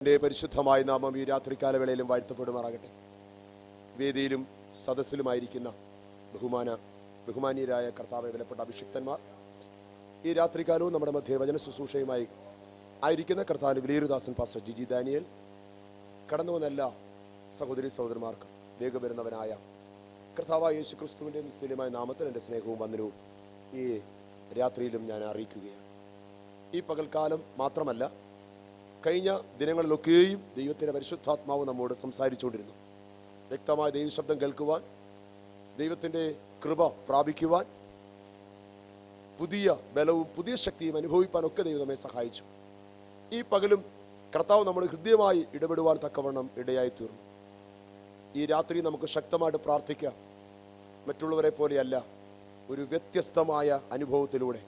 എൻ്റെ പരിശുദ്ധമായ നാമം ഈ രാത്രികാലവേളയിലും വാഴ്ത്തപ്പെടുമാറാകട്ടെ. വേദിയിലും സദസ്സിലുമായിരിക്കുന്ന ബഹുമാനീയരായ കർത്താവെ, വിലപ്പെട്ട അഭിഷിക്തന്മാർ, ഈ രാത്രികാലവും നമ്മുടെ മധ്യ വചന ശുശ്രൂഷയുമായി ആയിരിക്കുന്ന കർത്താവിൻ്റെ വിലയേറുദാസൻ പാസ്റ്റർ ജിജി ദാനിയേൽ, കടന്നു വന്ന എല്ലാ സഹോദരി സഹോദരന്മാർക്കും വേഗം വരുന്നവനായ കർത്താവായ യേശു ക്രിസ്തുവിൻ്റെ നിസ്തുല്യമായ നാമത്തിൽ എൻ്റെ സ്നേഹവും വന്ദനവും ഈ രാത്രിയിലും ഞാൻ അറിയിക്കുകയാണ്. ഈ പകൽക്കാലം മാത്രമല്ല, കഴിഞ്ഞ ദിനങ്ങളിലൊക്കെയും ദൈവത്തിൻ്റെ പരിശുദ്ധാത്മാവ് നമ്മോട് സംസാരിച്ചുകൊണ്ടിരുന്നു. വ്യക്തമായ ദൈവശബ്ദം കേൾക്കുവാൻ, ദൈവത്തിൻ്റെ കൃപ പ്രാപിക്കുവാൻ, പുതിയ ബലവും പുതിയ ശക്തിയും അനുഭവിപ്പാനൊക്കെ ദൈവം നമ്മെ സഹായിച്ചു. ഈ പകലും കർത്താവ് നമ്മൾ ഹൃദ്യമായി ഇടപെടുവാൻ തക്കവണ്ണം ഇടയായി തീർന്നു. ഈ രാത്രി നമുക്ക് ശക്തമായിട്ട് പ്രാർത്ഥിക്കാം. മറ്റുള്ളവരെ പോലെയല്ല, ഒരു വ്യത്യസ്തമായ അനുഭവത്തിലൂടെ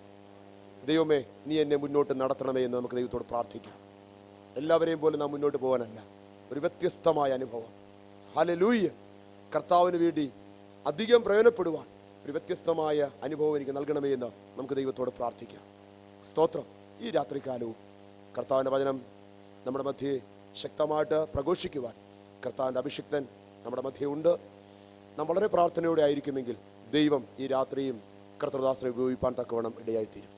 ദൈവമേ നീ എന്നെ മുന്നോട്ട് നടത്തണമേ എന്ന് നമുക്ക് ദൈവത്തോട് പ്രാർത്ഥിക്കാം. എല്ലാവരെയും പോലെ നാം മുന്നോട്ട് പോകാനല്ല, ഒരു വ്യത്യസ്തമായ അനുഭവം. ഹല്ലേലൂയ! കർത്താവിന് വേണ്ടി അധികം പ്രയോജനപ്പെടുവാൻ ഒരു വ്യത്യസ്തമായ അനുഭവം എനിക്ക് നൽകണമേ എന്ന് നമുക്ക് ദൈവത്തോട് പ്രാർത്ഥിക്കാം. സ്തോത്രം! ഈ രാത്രികാലവും കർത്താവിൻ്റെ വചനം നമ്മുടെ മധ്യേ ശക്തമായിട്ട് പ്രഘോഷിക്കുവാൻ കർത്താവിൻ്റെ അഭിഷിക്തൻ നമ്മുടെ മധ്യേ ഉണ്ട്. നാം വളരെ പ്രാർത്ഥനയോടെ ആയിരിക്കുമെങ്കിൽ ദൈവം ഈ രാത്രിയും കർത്തൃദാസനെ ഉപയോഗിപ്പാൻ തക്കവണ്ണം ഇടയായിത്തീരും.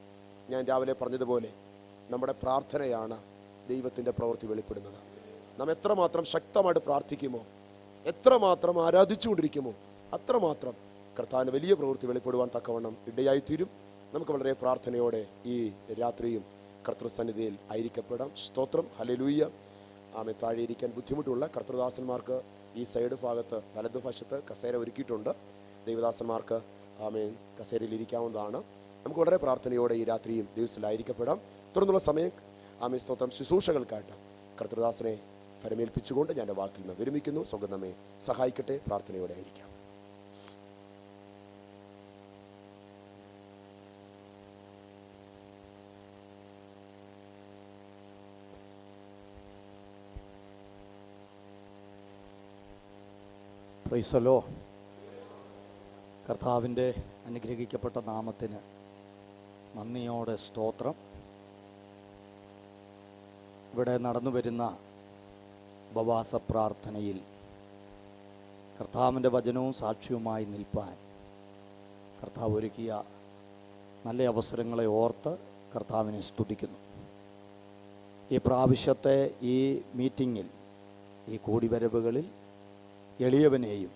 ഞാൻ രാവിലെ പറഞ്ഞതുപോലെ നമ്മുടെ പ്രാർത്ഥനയാണ് ദൈവത്തിൻ്റെ പ്രവൃത്തി വെളിപ്പെടുന്നത്. നാം എത്രമാത്രം ശക്തമായിട്ട് പ്രാർത്ഥിക്കുമോ, എത്രമാത്രം ആരാധിച്ചുകൊണ്ടിരിക്കുമോ, അത്രമാത്രം കർത്താവിൻ്റെ വലിയ പ്രവൃത്തി വെളിപ്പെടുവാൻ തക്കവണ്ണം ഇടയായിത്തീരും. നമുക്ക് വളരെ പ്രാർത്ഥനയോടെ ഈ രാത്രിയും കർത്തൃസന്നിധിയിൽ ആയിരിക്കപ്പെടാം. സ്തോത്രം! ഹല്ലേലൂയ! ആമേൻ. താഴെ ഇരിക്കാൻ ബുദ്ധിമുട്ടുള്ള കർത്തൃദാസന്മാർക്ക് ഈ സൈഡ് ഭാഗത്ത് വലതുവശത്ത് കസേര ഒരുക്കിയിട്ടുണ്ട്. ദൈവദാസന്മാർക്ക് ആമേൻ കസേരയിൽ ഇരിക്കാവുന്നതാണ്. നമുക്ക് വളരെ പ്രാർത്ഥനയോടെ ഈ രാത്രിയും ദിവസത്തിലായിരിക്കപ്പെടാം. തുടർന്നുള്ള സമയം ആമേൻ സ്തോത്രം ശുശ്രൂഷകൾക്കായിട്ട് കർത്തൃദാസനെ ഫലമേൽപ്പിച്ചുകൊണ്ട് ഞാൻ എൻ്റെ വാക്കിൽ നിന്ന് വിരമിക്കുന്നു. സ്വന്തം നമ്മെ സഹായിക്കട്ടെ. പ്രാർത്ഥനയോടെ ആയിരിക്കാം. Price the Lord. കർത്താവിൻ്റെ അനുഗ്രഹിക്കപ്പെട്ട നാമത്തിന് നന്ദിയോടെ സ്തോത്രം. ഇവിടെ നടന്നു വരുന്ന ഉപവാസ പ്രാർത്ഥനയിൽ കർത്താവിൻ്റെ വചനവും സാക്ഷ്യവുമായി നിൽപ്പാൻ കർത്താവ് ഒരുക്കിയ നല്ല അവസരങ്ങളെ ഓർത്ത് കർത്താവിനെ സ്തുതിക്കുന്നു. ഈ പ്രാവശ്യത്തെ ഈ മീറ്റിങ്ങിൽ, ഈ കൂടിവരവുകളിൽ എളിയവനെയും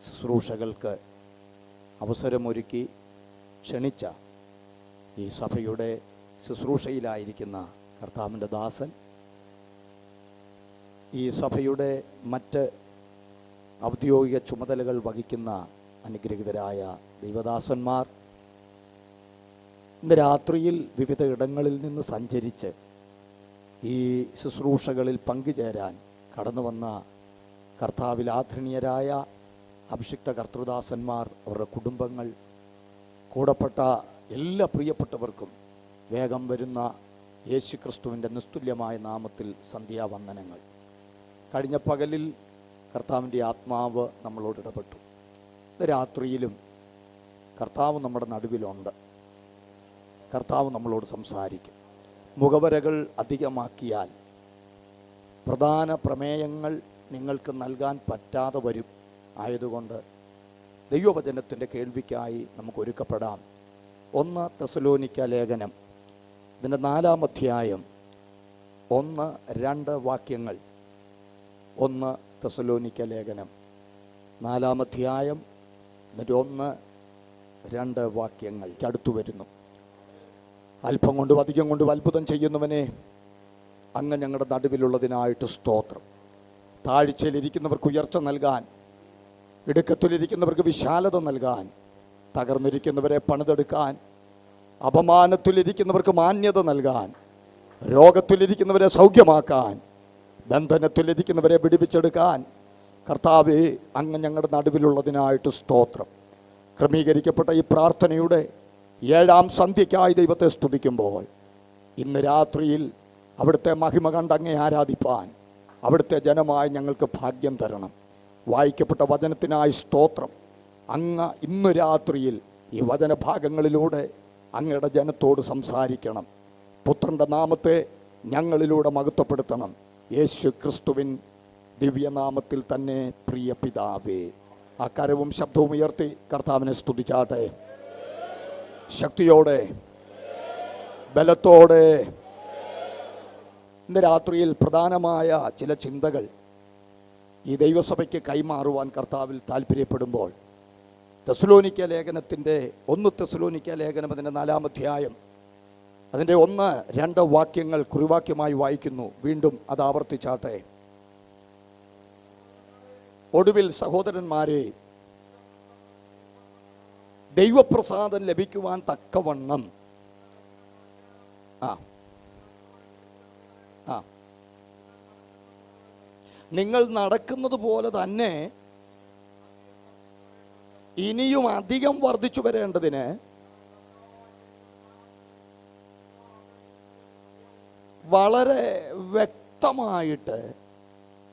ശുശ്രൂഷകൾക്ക് അവസരമൊരുക്കി ക്ഷണിച്ച ഈ സഭയുടെ ശുശ്രൂഷയിലായിരിക്കുന്ന കർത്താവിൻ്റെ ദാസൻ, ഈ സഭയുടെ മറ്റ് ഔദ്യോഗിക ചുമതലകൾ വഹിക്കുന്ന അനുഗ്രഹീതരായ ദൈവദാസന്മാർ, ഇന്ന് രാത്രിയിൽ വിവിധ ഇടങ്ങളിൽ നിന്ന് സഞ്ചരിച്ച് ഈ ശുശ്രൂഷകളിൽ പങ്കുചേരാൻ കടന്നു വന്ന കർത്താവിൽ ആദരണീയരായ അഭിഷിക്ത കർത്തൃദാസന്മാർ, അവരുടെ കുടുംബങ്ങൾ, കൂടപ്പെട്ട എല്ലാ പ്രിയപ്പെട്ടവർക്കും വേഗം വരുന്ന യേശു ക്രിസ്തുവിൻ്റെ നിസ്തുല്യമായ നാമത്തിൽ സന്ധ്യാവന്ദനങ്ങൾ. കഴിഞ്ഞ പകലിൽ കർത്താവിൻ്റെ ആത്മാവ് നമ്മളോട് ഇടപെട്ടു. രാത്രിയിലും കർത്താവ് നമ്മുടെ നടുവിലുണ്ട്. കർത്താവ് നമ്മളോട് സംസാരിക്കും. മുഖവരകൾ അധികമാക്കിയാൽ പ്രധാന പ്രമേയങ്ങൾ നിങ്ങൾക്ക് നൽകാൻ പറ്റാതെ വരും. ആയതുകൊണ്ട് ദൈവവചനത്തിൻ്റെ കേൾവിക്കായി നമുക്ക് ഒരുക്കപ്പെടാം. 1 തെസ്സലോനിക്ക ലേഖനം, ഇതിൻ്റെ 4-ാം അധ്യായം 1-2 വാക്യങ്ങൾ. 1 തെസ്സലോനിക്ക ലേഖനം 4-ാം അധ്യായം 1-2 വാക്യങ്ങൾ അടുത്തു വരുന്നു. അല്പം കൊണ്ടും അധികം കൊണ്ടും അത്ഭുതം ചെയ്യുന്നവനെ, അങ്ങ് ഞങ്ങളുടെ നടുവിലുള്ളതിനായിട്ട് സ്തോത്രം. താഴ്ചയിലിരിക്കുന്നവർക്ക് ഉയർച്ച നൽകാൻ, ഇടുക്കത്തിലിരിക്കുന്നവർക്ക് വിശാലത നൽകാൻ, തകർന്നിരിക്കുന്നവരെ പണിതെടുക്കാൻ, അപമാനത്തിലിരിക്കുന്നവർക്ക് മാന്യത നൽകാൻ, രോഗത്തിലിരിക്കുന്നവരെ സൗഖ്യമാക്കാൻ, ബന്ധനത്തിലിരിക്കുന്നവരെ വിടുവിച്ചെടുക്കാൻ, കർത്താവേ അങ്ങ് ഞങ്ങളുടെ നടുവിലുള്ളതിനായിട്ട് സ്തോത്രം. ക്രമീകരിക്കപ്പെട്ട ഈ പ്രാർത്ഥനയുടെ 7-ാം സന്ധ്യയ്ക്കായി ദൈവത്തെ സ്തുതിക്കുമ്പോൾ ഇന്ന് രാത്രിയിൽ അവിടുത്തെ മഹിമ കണ്ട് അങ്ങേ ആരാധിപ്പാൻ അവിടുത്തെ ജനമായി ഞങ്ങൾക്ക് ഭാഗ്യം തരണം. വായിക്കപ്പെട്ട വചനത്തിനായി സ്തോത്രം. അങ്ങ് ഇന്ന് രാത്രിയിൽ ഈ വചനഭാഗങ്ങളിലൂടെ അങ്ങയുടെ ജനത്തോട് സംസാരിക്കണം. പുത്രൻ്റെ നാമത്തെ ഞങ്ങളിലൂടെ മഹത്വപ്പെടുത്തണം. യേശു ക്രിസ്തുവിൻ ദിവ്യനാമത്തിൽ തന്നെ. പ്രിയ പിതാവേ, ആ കരവും ശബ്ദവും ഉയർത്തി കർത്താവിനെ സ്തുതിച്ചാട്ടെ. ശക്തിയോടെ, ബലത്തോടെ. ഇന്ന് രാത്രിയിൽ പ്രധാനമായ ചില ചിന്തകൾ ഈ ദൈവസഭയ്ക്ക് കൈമാറുവാൻ കർത്താവിൽ താല്പര്യപ്പെടുമ്പോൾ, തെസ്സലോനിക്ക ലേഖനത്തിൻ്റെ 1 തെസ്സലോനിക്ക ലേഖനം അതിൻ്റെ 4-ാം അധ്യായം അതിൻ്റെ 1-2 വാക്യങ്ങൾ കുറിവാക്യമായി വായിക്കുന്നു. വീണ്ടും അത് ആവർത്തിച്ചാട്ടെ. ഒടുവിൽ സഹോദരന്മാരെ, ദൈവപ്രസാദം ലഭിക്കുവാൻ തക്കവണ്ണം നിങ്ങൾ നടക്കുന്നത് പോലെ തന്നെ ഇനിയും അധികം വർദ്ധിച്ചു വരേണ്ടതിന് വളരെ വ്യക്തമായിട്ട്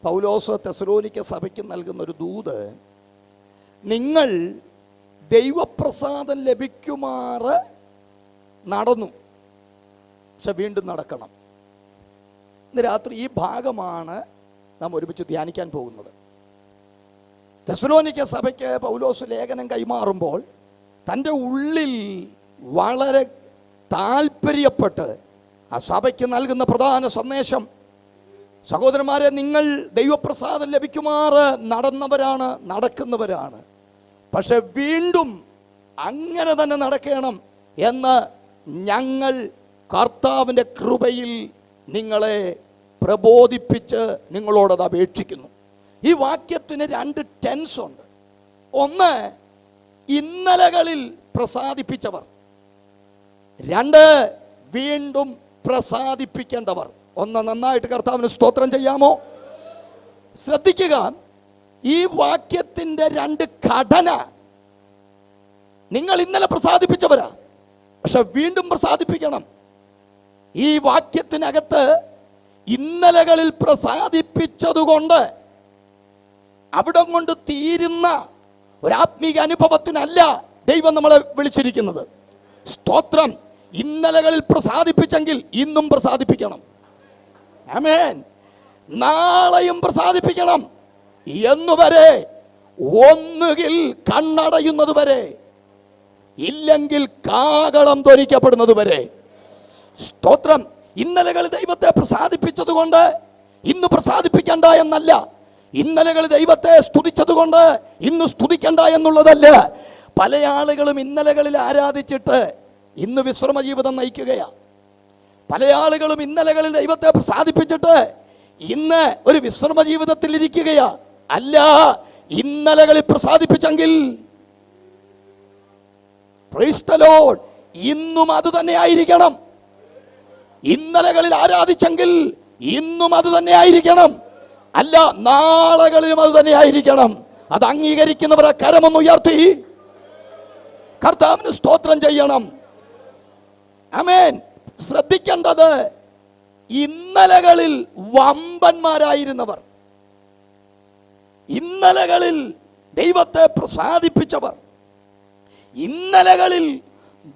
പൗലോസ് തെസ്സലോനിക്ക സഭയ്ക്ക് നൽകുന്ന ഒരു ദൂത്, നിങ്ങൾ ദൈവപ്രസാദം ലഭിക്കുമാറ് നടന്നു, പക്ഷെ വീണ്ടും നടക്കണം. ഇന്ന് രാത്രി ഈ ഭാഗമാണ് നാം ഒരുമിച്ച് ധ്യാനിക്കാൻ പോകുന്നത്. തെസ്സലോനിക്ക സഭയ്ക്ക് പൗലോസ് ലേഖനം കൈമാറുമ്പോൾ തൻ്റെ ഉള്ളിൽ വളരെ താല്പര്യപ്പെട്ട് ആ സഭയ്ക്ക് നൽകുന്ന പ്രധാന സന്ദേശം, സഹോദരന്മാരെ, നിങ്ങൾ ദൈവപ്രസാദം ലഭിക്കുമാറ് നടന്നവരാണ്, നടക്കുന്നവരാണ്, പക്ഷെ വീണ്ടും അങ്ങനെ തന്നെ നടക്കണം എന്ന് ഞങ്ങൾ കർത്താവിൻ്റെ കൃപയിൽ നിങ്ങളെ പ്രബോധിപ്പിച്ച് നിങ്ങളോടത് അപേക്ഷിക്കുന്നു. ഈ വാക്യത്തിന് 2 ടെൻസ് ഉണ്ട്. ഒന്ന്, ഇന്നലകളിൽ പ്രസാദിപ്പിച്ചവർ. 2, വീണ്ടും പ്രസാദിപ്പിക്കേണ്ടവർ. ഒന്ന് നന്നായിട്ട് കർത്താവിന് സ്തോത്രം ചെയ്യാമോ? ശ്രദ്ധിക്കുക, ഈ വാക്യത്തിൻ്റെ 2 ഘടന. നിങ്ങൾ ഇന്നലെ പ്രസാദിപ്പിച്ചവരാ, പക്ഷെ വീണ്ടും പ്രസാദിപ്പിക്കണം. ഈ വാക്യത്തിനകത്ത് ഇന്നലകളിൽ പ്രസാദിപ്പിച്ചതുകൊണ്ട് അവിടം കൊണ്ട് തീരുന്ന ഒരാത്മീക അനുഭവത്തിനല്ല ദൈവം നമ്മളെ വിളിച്ചിരിക്കുന്നത്. സ്തോത്രം. ഇന്നലകളിൽ പ്രസാദിപ്പിച്ചെങ്കിൽ ഇന്നും പ്രസാദിപ്പിക്കണം. ആമേൻ. നാളെയും പ്രസാദിപ്പിക്കണം. എന്നുവരെ? ഒന്നുകിൽ കണ്ണടയുന്നത് വരെ, ഇല്ലെങ്കിൽ കാഹളം ധ്വനിക്കപ്പെടുന്നത് വരെ. സ്തോത്രം. ഇന്നലകൾ ദൈവത്തെ പ്രസാദിപ്പിച്ചത് കൊണ്ട് ഇന്ന് പ്രസാദിപ്പിക്കണ്ട എന്നല്ല. ഇന്നലകൾ ദൈവത്തെ സ്തുതിച്ചത് കൊണ്ട് ഇന്ന് സ്തുതിക്കണ്ട എന്നുള്ളതല്ല. പല ആളുകളും ഇന്നലകളിൽ ആരാധിച്ചിട്ട് ഇന്ന് വിശ്രമ ജീവിതം നയിക്കുകയാണ്. പല ആളുകളും ഇന്നലകളിൽ ദൈവത്തെ പ്രസാദിപ്പിച്ചിട്ട് ഇന്ന് ഒരു വിശ്രമ ജീവിതത്തിൽ ഇരിക്കുകയാ. അല്ല, ഇന്നലകളിൽ പ്രസാദിപ്പിച്ചെങ്കിൽ പ്രൈസ് ദി ലോർഡ്, ഇന്നും അത് തന്നെ ആയിരിക്കണം. ഇന്നലകളിൽ ആരാധിച്ചെങ്കിൽ ഇന്നും അത് തന്നെ ആയിരിക്കണം. അല്ല, നാളുകളിലും അത് തന്നെ ആയിരിക്കണം. അത് അംഗീകരിക്കുന്നവരെ കരമൊന്ന് ഉയർത്തി കർത്താവിന് സ്തോത്രം ചെയ്യണം. ആമേൻ. ശ്രദ്ധിക്കേണ്ടത്, ഇന്നലകളിൽ വമ്പന്മാരായിരുന്നവർ, ഇന്നലകളിൽ ദൈവത്തെ പ്രസാദിപ്പിച്ചവർ, ഇന്നലകളിൽ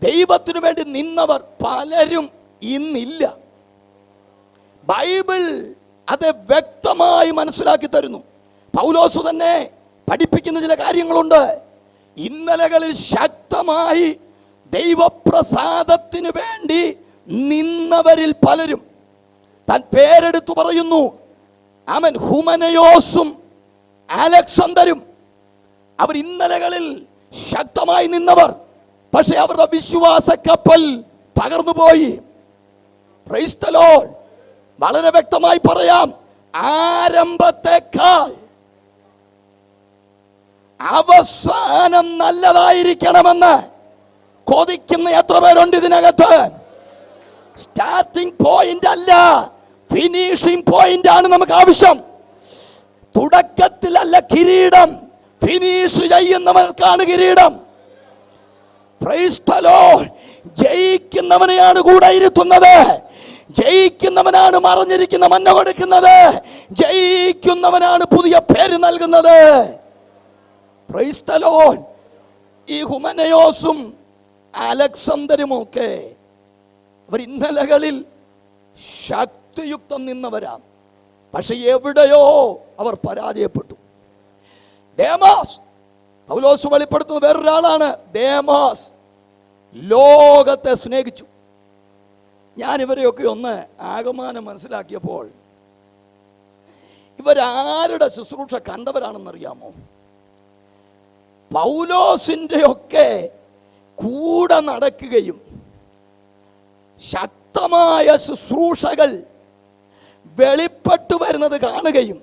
ദൈവത്തിനു വേണ്ടി നിന്നവർ പലരും ഇന്നില്ല. ബൈബിൾ അത് വ്യക്തമായി മനസ്സിലാക്കി തരുന്നു. പൗലോസ് തന്നെ പഠിപ്പിക്കുന്ന ചില കാര്യങ്ങളുണ്ട്. ഇന്നലകളിൽ ശക്തമായി ദൈവപ്രസാദത്തിന് വേണ്ടി നിന്നവരിൽ പലരും താൻ പേരെടുത്തു പറയുന്നു. ആമേൻ. ഹുമനയോസും അലക്സാണ്ടറും അവർ ഇന്നലകളിൽ ശക്തമായി നിന്നവർ, പക്ഷെ അവരുടെ വിശ്വാസ കപ്പൽ തകർന്നുപോയി. Price the Lord. വളരെ വ്യക്തമായി പറയാം, ആരംഭത്തെക്കാൾ അവസാനം നല്ലതായിരിക്കണമെന്ന് കൊതിക്കുന്ന എത്ര പേരുണ്ട് ഇതിനകത്ത്? സ്റ്റാർട്ടിംഗ് പോയിന്റ് അല്ല, ഫിനിഷിംഗ് പോയിന്റ് ആണ് നമുക്ക് ആവശ്യം. തുടക്കത്തിലല്ല കിരീടം, ഫിനിഷ് ചെയ്യുന്നവർക്കാണ് കിരീടം. Price the Lord. ജയിക്കുന്നവനെയാണ് കൂടെ ഇരുത്തുന്നത്, ജയിക്കുന്നവനാണ് മറഞ്ഞിരിക്കുന്ന മന്ന കൊടുക്കുന്നത്, ജയിക്കുന്നവനാണ് പുതിയ പേര് നൽകുന്നത്. Price the lord. ഈ ഹുമനയോസും അലക്സാണ്ടറുമൊക്കെ അവർ ഇന്നലകളിൽ ശക്തിയുക്തം നിന്നവരാ. പക്ഷെ എവിടെയോ അവർ പരാജയപ്പെട്ടു. ദേമാസ്, പൗലോസ് വെളിപ്പെടുത്തുന്ന വേറൊരാളാണ്. ദേമാസ് ലോകത്തെ സ്നേഹിച്ചു. ഞാൻ ഇവരെയൊക്കെ ഒന്ന് ആകമാനം മനസ്സിലാക്കിയപ്പോൾ ഇവരാരുടെ ശുശ്രൂഷ കണ്ടവരാണെന്നറിയാമോ? പൗലോസിൻ്റെ ഒക്കെ കൂടെ നടക്കുകയും ശക്തമായ ശുശ്രൂഷകൾ വെളിപ്പെട്ടു വരുന്നത് കാണുകയും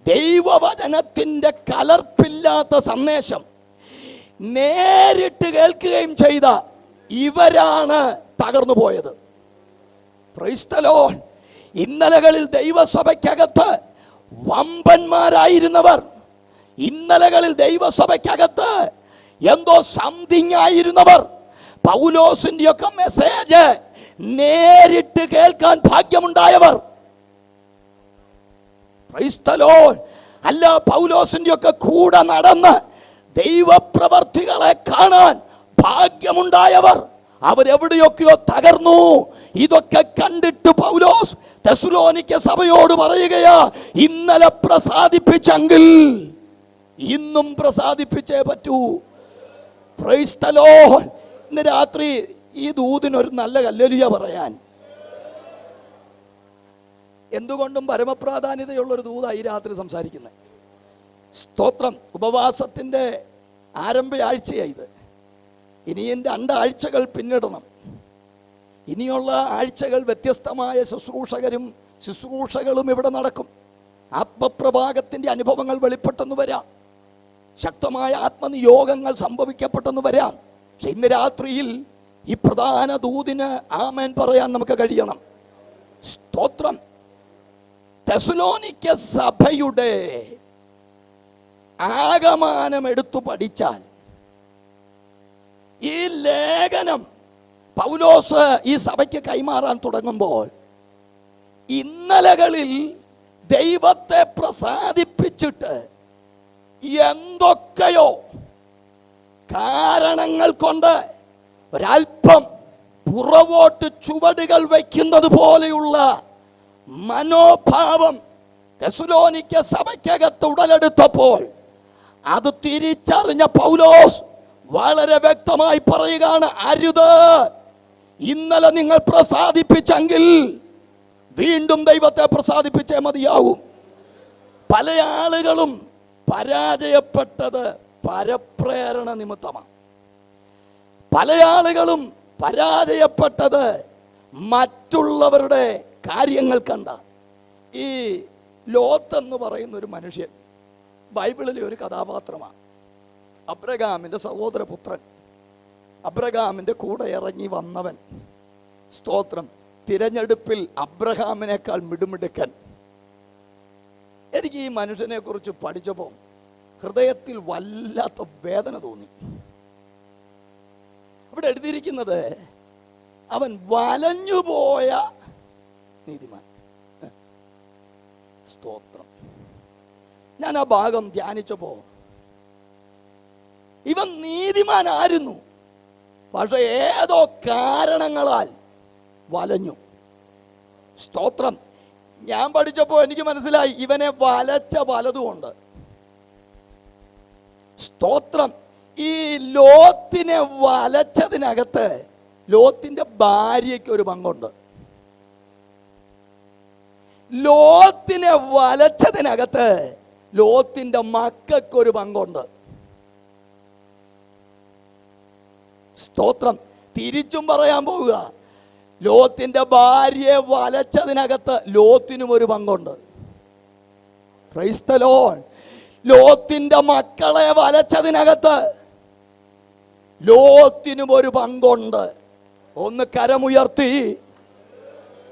ദൈവവചനത്തിൻ്റെ കലർപ്പില്ലാത്ത സന്ദേശം നേരിട്ട് കേൾക്കുകയും ചെയ്ത ഇവരാണ് തകർന്നു പോയത്. Price the Lord. ഇന്നലകളിൽ ദൈവസഭയ്ക്കകത്ത് വമ്പന്മാരായിരുന്നവർ, ഇന്നലകളിൽ ദൈവസഭയ്ക്കകത്ത് എന്തോ സംതിങ് ആയിരുന്നവർ, പൗലോസിന്റെ ഒക്കെ മെസ്സേജ് നേരിട്ട് കേൾക്കാൻ ഭാഗ്യമുണ്ടായവർ, പ്രൈസ് ദി ലോർഡ്, അല്ല പൗലോസിന്റെ ഒക്കെ കൂടെ നടന്ന് ദൈവപ്രവർത്തികളെ കാണാൻ ഭാഗ്യമുണ്ടായവർ, അവരെവിടെയൊക്കെയോ തകർന്നു. ഇതൊക്കെ കണ്ടിട്ട് പൗലോസ് തെസ്സലോനിക്ക സഭയോട് പറയുകയാ, ഇന്നലെ പ്രസാദിപ്പിച്ചെങ്കിൽ ഇന്നും പ്രസാദിപ്പിച്ചേ പറ്റൂ. Price the Lord. ഇന്ന് രാത്രി ഈ ദൂതിനൊരു നല്ല ഹല്ലേലൂയ പറയാൻ എന്തുകൊണ്ടും പരമപ്രാധാന്യതയുള്ളൊരു ദൂതായി രാത്രി സംസാരിക്കുന്നത്. സ്തോത്രം. ഉപവാസത്തിൻ്റെ ആരംഭ ആഴ്ചയായത്. ഇനിയും 2 ആഴ്ചകൾ പിന്നിടണം. ഇനിയുള്ള ആഴ്ചകൾ വ്യത്യസ്തമായ ശുശ്രൂഷകളും ഇവിടെ നടക്കും. ആത്മപ്രഭാഗത്തിൻ്റെ അനുഭവങ്ങൾ വെളിപ്പെട്ടെന്ന് വരാം, ശക്തമായ ആത്മനിയോഗങ്ങൾ സംഭവിക്കപ്പെട്ടെന്ന് വരാം. പക്ഷെ ഇന്ന് രാത്രിയിൽ ഈ പ്രധാന ദൂതിന് ആമേൻ പറയാൻ നമുക്ക് കഴിയണം. സ്തോത്രം. തെസ്സലോനിക്ക സഭയുടെ ആകമാനം എടുത്തു പഠിച്ചാൽ ഈ ലേഖനം പൗലോസ് ഈ സഭയ്ക്ക് കൈമാറാൻ തുടങ്ങുമ്പോൾ ഇന്നലകളിൽ ദൈവത്തെ പ്രസാദിപ്പിച്ചിട്ട് എന്തൊക്കെയോ കാരണങ്ങൾ കൊണ്ട് ഒരൽപ്പം പുറകോട്ട് ചുവടുകൾ വയ്ക്കുന്നത് പോലെയുള്ള മനോഭാവം തെസ്സലോനിക്ക സഭയ്ക്കകത്ത് ഉടലെടുത്തപ്പോൾ അത് തിരിച്ചറിഞ്ഞ പൗലോസ് വളരെ വ്യക്തമായി പറയുകയാണ്, അരുത്. ഇന്നലെ നിങ്ങൾ പ്രസാദിപ്പിച്ചെങ്കിൽ വീണ്ടും ദൈവത്തെ പ്രസാദിപ്പിച്ചേ മതിയാവും. പല ആളുകളും പരാജയപ്പെട്ടത് പരപ്രേരണ നിമിത്തമാണ്. പല ആളുകളും പരാജയപ്പെട്ടത് മറ്റുള്ളവരുടെ കാര്യങ്ങൾ കണ്ട. ഈ ലോത്ത് എന്ന് പറയുന്ന ഒരു മനുഷ്യൻ ബൈബിളിലെ ഒരു കഥാപാത്രമാണ്. അബ്രഹാമിൻ്റെ സഹോദരപുത്രൻ, അബ്രഹാമിൻ്റെ കൂടെ ഇറങ്ങി വന്നവൻ. സ്തോത്രം. തിരഞ്ഞെടുപ്പിൽ അബ്രഹാമിനേക്കാൾ മിടുമിടുക്കൻ. എനിക്ക് ഈ മനുഷ്യനെ കുറിച്ച് പഠിച്ചപ്പോൾ ഹൃദയത്തിൽ വല്ലാത്ത വേദന തോന്നി. അവിടെ എഴുതിയിരിക്കുന്നത് അവൻ വലഞ്ഞുപോയ നീതിമാൻ. സ്തോത്രം. ഞാൻ ആ ഭാഗം ധ്യാനിച്ചപ്പോൾ ഇവൻ നീതിമാനായിരുന്നു, പക്ഷെ ഏതോ കാരണങ്ങളാൽ വലഞ്ഞു. സ്തോത്രം. ഞാൻ പഠിച്ചപ്പോൾ എനിക്ക് മനസ്സിലായി ഇവനെ വലച്ച പലതുമുണ്ട്. സ്തോത്രം. ഈ ലോത്തിനെ വലച്ചതിനകത്ത് ലോത്തിന്റെ ഭാര്യയ്ക്ക് ഒരു പങ്കുണ്ട്. ലോത്തിനെ വലച്ചതിനകത്ത് ലോത്തിന്റെ മക്കൾക്കൊരു പങ്കുണ്ട്. സ്തോത്രം. തിരിച്ചും പറയാൻ പോവുക, ലോത്തിന്റെ ഭാര്യയെ വലച്ചതിനകത്ത് ലോത്തിനും ഒരു പങ്കുണ്ട്. Price the Lord. ലോത്തിന്റെ മക്കളെ വലച്ചതിനകത്ത് ലോത്തിനും ഒരു പങ്കുണ്ട്. ഒന്ന് കരമുയർത്തി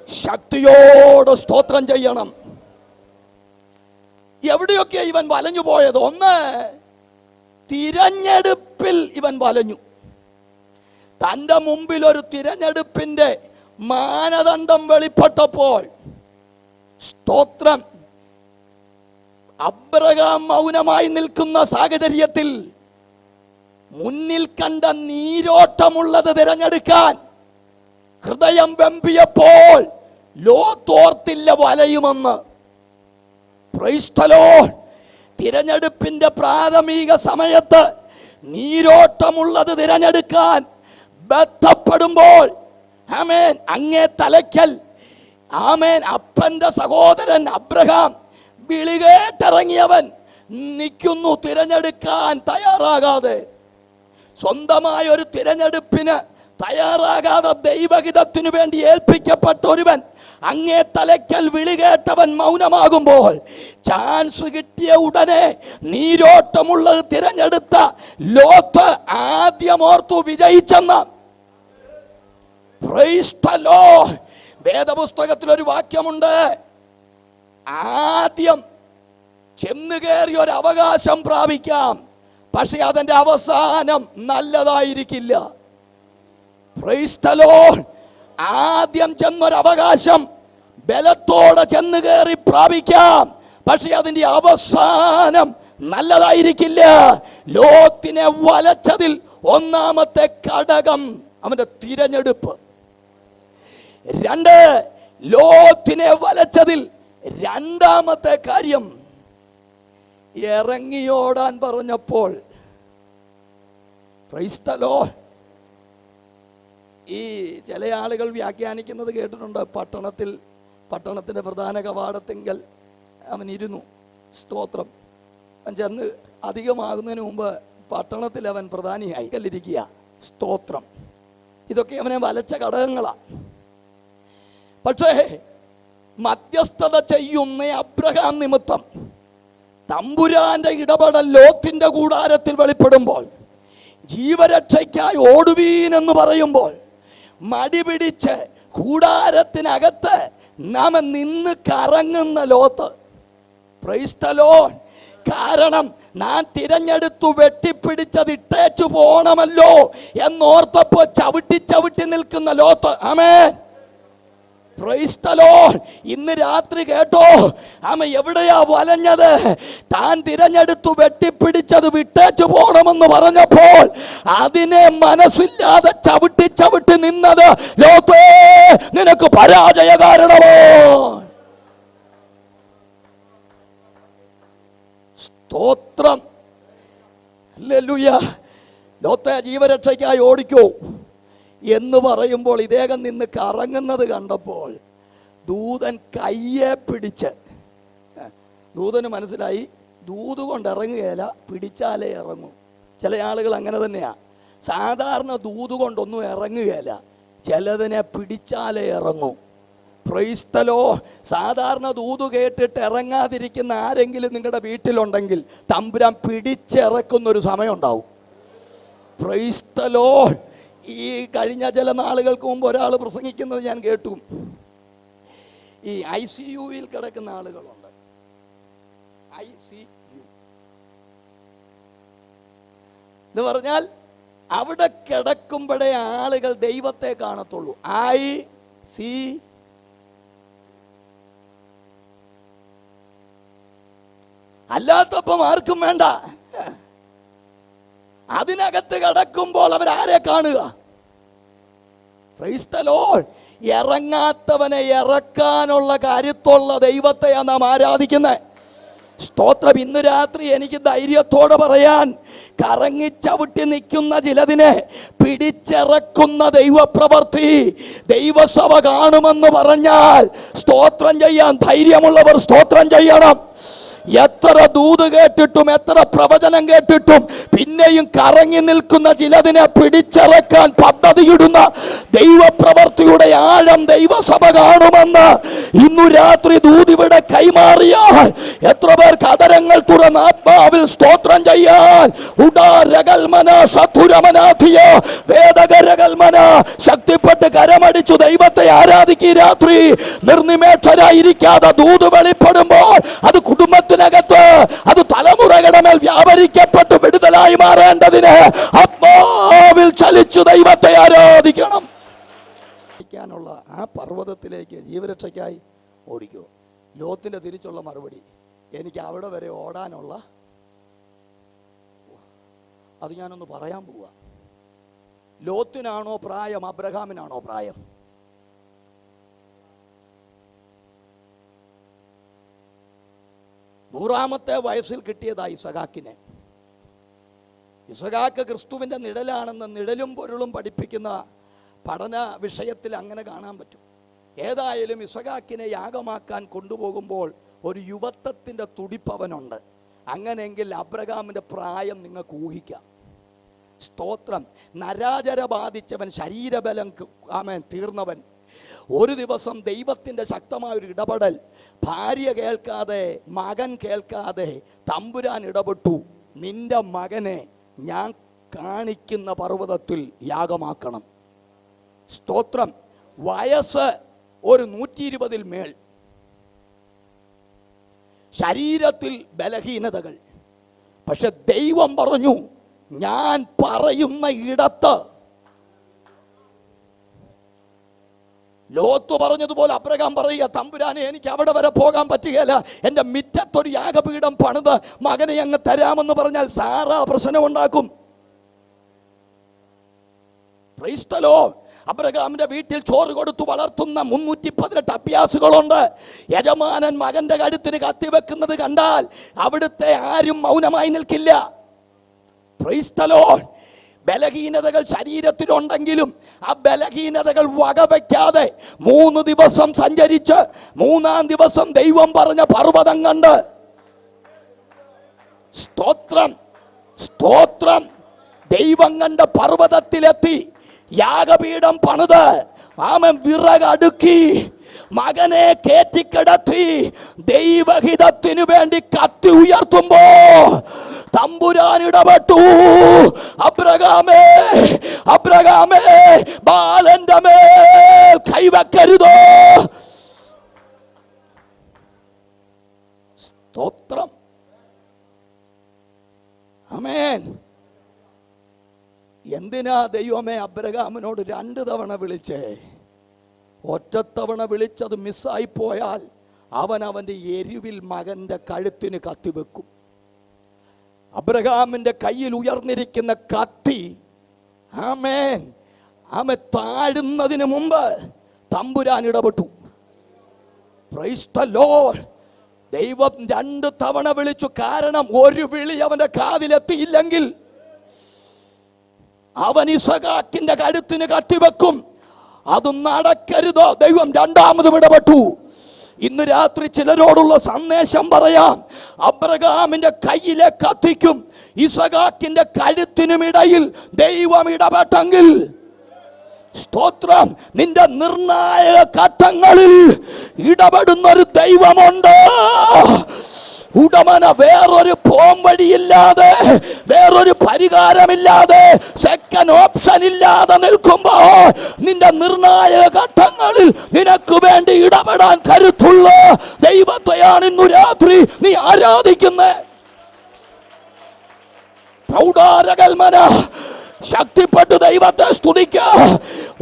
ശക്തിയോട് സ്തോത്രം ചെയ്യണം. എവിടെയൊക്കെ ഇവൻ വലഞ്ഞു പോയത്? ഒന്ന്, തിരഞ്ഞെടുപ്പിൽ ഇവൻ വലഞ്ഞു. തൻ്റെ മുമ്പിൽ ഒരു തിരഞ്ഞെടുപ്പിൻ്റെ മാനദണ്ഡം വെളിപ്പെട്ടപ്പോൾ, സ്തോത്രം, അബ്രഹാം മൗനമായി നിൽക്കുന്ന സാഹചര്യത്തിൽ മുന്നിൽ കണ്ട നീരോട്ടമുള്ളത് തിരഞ്ഞെടുക്കാൻ ഹൃദയം വെമ്പിയപ്പോൾ ലോത്ത് ഓർത്തില്ല വലയുമെന്ന്. Price the Lord. തിരഞ്ഞെടുപ്പിന്റെ പ്രാഥമിക സമയത്ത് നീരോട്ടമുള്ളത് തിരഞ്ഞെടുക്കാൻ ബന്ധപ്പെടുമ്പോൾ ആമേൻ, അങ്ങേ തലയ്ക്കൽ ആമേൻ, അപ്പന്റെ സഹോദരൻ അബ്രഹാം വിളികേട്ടിറങ്ങിയവൻ നിൽക്കുന്നു തിരഞ്ഞെടുക്കാൻ തയ്യാറാകാതെ. സ്വന്തമായ ഒരു തിരഞ്ഞെടുപ്പിന് തയ്യാറാകാതെ ദൈവഹിതത്തിനു വേണ്ടി ഏൽപ്പിക്കപ്പെട്ട ഒരുവൻ, അങ്ങേ തലയ്ക്കൽ വിളികേട്ടവൻ മൗനമാകുമ്പോൾ, ചാൻസ് കിട്ടിയ ഉടനെ നീരോട്ടമുള്ളത് തിരഞ്ഞെടുത്ത ലോത്ത് ആദ്യം ഓർത്തു വിജയിച്ചെന്ന്. Price the Lord. വേദപുസ്തകത്തിൽ ഒരു വാക്യമുണ്ട്, ആദ്യം ചെന്നു കയറി ഒരു അവകാശം പ്രാപിക്കാം, പക്ഷെ അതിന്റെ അവസാനം നല്ലതായിരിക്കില്ല. Price the Lord. ആദ്യം ചെന്നൊരു അവകാശം ബലത്തോടെ ചെന്ന് കയറി പ്രാപിക്കാം, പക്ഷെ അതിന്റെ അവസാനം നല്ലതായിരിക്കില്ല. ലോത്തിനെ വലച്ചതിൽ ഒന്നാമത്തെ ഘടകം അവന്റെ തിരഞ്ഞെടുപ്പ്. രണ്ട്, ലോത്തിനെ വലച്ചതിൽ രണ്ടാമത്തെ കാര്യം ഇറങ്ങിയോടാൻ പറഞ്ഞപ്പോൾ. Price the lord. ഈ ചില ആളുകൾ വ്യാഖ്യാനിക്കുന്നത് കേട്ടിട്ടുണ്ട്, പട്ടണത്തിൻ്റെ പ്രധാന കവാടത്തിങ്കൽ അവൻ ഇരുന്നു. സ്തോത്രം. അവൻ ചെന്ന് അധികമാകുന്നതിന് മുമ്പ് പട്ടണത്തിൽ അവൻ പ്രധാനിയായി കല്ലിരിക്കുക. സ്തോത്രം. ഇതൊക്കെ അവനെ വലച്ച ഘടകങ്ങളാണ്. പക്ഷേ മധ്യസ്ഥത ചെയ്യുന്ന അബ്രഹാം നിമിത്തം തമ്പുരാന്റെ ഇടപെടൽ ലോത്തിന്റെ കൂടാരത്തിൽ വെളിപ്പെടുമ്പോൾ, ജീവരക്ഷയ്ക്കായി ഓടുവീനെന്ന് പറയുമ്പോൾ, മടി പിടിച്ച് കൂടാരത്തിനകത്ത് നാം നിന്ന് കറങ്ങുന്ന ലോത്ത്. Price the Lord. കാരണം ഞാൻ തിരഞ്ഞെടുത്തു വെട്ടിപ്പിടിച്ചത് ഇട്ടേച്ചു പോണമല്ലോ എന്നോർത്തപ്പോ ചവിട്ടി നിൽക്കുന്ന Lot. Amen. Price the Lord. ഇന്ന് രാത്രി കേട്ടോ, ആമ എവിടെയാ വലഞ്ഞത്? താൻ തിരഞ്ഞെടുത്തു വെട്ടിപ്പിടിച്ചത് വിട്ടേച്ചു പോണമെന്ന് പറഞ്ഞപ്പോൾ അതിനെ മനസ്സില്ലാതെ ചവിട്ടി നിന്നത് ലോത്തേ, നിനക്ക് പരാജയ കാരണമോ? സ്തോത്രം. ഹല്ലേലൂയ. ലോത്തേ, ജീവരക്ഷയ്ക്കായി ഓടിക്കോ എന്ന് പറയുമ്പോൾ ഇദ്ദേഹം നിന്ന് കറങ്ങുന്നത് കണ്ടപ്പോൾ ദൂതൻ കയ്യെ പിടിച്ച്, ദൂതന് മനസ്സിലായി ദൂത് കൊണ്ട് ഇറങ്ങുകയില്ല, പിടിച്ചാലേ ഇറങ്ങൂ. ചില ആളുകൾ അങ്ങനെ തന്നെയാ. സാധാരണ ദൂത് കൊണ്ടൊന്നും ഇറങ്ങുകയില്ല, ചിലതിനെ പിടിച്ചാലേ ഇറങ്ങൂ. Praise the lord. സാധാരണ ദൂത് കേട്ടിട്ട് ഇറങ്ങാതിരിക്കുന്ന ആരെങ്കിലും നിങ്ങളുടെ വീട്ടിലുണ്ടെങ്കിൽ തമ്പുരാൻ പിടിച്ചിറക്കുന്നൊരു സമയം ഉണ്ടാവും. Price the lord. ഈ കഴിഞ്ഞ ചില നാളുകൾക്ക് മുമ്പ് ഒരാൾ പ്രസംഗിക്കുന്നത് ഞാൻ കേട്ടു. ഈ ICUവിൽ കിടക്കുന്ന ആളുകളുണ്ട്. ICU എന്ന് പറഞ്ഞാൽ അവിടെ കിടക്കുമ്പോഴേ ആളുകൾ ദൈവത്തെ കാണത്തുള്ളൂ. അല്ലാത്തപ്പം ആർക്കും വേണ്ട. അതിനകത്ത് കിടക്കുമ്പോൾ അവരാരെ കാണുക? Praise the lord. ഇറങ്ങാത്തവനെ ഇറക്കാനുള്ള കരുത്തുള്ള ദൈവത്തെയാണ് നാം ആരാധിക്കുന്നത്. സ്തോത്രം. ഇന്ന് രാത്രി എനിക്ക് ധൈര്യത്തോടെ പറയാൻ, കറങ്ങിച്ചവിട്ടി നിൽക്കുന്ന ചിലതിനെ പിടിച്ചിറക്കുന്ന ദൈവപ്രവൃത്തി ദൈവസഭ കാണുമെന്ന് പറഞ്ഞാൽ സ്തോത്രം ചെയ്യാൻ ധൈര്യമുള്ളവർ സ്തോത്രം ചെയ്യണം. എത്ര ദൂത് കേട്ടിട്ടും എത്ര പ്രവചനം കേട്ടിട്ടും പിന്നെയും കറങ്ങി നിൽക്കുന്ന ചിലതിനെ പിടിച്ചിറക്കാൻ പദ്ധതിയിടുന്ന ദൈവപ്രവൃത്തിയുടെ ആഴം ദൈവസഭ കാണുമെന്ന് ഇന്നു രാത്രി ദൂതിവിടെ കൈമാറിയാൽ എത്ര പേർ കതരങ്ങൾ തുറന്ന് ആത്മാവിൽ സ്തോത്രം ചെയ്യാൻ ശക്തിപ്പെട്ട് കരമടിച്ചു ദൈവത്തെ ആരാധിക്കുക. രാത്രി നിർനിമേഷരായിരിക്കാതെ ദൂത് വെളിപ്പെടുമ്പോൾ അത് കുടുംബത്തിനകത്ത്, അത് തലമുറകളുടെ മേൽ വ്യാപരിക്കപ്പെട്ട് വിടുതലായി മാറേണ്ടതിന് ആത്മാവിൽ ചലിച്ചു ദൈവത്തെ ആരാധിക്കണം. ആ പർവ്വതത്തിലേക്ക് ജീവരക്ഷയ്ക്കായി ഓടിക്കോ. ലോത്തിന്റെ തിരിച്ചുള്ള മറുപടി, എനിക്ക് അവിടെ വരെ ഓടാനുള്ള, അത് ഞാനൊന്ന് പറയാൻ പോവാ. ലോത്തിനാണോ പ്രായം, അബ്രഹാമിനാണോ പ്രായം? 100-ാമത്തെ വയസ്സിൽ കിട്ടിയതായി ഇസഹാക്കിനെ. ഇസഹാക്ക് ക്രിസ്തുവിൻ്റെ നിഴലാണെന്ന് നിഴലും പൊരുളും പഠിപ്പിക്കുന്ന പഠന വിഷയത്തിൽ അങ്ങനെ കാണാൻ പറ്റും. ഏതായാലും ഇസഹാക്കിനെ യാഗമാക്കാൻ കൊണ്ടുപോകുമ്പോൾ ഒരു യുവത്വത്തിൻ്റെ തുടിപ്പവനുണ്ട്. അങ്ങനെയെങ്കിൽ അബ്രഹാമിൻ്റെ പ്രായം നിങ്ങൾക്ക് ഊഹിക്കാം. സ്തോത്രം. നരാജര ബാധിച്ചവൻ, ശരീരബലം തീർന്നവൻ. ഒരു ദിവസം ദൈവത്തിൻ്റെ ശക്തമായൊരു ഇടപെടൽ, ഭാര്യ കേൾക്കാതെ, മകൻ കേൾക്കാതെ തമ്പുരാൻ ഇടപെട്ടു. നിന്റെ മകനെ ഞാൻ കാണിക്കുന്ന പർവ്വതത്തിൽ യാഗമാക്കണം. സ്തോത്രം. വയസ്സ് ഒരു 120-ൽ മേൽ, ശരീരത്തിൽ ബലഹീനതകൾ. പക്ഷെ ദൈവം പറഞ്ഞു, ഞാൻ പറയുന്ന ഇടത്ത്. ലോത്ത് പറഞ്ഞതുപോലെ അബ്രഹാം പറയുക, തമ്പുരാനെ എനിക്ക് അവിടെ വരെ പോകാൻ പറ്റുകയില്ല, എൻ്റെ മിറ്റത്തൊരു യാഗപീഠം പണിത് മകനെ അങ്ങ് തരാമെന്ന് പറഞ്ഞാൽ സാറാ പ്രശ്നമുണ്ടാക്കും. Praise the lord. അബ്രഹാമിന്റെ വീട്ടിൽ ചോറ് കൊടുത്തു വളർത്തുന്ന 318 അഭ്യാസുകളുണ്ട്. യജമാനൻ മകന്റെ കഴുത്തിന് കത്തിവെക്കുന്നത് കണ്ടാൽ അവിടുത്തെ ആരും മൗനമായി നിൽക്കില്ല. Praise the lord. ബലഹീനതകൾ ശരീരത്തിലുണ്ടെങ്കിലും ആ ബലഹീനതകൾ വകവയ്ക്കാതെ 3 ദിവസം സഞ്ചരിച്ച് 3-ാം ദിവസം ദൈവം പറഞ്ഞ പർവ്വതം കണ്ട്. സ്തോത്രം, സ്തോത്രം. ദൈവം കണ്ട പർവ്വതത്തിലെത്തി, യാഗപീഠം പണിത്, ആമൻ വിറകടുക്കി, മകനെ കേറ്റിക്കിടത്തി, ദൈവഹിതത്തിനു വേണ്ടി കത്തി ഉയർത്തുമ്പോ തമ്പുരാൻ ഇടപെട്ടു. അബ്രഹാമേ, അബ്രഹാമേ, ബാലന്റെ മേൽ കൈവെക്കരുതോ. സ്തോത്രം. ആമേൻ. എന്തിനാ ദൈവമേ അബ്രഹാമിനോട് 2 തവണ വിളിച്ചേ? ഒറ്റത്തവണ വിളിച്ചത് മിസ്സായിപ്പോയാൽ അവൻ്റെ എരിവിൽ മകൻ്റെ കഴുത്തിന് കത്തിവെക്കും. അബ്രഹാമിൻ്റെ കയ്യിൽ ഉയർന്നിരിക്കുന്ന കത്തി, ആമേൻ, താഴുന്നതിന് മുമ്പ് തമ്പുരാൻ ഇടപെട്ടു. Price the Lord. ദൈവം 2 തവണ വിളിച്ചു. കാരണം ഒരു വിളി അവൻ്റെ കാതിലെത്തിയില്ലെങ്കിൽ അവൻ ഇസഹാക്കിന്റെ കഴുത്തിന് കത്തിവെക്കും. അത് നടക്കരുതോ. ദൈവം 2ാമതും ഇടപെട്ടു. ഇന്ന് രാത്രി ചിലരോടുള്ള സന്ദേശം പറയാം. അബ്രഹാമിന്റെ കയ്യിലെ കത്തിക്കും ഇസഹാക്കിന്റെ കഴുത്തിനുമിടയിൽ ദൈവം ഇടപെട്ടെങ്കിൽ, സ്തോത്രം, നിന്റെ നിർണായക ഘട്ടങ്ങളിൽ ഇടപെടുന്നൊരു ദൈവമുണ്ട്. ഉടമന വേറൊരു പോംവഴിയില്ലാതെ, വേറൊരു പരിഹാരമില്ലാതെ, സെക്കൻഡ് ഓപ്ഷൻ ഇല്ലാതെ നിൽക്കുമ്പോ നിന്റെ നിർണായക ഘട്ടങ്ങളിൽ നിനക്ക് വേണ്ടി ഇടപെടാൻ കരുത്തുള്ള ദൈവത്തെയാണ് ഇന്നു രാത്രി നീ ആരാധിക്കുന്നത്. പ്രൗഢാരകൽമന ശക്തിപ്പെട്ട് ദൈവത്തെ സ്തുതിക്കുക.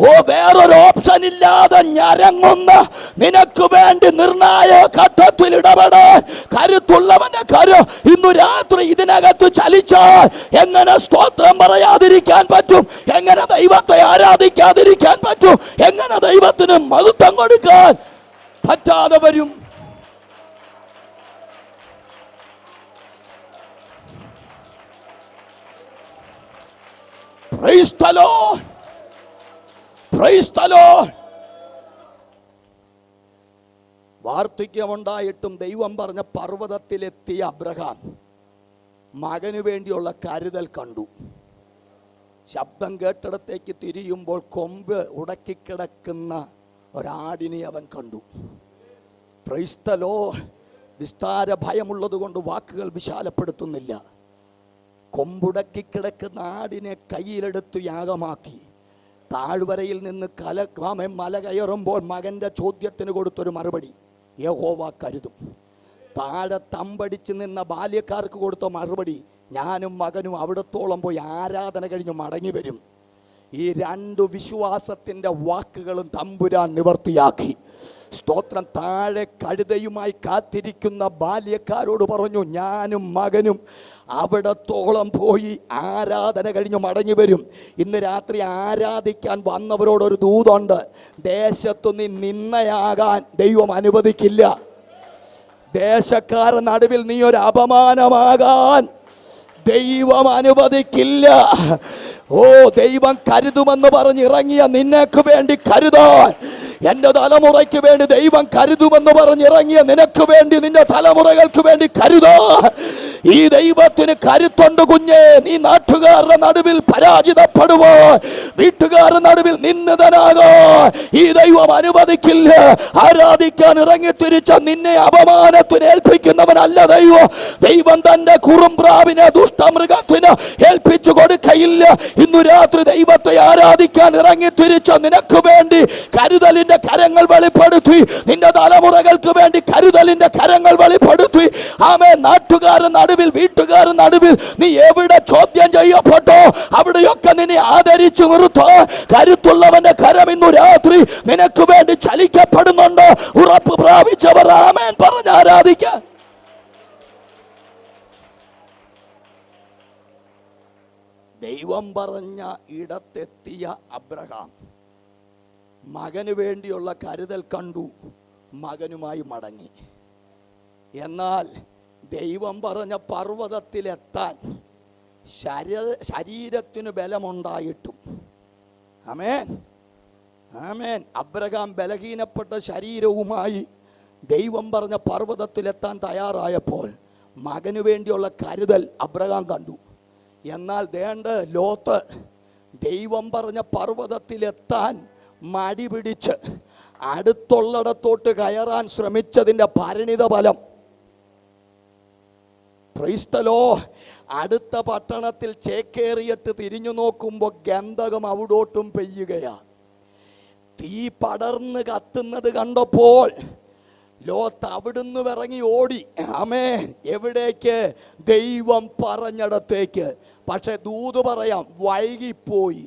ഓ, വേറൊരു ഓപ്ഷൻ ഇല്ലാതെ ഞരങ്ങുന്ന നിനക്ക് വേണ്ടി നിർണായക ഘട്ടത്തിൽ ഇടപെടാൻ കരുത്തുള്ളവന്റെ കരു ഇന്നു രാത്രി ഇതിനകത്ത് ചലിച്ചാൽ എങ്ങനെ സ്തോത്രം പറയാതിരിക്കാൻ പറ്റും? എങ്ങനെ ദൈവത്തെ ആരാധിക്കാതിരിക്കാൻ പറ്റും? എങ്ങനെ ദൈവത്തിന് മഹത്വം കൊടുക്കാൻ പറ്റാതെ വരും? Praise the Lord. Praise the Lord. വാർദ്ധക്യമുണ്ടായിട്ടും ദൈവം പറഞ്ഞ പർവ്വതത്തിലെത്തിയ അബ്രഹാം മകനു വേണ്ടിയുള്ള കരുതൽ കണ്ടു. ശബ്ദം കേട്ടിടത്തേക്ക് തിരിയുമ്പോൾ കൊമ്പ് ഉടക്കിക്കിടക്കുന്ന ഒരാടിനെ അവൻ കണ്ടു. Praise the lord. വിസ്താര ഭയമുള്ളത് കൊണ്ട് വാക്കുകൾ വിശാലപ്പെടുത്തുന്നില്ല. കൊമ്പുടക്കി കിടക്കുന്ന ആടിനെ കയ്യിലെടുത്ത് യാഗമാക്കി. താഴ്വരയിൽ നിന്ന് മല കയറുമ്പോൾ മകൻ്റെ ചോദ്യത്തിന് കൊടുത്തൊരു മറുപടി യഹോവ കരുതും. താഴെ തമ്പടിച്ച് നിന്ന ബാല്യക്കാർക്ക് കൊടുത്ത മറുപടി, ഞാനും മകനും അവിടത്തോളം പോയി ആരാധന കഴിഞ്ഞ് മടങ്ങി വരും. ഈ 2 വിശ്വാസത്തിൻ്റെ വാക്കുകളും തമ്പുരാൻ നിവർത്തിയാക്കി. സ്തോത്രം. താഴെ കഴുതയുമായി കാത്തിരിക്കുന്ന ബാല്യക്കാരോട് പറഞ്ഞു, ഞാനും മകനും അവിടത്തോളം പോയി ആരാധന കഴിഞ്ഞ് മടങ്ങി വരും. ഇന്ന് രാത്രി ആരാധിക്കാൻ വന്നവരോടൊരു ദൂതുണ്ട്. ദേശത്തു നീ നിന്നയാകാൻ ദൈവം അനുവദിക്കില്ല. ദേശക്കാരുടെ നടുവിൽ നീ ഒരു അപമാനമാകാൻ ദൈവം അനുവദിക്കില്ല. ഓ, ദൈവം കരുതുമെന്ന് പറഞ്ഞ് ഇറങ്ങിയ നിനക്ക് വേണ്ടി കരുതാൻ, എൻ്റെ തലമുറയ്ക്ക് വേണ്ടി ദൈവം കരുതുമെന്ന് പറഞ്ഞിറങ്ങിയ നിനക്ക് വേണ്ടി, നിന്റെ തലമുറകൾക്ക് വേണ്ടി കരുതാൻ ഈ ദൈവത്തിന് കരുത്തുണ്ട് കുഞ്ഞേ. നീ നാട്ടുകാരുടെ നടുവിൽ പരാജിതപ്പെടുവോ, വീട്ടുകാരുടെ നടുവിൽ നിന്ദിതനാകോ ഈ ദൈവം അനുവദിക്കില്ല. ആരാധിക്കാൻ ഇറങ്ങി തിരിച്ച നിന്നെ അപമാനത്തിന് ഏൽപ്പിക്കുന്നവനല്ല ദൈവം. ദൈവം തന്റെ കുറുംപ്രാവിനെ ദുഷ്ടമൃഗത്തിന് ഏൽപ്പിച്ചു കൊടുക്കയില്ല. ഇന്നു രാത്രി ദൈവത്തെ ആരാധിക്കാൻ ഇറങ്ങി തിരിച്ച നിനക്ക് വേണ്ടി കരുതലിന്റെ കരങ്ങൾ വെളിപ്പെടുത്തി, നിന്റെ തലമുറകൾക്ക് വേണ്ടി കരുതലിന്റെ കരങ്ങൾ വെളിപ്പെടുത്തി. ആമേ. നാട്ടുകാരുടെ നടുവിൽ, വീട്ടുകാരുടെ നടുവിൽ നീ എവിടെ ചോദ്യം ചെയ്യപ്പെട്ടോ അവിടെയൊക്കെ നിന്നെ ആദരിച്ചു നിർത്തോ. കരുത്തുള്ളവന്റെ കരം ഇന്നു രാത്രി നിനക്ക് വേണ്ടി ചലിക്കപ്പെടുന്നുണ്ടോ? ഉറപ്പ് പ്രാപിച്ചവർ ആമേൻ പറഞ്ഞ് ആരാധിക്കാൻ. ദൈവം പറഞ്ഞ ഇടത്തെത്തിയ അബ്രഹാം മകന് വേണ്ടിയുള്ള കരുതൽ കണ്ടു, മകനുമായി മടങ്ങി. എന്നാൽ ദൈവം പറഞ്ഞ പർവ്വതത്തിലെത്താൻ ശരീരത്തിന് ബലമുണ്ടായിട്ടും, ആമേൻ ആമേൻ, അബ്രഹാം ബലഹീനപ്പെട്ട ശരീരവുമായി ദൈവം പറഞ്ഞ പർവ്വതത്തിലെത്താൻ തയ്യാറായപ്പോൾ മകന് വേണ്ടിയുള്ള കരുതൽ അബ്രഹാം കണ്ടു. എന്നാൽ ദേണ്ട ലോത്ത് ദൈവം പറഞ്ഞ പർവ്വതത്തിലെത്താൻ മടി പിടിച്ച് അടുത്തുള്ളിടത്തോട്ട് കയറാൻ ശ്രമിച്ചതിൻ്റെ പരിണിത ഫലം, ക്രൈസ്തലോ, അടുത്ത പട്ടണത്തിൽ ചേക്കേറിയിട്ട് തിരിഞ്ഞു നോക്കുമ്പോൾ ഗന്ധകം അവിടോട്ടും പെയ്യുകയാ. തീ പടർന്ന് കത്തുന്നത് കണ്ടപ്പോൾ ലോത്ത് അവിടുന്ന് ഇറങ്ങി ഓടി. ആമേൻ. എവിടേക്ക്? ദൈവം പറഞ്ഞിടത്തേക്ക്. പക്ഷെ ദൂത് പറയാം, വൈകിപ്പോയി.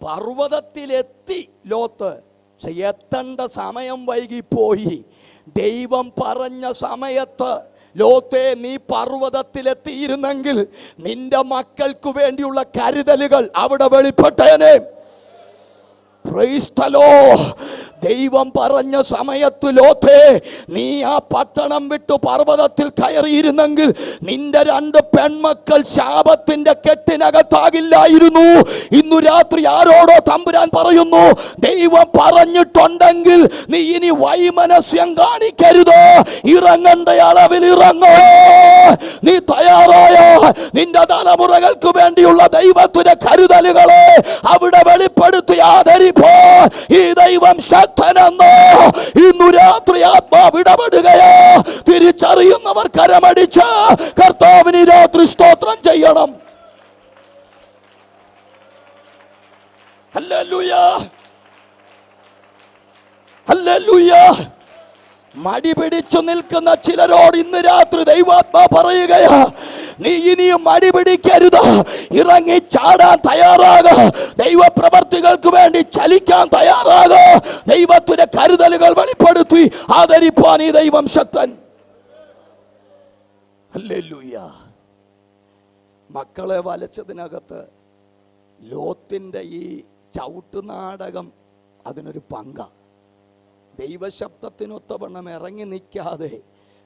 പർവ്വതത്തിലെത്തി ലോത്ത്, പക്ഷെ എത്തേണ്ട സമയം വൈകിപ്പോയി. ദൈവം പറഞ്ഞ സമയത്ത് ലോത്തേ, നീ പർവ്വതത്തിലെത്തിയിരുന്നെങ്കിൽ നിന്റെ മക്കൾക്ക് വേണ്ടിയുള്ള കരുതലുകൾ അവിടെ വെളിപ്പെട്ടേനെ. Price the Lord. ദൈവം പറഞ്ഞ സമയത്ത് ലോത്തേ, നീ ആ പട്ടണം വിട്ടു പർവ്വതത്തിൽ കയറിയിരുന്നെങ്കിൽ നിന്റെ 2 പെൺമക്കൾ ശാപത്തിന്റെ കെട്ടിനകത്താകില്ലായിരുന്നു. ഇന്നു രാത്രി ആരോടോ തമ്പുരാൻ പറയുന്നു, ദൈവം പറഞ്ഞിട്ടുണ്ടെങ്കിൽ നീ ഇനി വൈമനസ്യം കാണിക്കരുത്. ഇറങ്ങേണ്ട അളവിൽ ഇറങ്ങോ. നീ തയ്യാറായോ? നിന്റെ തലമുറകൾക്ക് വേണ്ടിയുള്ള ദൈവത്തിന്റെ കരുതലുകളെ അവിടെ വെളിപ്പെടുത്തി ആദരിപ്പോ. ഈ ദൈവം ശക്തനെന്നോ ഇന്നു രാത്രി ആത്മാവ് ഇടപെടുകയോ തിരിച്ചറിയുന്നവർ കരമടിച്ച് കർത്താവിന് രാത്രി സ്തോത്രം ചെയ്യണം. Hallelujah, hallelujah. മടി പിടിച്ചു നിൽക്കുന്ന ചിലരോട് ഇന്ന് രാത്രി ദൈവാത്മാ പറയുകയാ, നീ ഇനിയും മടി പിടിക്കരുത്. ഇറങ്ങി ചാടാൻ തയ്യാറാക. ദൈവപ്രവർത്തികൾക്ക് വേണ്ടി ചലിക്കാൻ തയ്യാറാക. ദൈവത്തിന്റെ കരുതലുകൾ വെളിപ്പെടുത്തി ആദരിപ്പാൻ ഈ ദൈവം ശക്തൻ. ഹല്ലേലൂയ. മക്കളെ വലച്ചതിനകത്ത് ലോത്തിന്റെ ഈ ചവിട്ടുനാടകം അതിനൊരു പങ്ക. ദൈവശബ്ദത്തിനൊത്തവണ്ണം ഇറങ്ങി നിൽക്കാതെ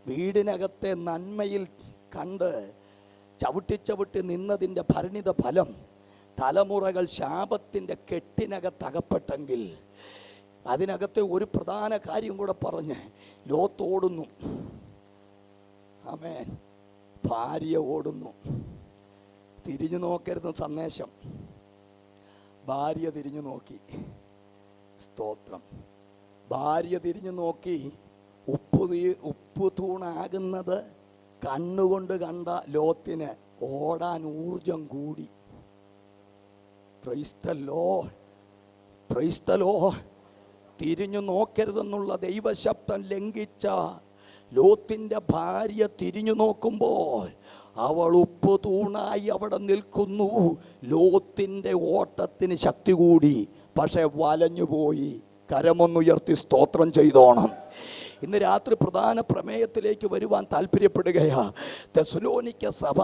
വീടിനകത്തെ നന്മയിൽ കണ്ട് ചവിട്ടി നിന്നതിൻ്റെ പരിണിത ഫലം തലമുറകൾ ശാപത്തിൻ്റെ കെട്ടിനകത്തകപ്പെട്ടെങ്കിൽ അതിനകത്തെ ഒരു പ്രധാന കാര്യം കൂടെ പറഞ്ഞ് ലോത്ത് ഓടുന്നു. ആമേൻ. ഭാര്യ ഓടുന്നു. തിരിഞ്ഞു നോക്കരുത് സന്ദേശം. ഭാര്യ തിരിഞ്ഞു നോക്കി. സ്തോത്രം. ഭാര്യ തിരിഞ്ഞു നോക്കി. ഉപ്പ് തൂണാകുന്നത് കണ്ണുകൊണ്ട് കണ്ട ലോത്തിന് ഓടാൻ ഊർജം കൂടി. Price the lord, praise the Lord. തിരിഞ്ഞു നോക്കരുതെന്നുള്ള ദൈവശബ്ദം ലംഘിച്ച ലോത്തിൻ്റെ ഭാര്യ തിരിഞ്ഞു നോക്കുമ്പോൾ അവൾ ഉപ്പ് തൂണായി അവിടെ നിൽക്കുന്നു. ലോത്തിൻ്റെ ഓട്ടത്തിന് ശക്തി കൂടി, പക്ഷെ വലഞ്ഞുപോയി. കരമൊന്നുയർത്തി സ്തോത്രം ചെയ്തോണം. ഇന്ന് രാത്രി പ്രധാന പ്രമേയത്തിലേക്ക് വരുവാൻ താല്പര്യപ്പെടുകയാ. തെസ്സലോനിക്ക സഭ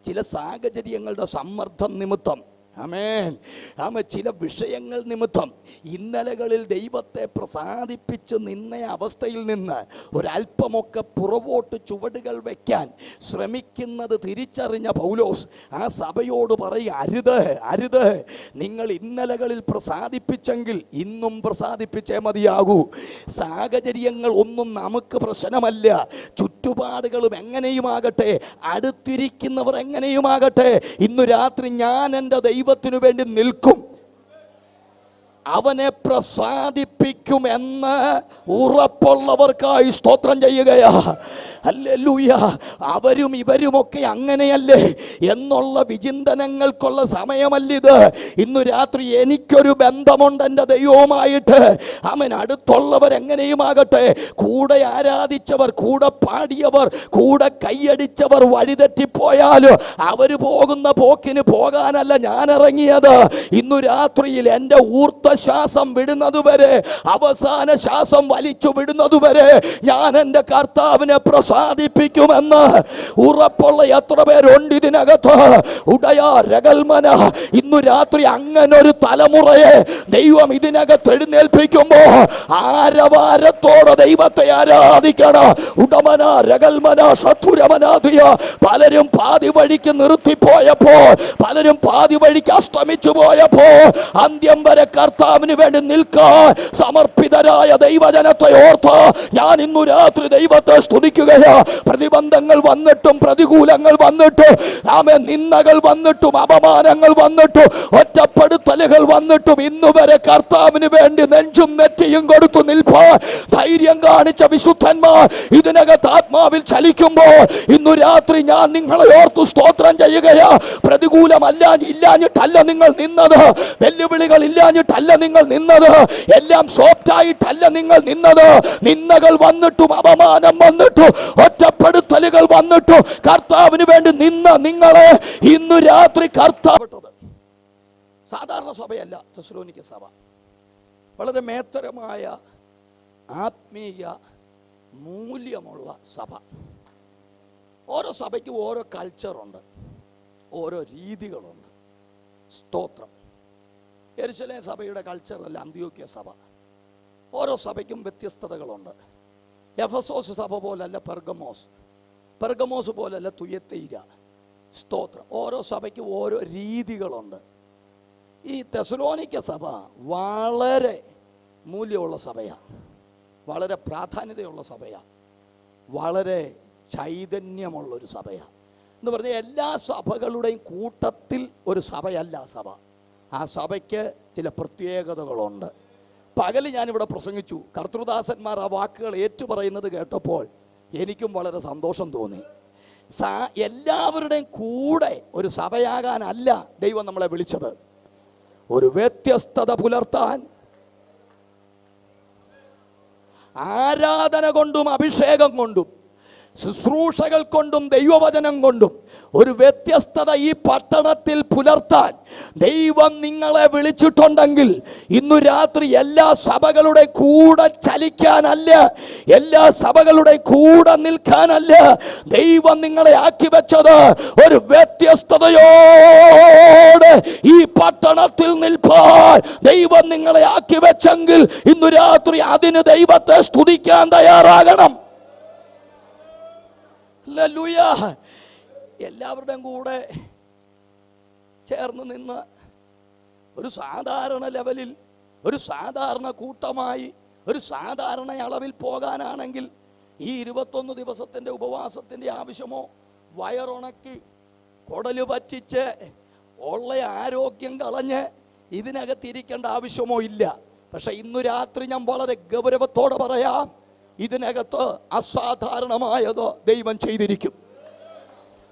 ചില സാഹചര്യങ്ങളുടെ സമ്മർദ്ദം നിമിത്തം, ആമേൻ. ചില വിഷയങ്ങൾ നിമിത്തം ഇന്നലകളിൽ ദൈവത്തെ പ്രസാദിപ്പിച്ച് നിന്ന അവസ്ഥയിൽ നിന്ന് ഒരല്പമൊക്കെ പുറകോട്ട് ചുവടുകൾ വയ്ക്കാൻ ശ്രമിക്കുന്നത് തിരിച്ചറിഞ്ഞ പൗലോസ് ആ സഭയോട് പറയുക, അരുത് അരുത്, നിങ്ങൾ ഇന്നലകളിൽ പ്രസാദിപ്പിച്ചെങ്കിൽ ഇന്നും പ്രസാദിപ്പിച്ചേ മതിയാകൂ. സാഹചര്യങ്ങൾ ഒന്നും നമുക്ക് പ്രശ്നമല്ല. ചുറ്റുപാടുകളും എങ്ങനെയുമാകട്ടെ, അടുത്തിരിക്കുന്നവർ എങ്ങനെയുമാകട്ടെ, ഇന്നു രാത്രി ഞാൻ എൻ്റെ ദൈവത്തിനു വേണ്ടി നിൽക്കും, അവനെ പ്രസാദിപ്പിക്കുമെന്ന് ഉറപ്പുള്ളവർക്കായി സ്തോത്രം ചെയ്യുകയാ. ഹല്ലേലൂയ. അവരും ഇവരുമൊക്കെ അങ്ങനെയല്ലേ എന്നുള്ള വിചിന്തനങ്ങൾക്കുള്ള സമയമല്ലിത്. ഇന്നു രാത്രി എനിക്കൊരു ബന്ധമുണ്ട് എൻ്റെ ദൈവവുമായിട്ട്. അവൻ അടുത്തുള്ളവരെങ്ങനെയുമാകട്ടെ, കൂടെ ആരാധിച്ചവർ, കൂടെ പാടിയവർ, കൂടെ കൈയടിച്ചവർ വഴിതെറ്റിപ്പോയാലും അവർ പോകുന്ന പോക്കിന് പോകാനല്ല ഞാൻ ഇറങ്ങിയത്. ഇന്നു രാത്രിയിൽ എൻ്റെ ശ്വാസം വിടുന്നതുവരെ, അവസാന ശ്വാസം വലിച്ചു വിടുന്നതുവരെ ഞാൻ എൻ്റെ കർത്താവിനെ പ്രസാദിപ്പിക്കുമെന്ന് ഉറപ്പുള്ള എത്ര പേരുണ്ട് ഇതിനകത്ത്? ഉടയാരകൽമന. ഇന്നു രാത്രി അങ്ങനൊരു തലമുറയെ ദൈവം ഇതിനകത്ത് എഴുന്നേൽപ്പിക്കുമ്പോൾ ആരവാരത്തോടെ ദൈവത്തെ ആരാധിക്കണം. ഉടമന രകൽമന ശത്രുരമനാദിയ. പലരും പാതി വഴിക്ക് നിർത്തിപ്പോയപ്പോ, പലരും പാതി വഴിക്ക് അസ്തമിച്ചു പോയപ്പോ, അന്ത്യം വരെ കർത്താവിന് വേണ്ടി നിൽക്കാൻ സമർപ്പിതരായ ദൈവജനത്തെ ഓർത്ത് ഞാൻ ഇന്നു രാത്രി ദൈവത്തെ സ്തുതിക്കുകയാ. പ്രതിബന്ധങ്ങൾ വന്നിട്ടും, പ്രതികൂലങ്ങൾ വന്നിട്ടും, നിന്ദകൾ വന്നിട്ടും, അപമാനങ്ങൾ വന്നിട്ടും, ഒറ്റപ്പെടുത്തലുകൾ വന്നിട്ടും ഇന്നുവരെ കർത്താവിന് വേണ്ടി നെഞ്ചും നെറ്റിയും കൊടുത്തു നിൽപ്പാൻ ധൈര്യം കാണിച്ച വിശുദ്ധന്മാർ ഇതിനകത്ത് ആത്മാവിൽ ചലിക്കുമ്പോൾ ഇന്നു രാത്രി ഞാൻ നിങ്ങളെ ഓർത്തു സ്തോത്രം ചെയ്യുകയാ. ഇല്ലാഞ്ഞിട്ടല്ല നിങ്ങൾ നിന്നത്, വെല്ലുവിളികൾ ഇല്ലാഞ്ഞിട്ടല്ല നിങ്ങൾ നിന്നത്, എല്ലാം സോഫ്റ്റായിട്ടല്ല നിങ്ങൾ നിന്നത്. നിന്ദകൾ വന്നിട്ടും, അപമാനം വന്നിട്ടും, ഒറ്റപ്പെടുത്തലുകൾ വന്നിട്ടും കർത്താവിന് വേണ്ടി നിന്ന നിങ്ങളെ ഇന്നു രാത്രി കർത്താവ് സാധാരണ സഭയല്ല തെസ്സലോനിക്ക സഭ. വളരെ മേത്തരമായ ആത്മീയ മൂല്യമുള്ള സഭ. ഓരോ സഭയ്ക്കും ഓരോ കൾച്ചറുണ്ട്, ഓരോ രീതികളുണ്ട്. സ്തോത്രം. യെരുശലേം സഭയുടെ കൾച്ചറല്ല അന്ത്യോക്യ സഭ. ഓരോ സഭയ്ക്കും വ്യത്യസ്തതകളുണ്ട്. എഫെസോസ് സഭ പോലല്ല പെർഗമോസ്, പെർഗമോസ് പോലല്ല തുയത്തൈര. സ്തോത്രം. ഓരോ സഭയ്ക്കും ഓരോ രീതികളുണ്ട്. ഈ തെസ്സലോനിക്ക സഭ വളരെ മൂല്യമുള്ള സഭയാണ്, വളരെ പ്രാധാന്യതയുള്ള സഭയാണ്, വളരെ ചൈതന്യമുള്ളൊരു സഭയാണ്. എന്ന് പറഞ്ഞാൽ എല്ലാ സഭകളുടെയും കൂട്ടത്തിൽ ഒരു സഭയല്ല സഭ. ആ സഭയ്ക്ക് ചില പ്രത്യേകതകളുണ്ട്. പകല് ഞാനിവിടെ പ്രസംഗിച്ചു, കർത്തൃദാസന്മാർ ആ വാക്കുകൾ ഏറ്റുപറയുന്നത് കേട്ടപ്പോൾ എനിക്കും വളരെ സന്തോഷം തോന്നി. എല്ലാവരുടെയും കൂടെ ഒരു സഭയാകാനല്ല ദൈവം നമ്മളെ വിളിച്ചത്. ഒരു വ്യത്യസ്തത പുലർത്താൻ, ആരാധന കൊണ്ടും അഭിഷേകം കൊണ്ടും ശുശ്രൂഷകൾ കൊണ്ടും ദൈവവചനം കൊണ്ടും ഒരു വ്യത്യസ്തത ഈ പട്ടണത്തിൽ പുലർത്താൻ ദൈവം നിങ്ങളെ വിളിച്ചിട്ടുണ്ടെങ്കിൽ ഇന്നു രാത്രി എല്ലാ സഭകളുടെ കൂടെ ചലിക്കാനല്ല, എല്ലാ സഭകളുടെ കൂടെ നിൽക്കാനല്ല ദൈവം നിങ്ങളെ ആക്കി വെച്ചത്. ഒരു വ്യത്യസ്തതയോടെ ഈ പട്ടണത്തിൽ നിൽപ്പാൻ ദൈവം നിങ്ങളെ ആക്കി വെച്ചെങ്കിൽ ഇന്നു രാത്രി അതിന് ദൈവത്തെ സ്തുതിക്കാൻ തയ്യാറാകണം. ഹല്ലേലൂയ. എല്ലാവരുടെയും കൂടെ ചേർന്ന് നിന്ന് ഒരു സാധാരണ ലെവലിൽ, ഒരു സാധാരണ കൂട്ടമായി, ഒരു സാധാരണ അളവിൽ പോകാനാണെങ്കിൽ ഈ 21 ദിവസത്തിൻ്റെ ഉപവാസത്തിൻ്റെ ആവശ്യമോ, വയറുണക്കി കുടല് പറ്റിച്ച് ഉള്ള ആരോഗ്യം കളഞ്ഞ് ഇതിനകത്തിരിക്കേണ്ട ആവശ്യമോ ഇല്ല. പക്ഷെ ഇന്നു രാത്രി ഞാൻ വളരെ ഗൗരവത്തോടെ പറയാം, ഇതിനകത്ത് അസാധാരണമായത് ദൈവം ചെയ്തിരിക്കും.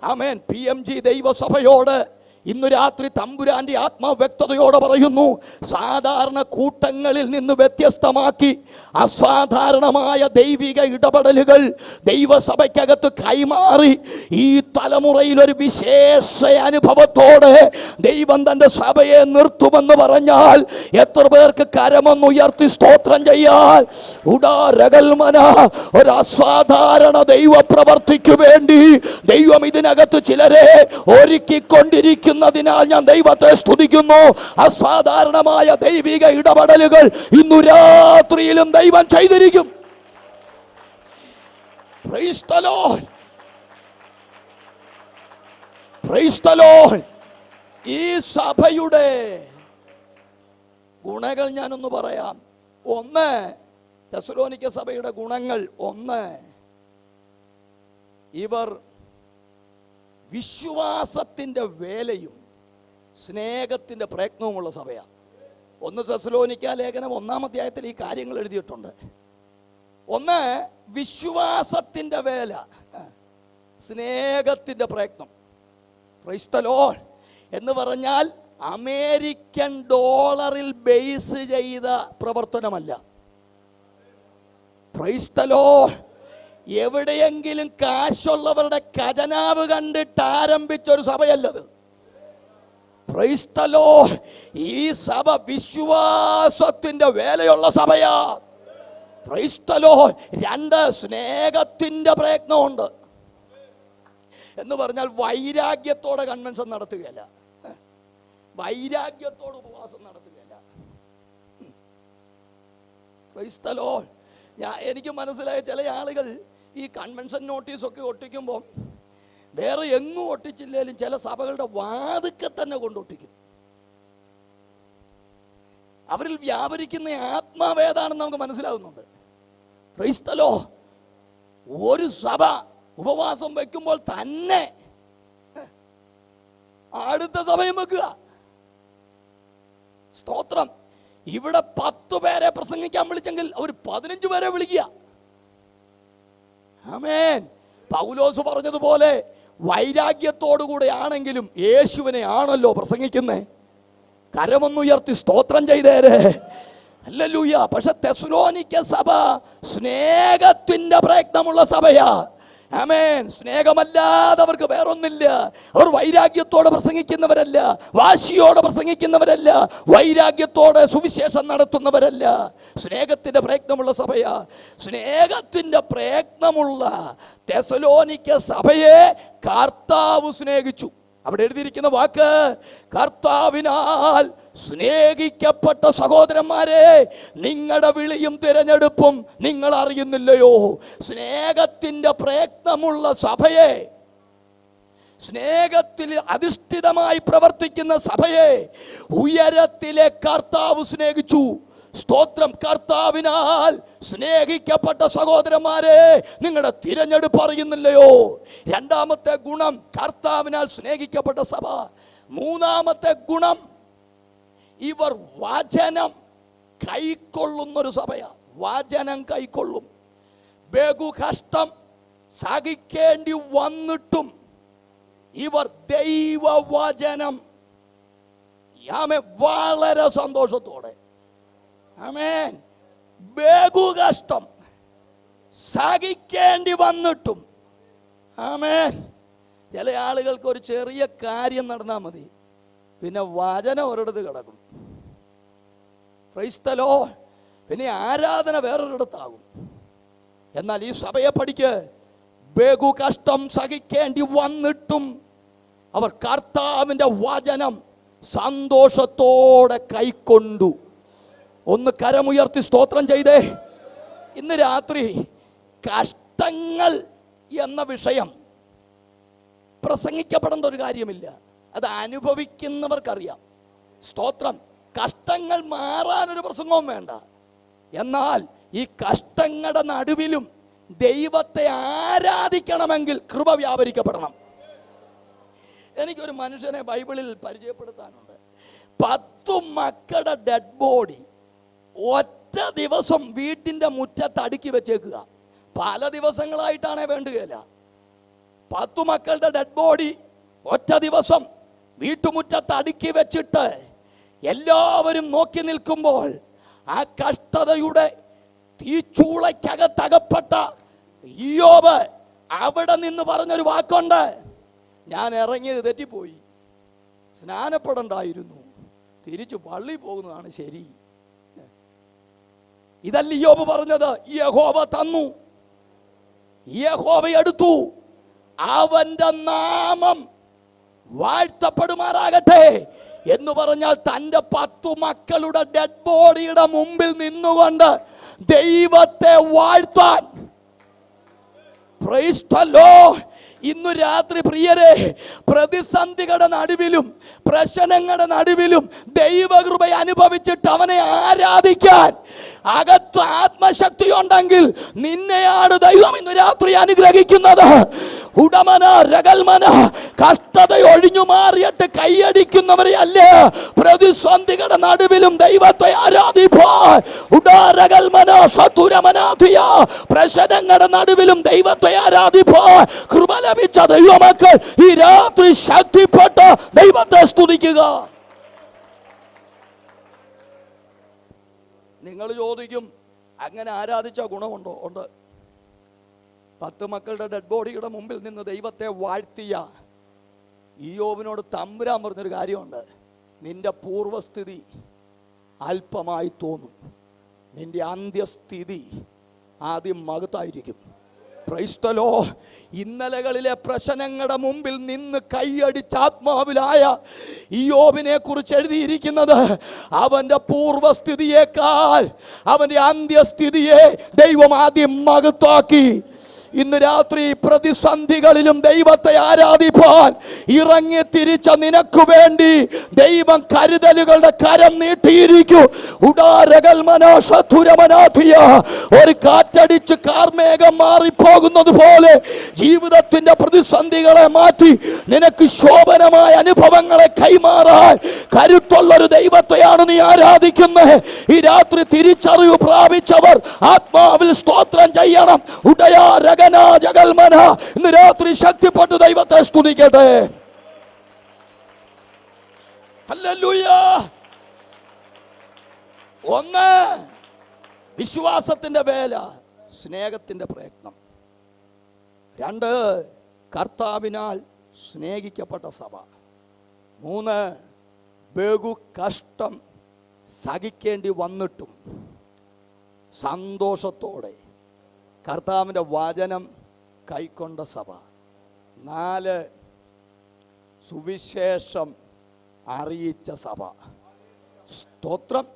ആമേൻ. PMG ദൈവസഭയോട് ഇന്ന് രാത്രി തമ്പുരാന്റെ ആത്മവ്യക്തതയോടെ പറയുന്നു, സാധാരണ കൂട്ടങ്ങളിൽ നിന്ന് വ്യത്യസ്തമാക്കി അസാധാരണമായ ദൈവിക ഇടപെടലുകൾ ദൈവസഭയ്ക്കകത്ത് കൈമാറി ഈ തലമുറയിൽ ഒരു വിശേഷ അനുഭവത്തോടെ ദൈവം തൻ്റെ സഭയെ നിർത്തുമെന്ന് പറഞ്ഞാൽ എത്ര പേർക്ക് കരമൊന്നുയർത്തി സ്തോത്രം ചെയ്യാൻ? ഉടാരകൽമന. ഒരു അസാധാരണ ദൈവപ്രവർത്തിക്കു വേണ്ടി ദൈവം ഇതിനകത്ത് ചിലരെ ഒരുക്കിക്കൊണ്ടിരിക്കും. ആയിരിക്കുന്നതിനാൽ ഞാൻ ദൈവത്തെ സ്തുതിക്കുന്നു. അസാധാരണമായ ദൈവിക ഇടപെടലുകൾ ഇന്നു രാത്രിയിലും ദൈവം ചെയ്തിരിക്കും. Praise the Lord. Praise the Lord. ഈ സഭയുടെ ഗുണങ്ങൾ ഞാനൊന്ന് പറയാം. ഒന്ന്, തെസ്സലോനിക്ക സഭയുടെ ഗുണങ്ങൾ. ഒന്ന്, ഇവർ വിശ്വാസത്തിൻ്റെ വേലയും സ്നേഹത്തിൻ്റെ പ്രയത്നവുമുള്ള സഭയാണ്. 1 തെസ്സലോനിക്ക ലേഖനം 1-ാം അധ്യായത്തിൽ ഈ കാര്യങ്ങൾ എഴുതിയിട്ടുണ്ട്. ഒന്ന്, വിശ്വാസത്തിൻ്റെ വേല, സ്നേഹത്തിൻ്റെ പ്രയത്നം. പ്രൈസ് ദി ലോർഡ് എന്ന് പറഞ്ഞാൽ അമേരിക്കൻ ഡോളറിൽ ബേസ് ചെയ്ത പ്രവർത്തനമല്ല. പ്രൈസ് ദി ലോർഡ് എവിടെയെങ്കിലും കാശുള്ളവരുടെ ഖജനാവ് കണ്ടിട്ട് ആരംഭിച്ചൊരു സഭയല്ലത്. പ്രൈസ് ദി ലോർഡ് ഈ സഭ വിശ്വാസത്തിൻ്റെ വേലയുള്ള സഭയാ. Praise the lord. 2, സ്നേഹത്തിൻ്റെ പ്രയത്നമുണ്ട്. എന്ന് പറഞ്ഞാൽ വൈരാഗ്യത്തോടെ കൺവെൻഷൻ നടത്തുകയല്ല, വൈരാഗ്യത്തോട് ഉപവാസം നടത്തുകയല്ല. Price the Lord. എനിക്ക് മനസ്സിലായ ചില ആളുകൾ ഈ കൺവെൻഷൻ നോട്ടീസൊക്കെ ഒട്ടിക്കുമ്പോൾ വേറെ എങ്ങും ഒട്ടിച്ചില്ലെങ്കിലും ചില സഭകളുടെ വാതുക്കെ തന്നെ കൊണ്ടൊട്ടിക്കും. അവരിൽ വ്യാപരിക്കുന്ന ആത്മാവേതാണെന്ന് നമുക്ക് മനസ്സിലാകുന്നുണ്ട്. Price the Lord. ഒരു സഭ ഉപവാസം വയ്ക്കുമ്പോൾ തന്നെ അടുത്ത സഭയും വെക്കുക. സ്തോത്രം. ഇവിടെ 10 പേരെ പ്രസംഗിക്കാൻ വിളിച്ചെങ്കിൽ അവർ 15 പേരെ വിളിക്കുക. ആമേൻ. പൗലോസ് പറഞ്ഞതുപോലെ വൈരാഗ്യത്തോടുകൂടെ ആണെങ്കിലും യേശുവിനെ ആണല്ലോ പ്രസംഗിക്കുന്നേ. കരമൊന്നുയർത്തി സ്തോത്രം ചെയ്തേരെ. ഹല്ലേലൂയ. പക്ഷെ തെസ്സലോനിക്ക സഭ സ്നേഹത്തിന്റെ പ്രയത്നമുള്ള സഭയാ. ആമേൻ. സ്നേഹമല്ലാതെ അവർക്ക് വേറൊന്നില്ല. അവർ വൈരാഗ്യത്തോടെ പ്രസംഗിക്കുന്നവരല്ല, വാശിയോടെ പ്രസംഗിക്കുന്നവരല്ല, വൈരാഗ്യത്തോടെ സുവിശേഷം നടത്തുന്നവരല്ല. സ്നേഹത്തിന്റെ പ്രയത്നമുള്ള സഭയാ. സ്നേഹത്തിന്റെ പ്രയത്നമുള്ള തെസ്സലോനിക്ക സഭയെ കർത്താവ് സ്നേഹിച്ചു. അവിടെ എഴുതിയിരിക്കുന്ന വാക്ക്, കർത്താവിനാൽ സ്നേഹിക്കപ്പെട്ട സഹോദരന്മാരെ, നിങ്ങളുടെ വിളിയും തിരഞ്ഞെടുപ്പും നിങ്ങൾ അറിയുന്നില്ലയോ? സ്നേഹത്തിൻ്റെ പ്രയത്നമുള്ള സഭയെ, സ്നേഹത്തിൽ അധിഷ്ഠിതമായി പ്രവർത്തിക്കുന്ന സഭയെ ഉയരത്തിലെ കർത്താവ് സ്നേഹിച്ചു. സ്തോത്രം. കർത്താവിനാൽ സ്നേഹിക്കപ്പെട്ട സഹോദരന്മാരെ, നിങ്ങളുടെ തിരഞ്ഞെടുപ്പ് അറിയുന്നില്ലയോ? 2ാമത്തെ ഗുണം, കർത്താവിനാൽ സ്നേഹിക്കപ്പെട്ട സഭ. 3ാമത്തെ ഗുണം, ഇവർ വചനം കൈക്കൊള്ളുന്നൊരു സഭയാ. വചനം കൈക്കൊള്ളും. ബഹുകഷ്ടം സഹിക്കേണ്ടി വന്നിട്ടും ഇവർ ദൈവവചനം വളരെ സന്തോഷത്തോടെ, ആമേൻ, ബഹുകഷ്ടം സഹിക്കേണ്ടി വന്നിട്ടും, ആമേൻ. ചില ആളുകൾക്ക് ഒരു ചെറിയ കാര്യം നടന്നാൽ മതി, പിന്നെ വചനം ഒരിടത്ത് കിടക്കും. Price the Lord. പിന്നെ ആരാധന വേറൊരിടത്താകും. എന്നാൽ ഈ സഭയെ പഠിക്ക്, ബഹുകഷ്ടം സഹിക്കേണ്ടി വന്നിട്ടും അവർ കർത്താവിൻ്റെ വചനം സന്തോഷത്തോടെ കൈക്കൊണ്ടു. ഒന്ന് കരമുയർത്തി സ്തോത്രം ചെയ്തേ. ഇന്ന് രാത്രി കഷ്ടങ്ങൾ എന്ന വിഷയം പ്രസംഗിക്കപ്പെടേണ്ട ഒരു കാര്യമില്ല, അത് അനുഭവിക്കുന്നവർക്കറിയാം. സ്തോത്രം. കഷ്ടങ്ങൾ മാറാനൊരു പ്രസംഗവും വേണ്ട. എന്നാൽ ഈ കഷ്ടങ്ങളുടെ നടുവിലും ദൈവത്തെ ആരാധിക്കണമെങ്കിൽ കൃപ വ്യാപരിക്കപ്പെടണം. എനിക്കൊരു മനുഷ്യനെ ബൈബിളിൽ പരിചയപ്പെടുത്താനുണ്ട്. 10 മക്കളുടെ ഡെഡ് ബോഡി ഒറ്റ ദിവസം വീട്ടിൻ്റെ മുറ്റത്ത് അടുക്കി വെച്ചേക്കുക. പല ദിവസങ്ങളായിട്ടാണേ വേണ്ടുകയില്ല. 10 മക്കളുടെ ഡെഡ് ബോഡി ഒറ്റ ദിവസം വീട്ടുമുറ്റത്ത് അടുക്കി വെച്ചിട്ട് എല്ലാവരും നോക്കി നിൽക്കുമ്പോൾ ആ കഷ്ടതയുടെ തീച്ചൂളയ്ക്കകത്തകപ്പെട്ട ഇയ്യോബ് അവിടെ നിന്ന് പറഞ്ഞൊരു വാക്കുണ്ട്, ഞാൻ ഇറങ്ങിയത് തെറ്റിപ്പോയി, സ്നാനപ്പെടണ്ടായിരുന്നു, തിരിച്ചു പള്ളി പോകുന്നതാണ് ശരി. ഇതല്ല ഇയ്യോബ് പറഞ്ഞത്. യഹോവ തന്നു, യഹോവ എടുത്തു, അവന്റെ നാമം വാഴ്ത്തപ്പെടുമാറാകട്ടെ എന്ന് പറഞ്ഞാൽ തൻ്റെ 10 മക്കളുടെ ഡെഡ് ബോഡിയുടെ മുമ്പിൽ നിന്നുകൊണ്ട് ദൈവത്തെ വാഴ്ത്താൻ. Price the Lord. ഇന്നു രാത്രി പ്രിയരെ, പ്രതിസന്ധികളുടെ നടുവിലും പ്രശ്നങ്ങളുടെ നടുവിലും ദൈവകൃപ അനുഭവിച്ചിട്ട് അവനെ ആരാധിക്കാൻ അകത്ത് ആത്മശക്തി ഉണ്ടെങ്കിൽ നിന്നെയാണ് ദൈവം ഇന്ന് രാത്രി അനുഗ്രഹിക്കുന്നത്. ഉടമന രകൽമന കഷ്ടത ഒഴിഞ്ഞു മാറിയിട്ട് കൈയടിക്കുന്നവരെ അല്ല, പ്രതിസന്ധികളുടെ നടുവിലും ദൈവത്തെ ആരാധിപ്പാൻ ഉടാരകൽമന സതുരമനാഥിയ പ്രശ്നങ്ങളുടെ നടുവിലും ദൈവത്തെ ആരാധിപ്പാൻ കൃപ ലഭിച്ച ദൈവമക്കൾ ഈ രാത്രി ശക്തിപ്പെട്ട് ദൈവത്തെ സ്തുതിക്കുക. നിങ്ങൾ ചോദിക്കും, അങ്ങനെ ആരാധിച്ച ഗുണമുണ്ടോ? ഉണ്ട്. 10 മക്കളുടെ ഡെഡ് ബോഡിയുടെ മുമ്പിൽ നിന്ന് ദൈവത്തെ വാഴ്ത്തിയ ഇയ്യോബിനോട് തമ്പുരാൻ പറഞ്ഞൊരു കാര്യമുണ്ട്. നിന്റെ പൂർവസ്ഥിതി അല്പമായി തോന്നും, നിന്റെ അന്ത്യസ്ഥിതി ആദ്യം മഹത്തായിരിക്കും. Praise the lord. ഇന്നലകളിലെ പ്രശ്നങ്ങളുടെ മുമ്പിൽ നിന്ന് കൈയടിച്ച ആത്മാവിലായ ഇയ്യോബിനെ കുറിച്ച് എഴുതിയിരിക്കുന്നത് അവന്റെ പൂർവസ്ഥിതിയേക്കാൾ അവന്റെ അന്ത്യസ്ഥിതിയെ ദൈവം ആദ്യം മഹത്താക്കി. ഇന്ന് രാത്രി പ്രതിസന്ധികളിലും ദൈവത്തെ ആരാധിപ്പാൻ ഇറങ്ങി തിരിച്ച നിനക്ക് വേണ്ടി ദൈവം കരുതലുകളുടെ കരം നീട്ടിയിരിക്കൂ. ഒരു കാറ്റടിച്ച് കാർമേഘം മാറിപ്പോകുന്നത് പോലെ ജീവിതത്തിന്റെ പ്രതിസന്ധികളെ മാറ്റി നിനക്ക് ശോഭനമായ അനുഭവങ്ങളെ കൈമാറാൻ കരുത്തുള്ളൊരു ദൈവത്തെയാണ് നീ ആരാധിക്കുന്നത്. ഈ രാത്രി തിരിച്ചറിവ് പ്രാപിച്ചവർ ആത്മാവിൽ സ്തോത്രം ചെയ്യണം. ഇന്ന് രാത്രി ശക്തിപ്പെട്ട് ദൈവത്തെ സ്തുതിക്കട്ടെ. ഹല്ലേലൂയ. 1 വിശ്വാസത്തിന്റെ വേല, സ്നേഹത്തിന്റെ പ്രയത്നം. 2 കർത്താവിനാൽ സ്നേഹിക്കപ്പെട്ട സഭ. 3 ബഹു കഷ്ടം സഹിക്കേണ്ടി വന്നിട്ടും സന്തോഷത്തോടെ കർത്താവിൻ്റെ വചനം കൈക്കൊണ്ട സഭ. 4 സുവിശേഷം അറിയിച്ച സഭ. സ്തോത്രം.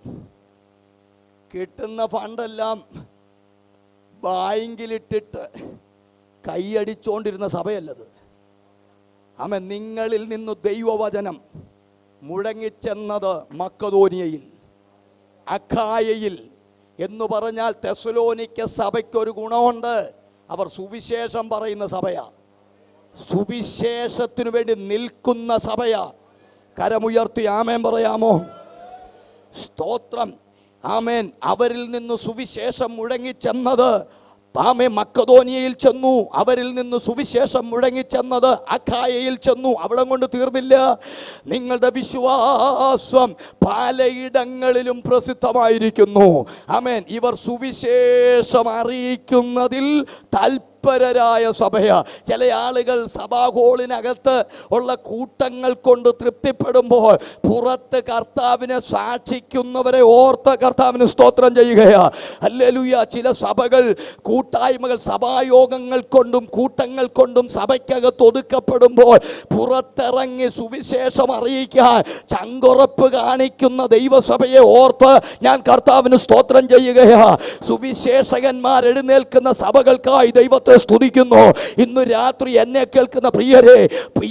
കിട്ടുന്ന ഫണ്ടെല്ലാം ബാങ്കിലിട്ടിട്ട് കൈയടിച്ചുകൊണ്ടിരുന്ന സഭയല്ലത്. ആമേൻ. നിങ്ങളിൽ നിന്ന് ദൈവവചനം മുഴങ്ങിച്ചെന്നത് മക്കദോനിയയിൽ, അഖായയിൽ എന്ന് പറഞ്ഞാൽ തെസ്സലോനിക്ക സഭയ്ക്കൊരു ഗുണമുണ്ട്. അവർ സുവിശേഷം പറയുന്ന സഭയാ, സുവിശേഷത്തിനു വേണ്ടി നിൽക്കുന്ന സഭയാ. കരമുയർത്തി ആമേൻ പറയാമോ? സ്തോത്രം. ആമേൻ. അവരിൽ നിന്ന് സുവിശേഷം മുഴങ്ങിച്ചെന്നത് മക്കദോനിയയിൽ ചെന്നു. അവരിൽ നിന്ന് സുവിശേഷം മുഴങ്ങിച്ചെന്നത് അഖായയിൽ ചെന്നു. അവിടെ കൊണ്ട് തീർന്നില്ല. നിങ്ങളുടെ വിശ്വാസം പലയിടങ്ങളിലും പ്രസിദ്ധമായിരിക്കുന്നു. ആമേൻ. ഇവർ സുവിശേഷം അറിയിക്കുന്നതിൽ തൽപരരായ സഭയാ. ചില ആളുകൾ സഭാ ഹോളിനകത്ത് ഉള്ള കൂട്ടങ്ങൾ കൊണ്ട് തൃപ്തിപ്പെടുമ്പോൾ പുറത്ത് കർത്താവിനെ സാക്ഷിക്കുന്നവരെ ഓർത്ത് കർത്താവിന് സ്തോത്രം ചെയ്യുകയാ. ഹല്ലേലൂയ. ചില സഭകൾ, കൂട്ടായ്മകൾ, സഭായോഗങ്ങൾ കൊണ്ടും കൂട്ടങ്ങൾ കൊണ്ടും സഭയ്ക്കകത്ത് ഒതുക്കപ്പെടുമ്പോൾ പുറത്തിറങ്ങി സുവിശേഷം അറിയിക്കാൻ ചങ്കുറപ്പ് കാണിക്കുന്ന ദൈവസഭയെ ഓർത്ത് ഞാൻ കർത്താവിന് സ്തോത്രം ചെയ്യുകയാ. സുവിശേഷകന്മാർ എഴുന്നേൽക്കുന്ന സഭകൾക്കായി ദൈവത്തെ സ്തുതിക്കുന്നു. ഇന്ന് രാത്രി എന്നെ കേൾക്കുന്ന പ്രിയരെ,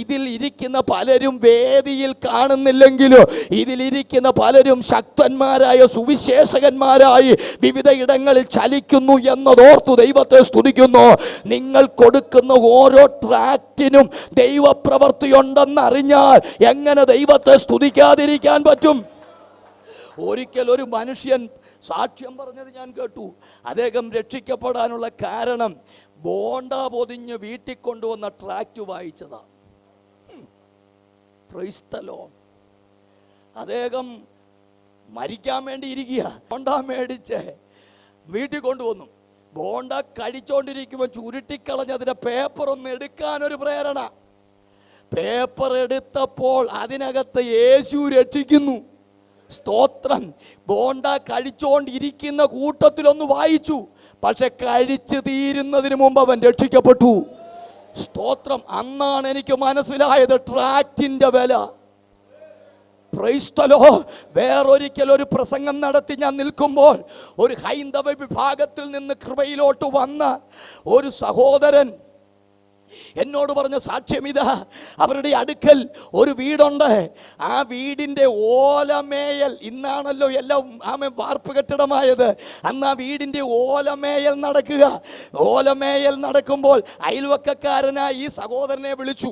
ഇതിൽ ഇരിക്കുന്ന പലരും വേദിയിൽ കാണുന്നില്ലെങ്കിലും ഇതിലിരിക്കുന്ന പലരും ശക്തന്മാരായ സുവിശേഷകന്മാരായി വിവിധ ഇടങ്ങളിൽ ചലിക്കുന്നു എന്നതോർത്തു ദൈവത്തെ സ്തുതിക്കുന്നു. നിങ്ങൾ കൊടുക്കുന്ന ഓരോ ട്രാക്റ്റിനും ദൈവപ്രവൃത്തിയുണ്ടെന്നറിഞ്ഞാൽ എങ്ങനെ ദൈവത്തെ സ്തുതിക്കാതിരിക്കാൻ പറ്റും? ഒരിക്കൽ ഒരു മനുഷ്യൻ സാക്ഷ്യം പറഞ്ഞത് ഞാൻ കേട്ടു. അദ്ദേഹം രക്ഷിക്കപ്പെടാനുള്ള കാരണം ബോണ്ട പൊതിഞ്ഞ് വീട്ടിൽ കൊണ്ടുവന്ന ട്രാക്റ്റ് വായിച്ചതാ. Praise the lord. അദ്ദേഹം മരിക്കാൻ വേണ്ടി ഇരിക്കുക. ബോണ്ട മേടിച്ച് വീട്ടിൽ കൊണ്ടുവന്നു. ബോണ്ട കഴിച്ചോണ്ടിരിക്കുമ്പോൾ ചുരുട്ടിക്കളഞ്ഞ് അതിൻ്റെ പേപ്പറൊന്ന് എടുക്കാനൊരു പ്രേരണ. പേപ്പർ എടുത്തപ്പോൾ അതിനകത്ത് യേശു രക്ഷിക്കുന്നു. സ്തോത്രം. ബോണ്ട കഴിച്ചോണ്ടിരിക്കുന്ന കൂട്ടത്തിലൊന്ന് വായിച്ചു. പക്ഷെ കഴിച്ചു തീരുന്നതിന് മുമ്പ് അവൻ രക്ഷിക്കപ്പെട്ടു. സ്തോത്രം. അന്നാണ് എനിക്ക് മനസ്സിലായത് ട്രാക്റ്റിന്റെ വില. Price the Lord. വേറൊരിക്കൽ ഒരു പ്രസംഗം നടത്തി ഞാൻ നിൽക്കുമ്പോൾ ഒരു ഹൈന്ദവ വിഭാഗത്തിൽ നിന്ന് കൃപയിലോട്ട് വന്ന ഒരു സഹോദരൻ എന്നോട് പറഞ്ഞ സാക്ഷ്യം ഇതാ. അവരുടെ അടുക്കൽ ഒരു വീടുണ്ട്. ആ വീടിൻ്റെ ഓലമേയൽ, ഇന്നാണല്ലോ എല്ലാം വാർപ്പ് കെട്ടിടമായത്, അന്ന് ആ വീടിൻ്റെ ഓലമേയൽ നടക്കുക. ഓലമേയൽ നടക്കുമ്പോൾ അയൽവക്കക്കാരനായി ഈ സഹോദരനെ വിളിച്ചു.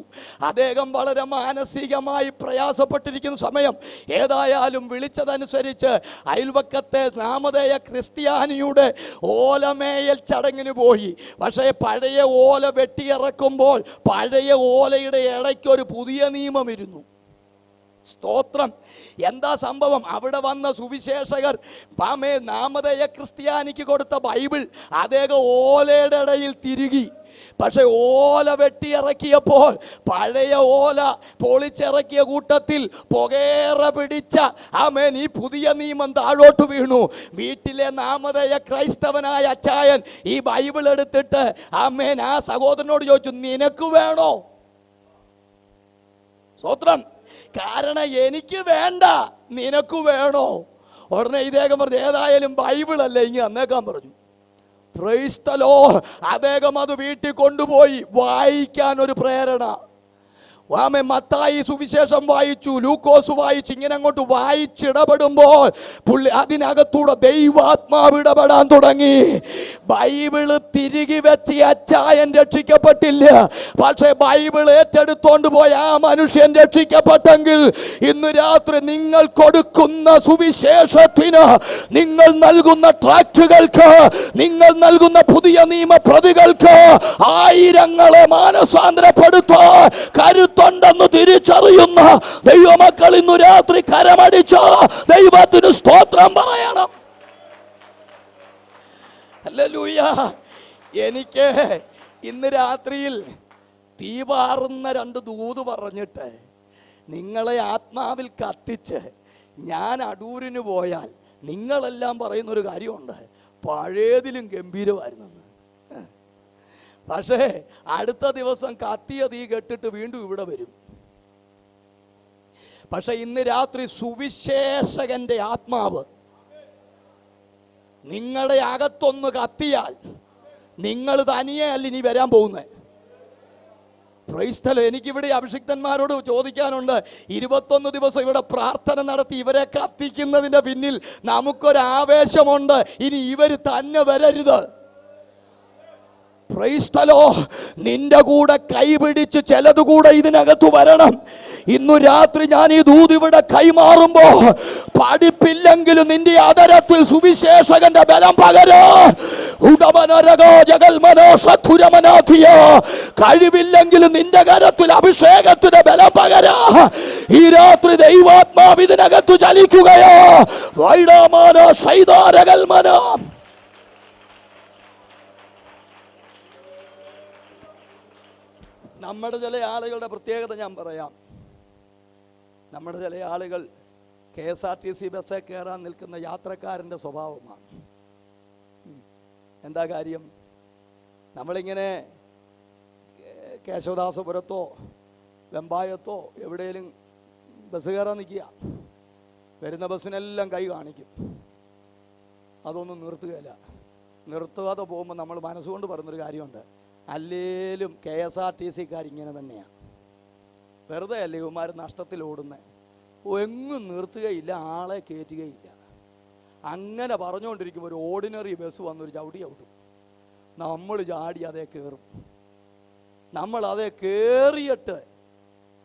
അദ്ദേഹം വളരെ മാനസികമായി പ്രയാസപ്പെട്ടിരിക്കുന്ന സമയം. ഏതായാലും വിളിച്ചതനുസരിച്ച് അയൽവക്കത്തെ നാമധേയ ക്രിസ്ത്യാനിയുടെ ഓലമേയൽ ചടങ്ങിന് പോയി. പക്ഷേ പഴയ ഓല വെട്ടിയിറക്കും പഴയ ഓലയുടെ ഇടയ്ക്ക് ഒരു പുതിയ നിയമം ഇരുന്നു. സ്തോത്രം. എന്താ സംഭവം? അവിടെ വന്ന സുവിശേഷകർ നാമധേയ ക്രിസ്ത്യാനിക്ക് കൊടുത്ത ബൈബിൾ അദ്ദേഹം ഓലയുടെ ഇടയിൽ തിരുകി. പക്ഷെ ഓല വെട്ടിയിറക്കിയപ്പോൾ പഴയ ഓല പൊളിച്ചിറക്കിയ കൂട്ടത്തിൽ പുകയേറ പിടിച്ച ഈ പുതിയ നിയമം താഴോട്ട് വീണു. വീട്ടിലെ നാമധേയ ക്രൈസ്തവനായ അച്ചായൻ ഈ ബൈബിൾ എടുത്തിട്ട് ആ സഹോദരനോട് ചോദിച്ചു, നിനക്ക് വേണോ? സ്തോത്രം. കാരണം എനിക്ക് വേണ്ട, നിനക്ക് വേണോ? ഉടനെ ഇദ്ദേഹം പറഞ്ഞു, ഏതായാലും ബൈബിൾ അല്ലേ ഇങ്ങനെ അന്നേക്കാൻ പറഞ്ഞു. Price the lord. അദ്ദേഹം അത് വീട്ടിൽ കൊണ്ടുപോയി വായിക്കാൻ ഒരു പ്രേരണ. മത്തായി സുവിശേഷം വായിച്ചു, ലൂക്കോസ് വായിച്ചു. ഇങ്ങനെ അങ്ങോട്ട് വായിച്ചിടപെടുമ്പോൾ അതിനകത്തൂടെ ദൈവാത്മാവ് ഇടപെടാൻ തുടങ്ങി. ബൈബിള് തിരികെ വെച്ച് അച്ചായൻ രക്ഷിക്കപ്പെട്ടില്ല. പക്ഷെ ബൈബിൾ ഏറ്റെടുത്തോണ്ട് പോയ ആ മനുഷ്യൻ രക്ഷിക്കപ്പെട്ടെങ്കിൽ ഇന്ന് രാത്രി നിങ്ങൾ കൊടുക്കുന്ന സുവിശേഷത്തിന്, നിങ്ങൾ നൽകുന്ന ട്രാക്റ്റുകൾക്ക്, നിങ്ങൾ നൽകുന്ന പുതിയ നിയമ പ്രതികൾക്ക് ആയിരങ്ങളെ മാനസാന്തരപ്പെടുത്താൻ കരുത്തുണ്ടെന്ന് തിരിച്ചറിയുന്ന ദൈവമക്കൾ ഇന്നു രാത്രി കരമടിച്ച ദൈവത്തിന് സ്തോത്രം പറയണം. ഹല്ലേലൂയ. എനിക്ക് ഇന്ന് രാത്രിയിൽ തീപാറുന്ന 2 ദൂത് പറഞ്ഞിട്ട് നിങ്ങളെ ആത്മാവിൽ കത്തിച്ച് ഞാൻ അടൂരിന് പോയാൽ നിങ്ങളെല്ലാം പറയുന്നൊരു കാര്യമുണ്ട്, പഴയതിലും ഗംഭീരമായിരുന്നെന്ന്. പക്ഷേ അടുത്ത ദിവസം കത്തിയ തീ കെട്ടിട്ട് വീണ്ടും ഇവിടെ വരും. പക്ഷെ ഇന്ന് രാത്രി സുവിശേഷകന്റെ ആത്മാവ് നിങ്ങളുടെ അകത്തൊന്ന് കത്തിയാൽ നിങ്ങൾ തനിയെ അല്ല ഇനി വരാൻ പോകുന്നത്. Price the Lord. എനിക്കിവിടെ അഭിഷിക്തന്മാരോട് ചോദിക്കാനുണ്ട്. 21 ദിവസം ഇവിടെ പ്രാർത്ഥന നടത്തി ഇവരെ കത്തിക്കുന്നതിൻ്റെ പിന്നിൽ നമുക്കൊരാവേശമുണ്ട്. ഇനി ഇവർ തന്നെ വരരുത്. Price the Lord. നിന്റെ കൂടെ കൈപിടിച്ച് ചിലതുകൂടെ ഇതിനകത്ത് വരണം. ഇന്നു രാത്രി ഞാൻ ഈ ദൂത് ഇവിടെ കൈമാറുമ്പോ പഠിപ്പില്ലെങ്കിലും നിന്റെ അതരത്തിൽ സുവിശേഷകന്റെ ബലം പകരോ. കഴിവില്ലെങ്കിലും നിന്റെ കരത്തിൽ അഭിഷേകത്തിന്റെ ബലം പകരാ. ഈ രാത്രി ദൈവാത്മാവ് ഇതിനകത്ത് ചലിക്കുകയോ. വൈഡാമാനോ ശൈതാരകൽമനോ. നമ്മുടെ ചില ആളുകളുടെ പ്രത്യേകത ഞാൻ പറയാം. നമ്മുടെ ചില ആളുകൾ KSRTC ബസ്സിൽ കയറാൻ നിൽക്കുന്ന യാത്രക്കാരൻ്റെ സ്വഭാവമാണ്. എന്താ കാര്യം? നമ്മളിങ്ങനെ കേശവദാസപുരത്തോ വെമ്പായത്തോ എവിടെയെങ്കിലും ബസ് കയറാൻ നിൽക്കുക, വരുന്ന ബസ്സിനെല്ലാം കൈ കാണിക്കും. അതൊന്നും നിർത്തുകയില്ല. നിർത്താതെ പോകുമ്പോൾ നമ്മൾ മനസ്സുകൊണ്ട് പറയുന്നൊരു കാര്യമുണ്ട്, അല്ലേലും KSRTCക്കാരിങ്ങനെ തന്നെയാണ്. വെറുതെ അല്ലേ ഇവന്മാർ നഷ്ടത്തിൽ ഓടുന്നത്. എങ്ങും നിർത്തുകയില്ല, ആളെ കയറ്റുകയില്ല. അങ്ങനെ പറഞ്ഞുകൊണ്ടിരിക്കുമ്പോൾ ഒരു ഓർഡിനറി ബസ് വന്നൊരു ചവിട്ടും. നമ്മൾ ചാടി അതേ കയറും. നമ്മൾ അതേ കയറിയിട്ട്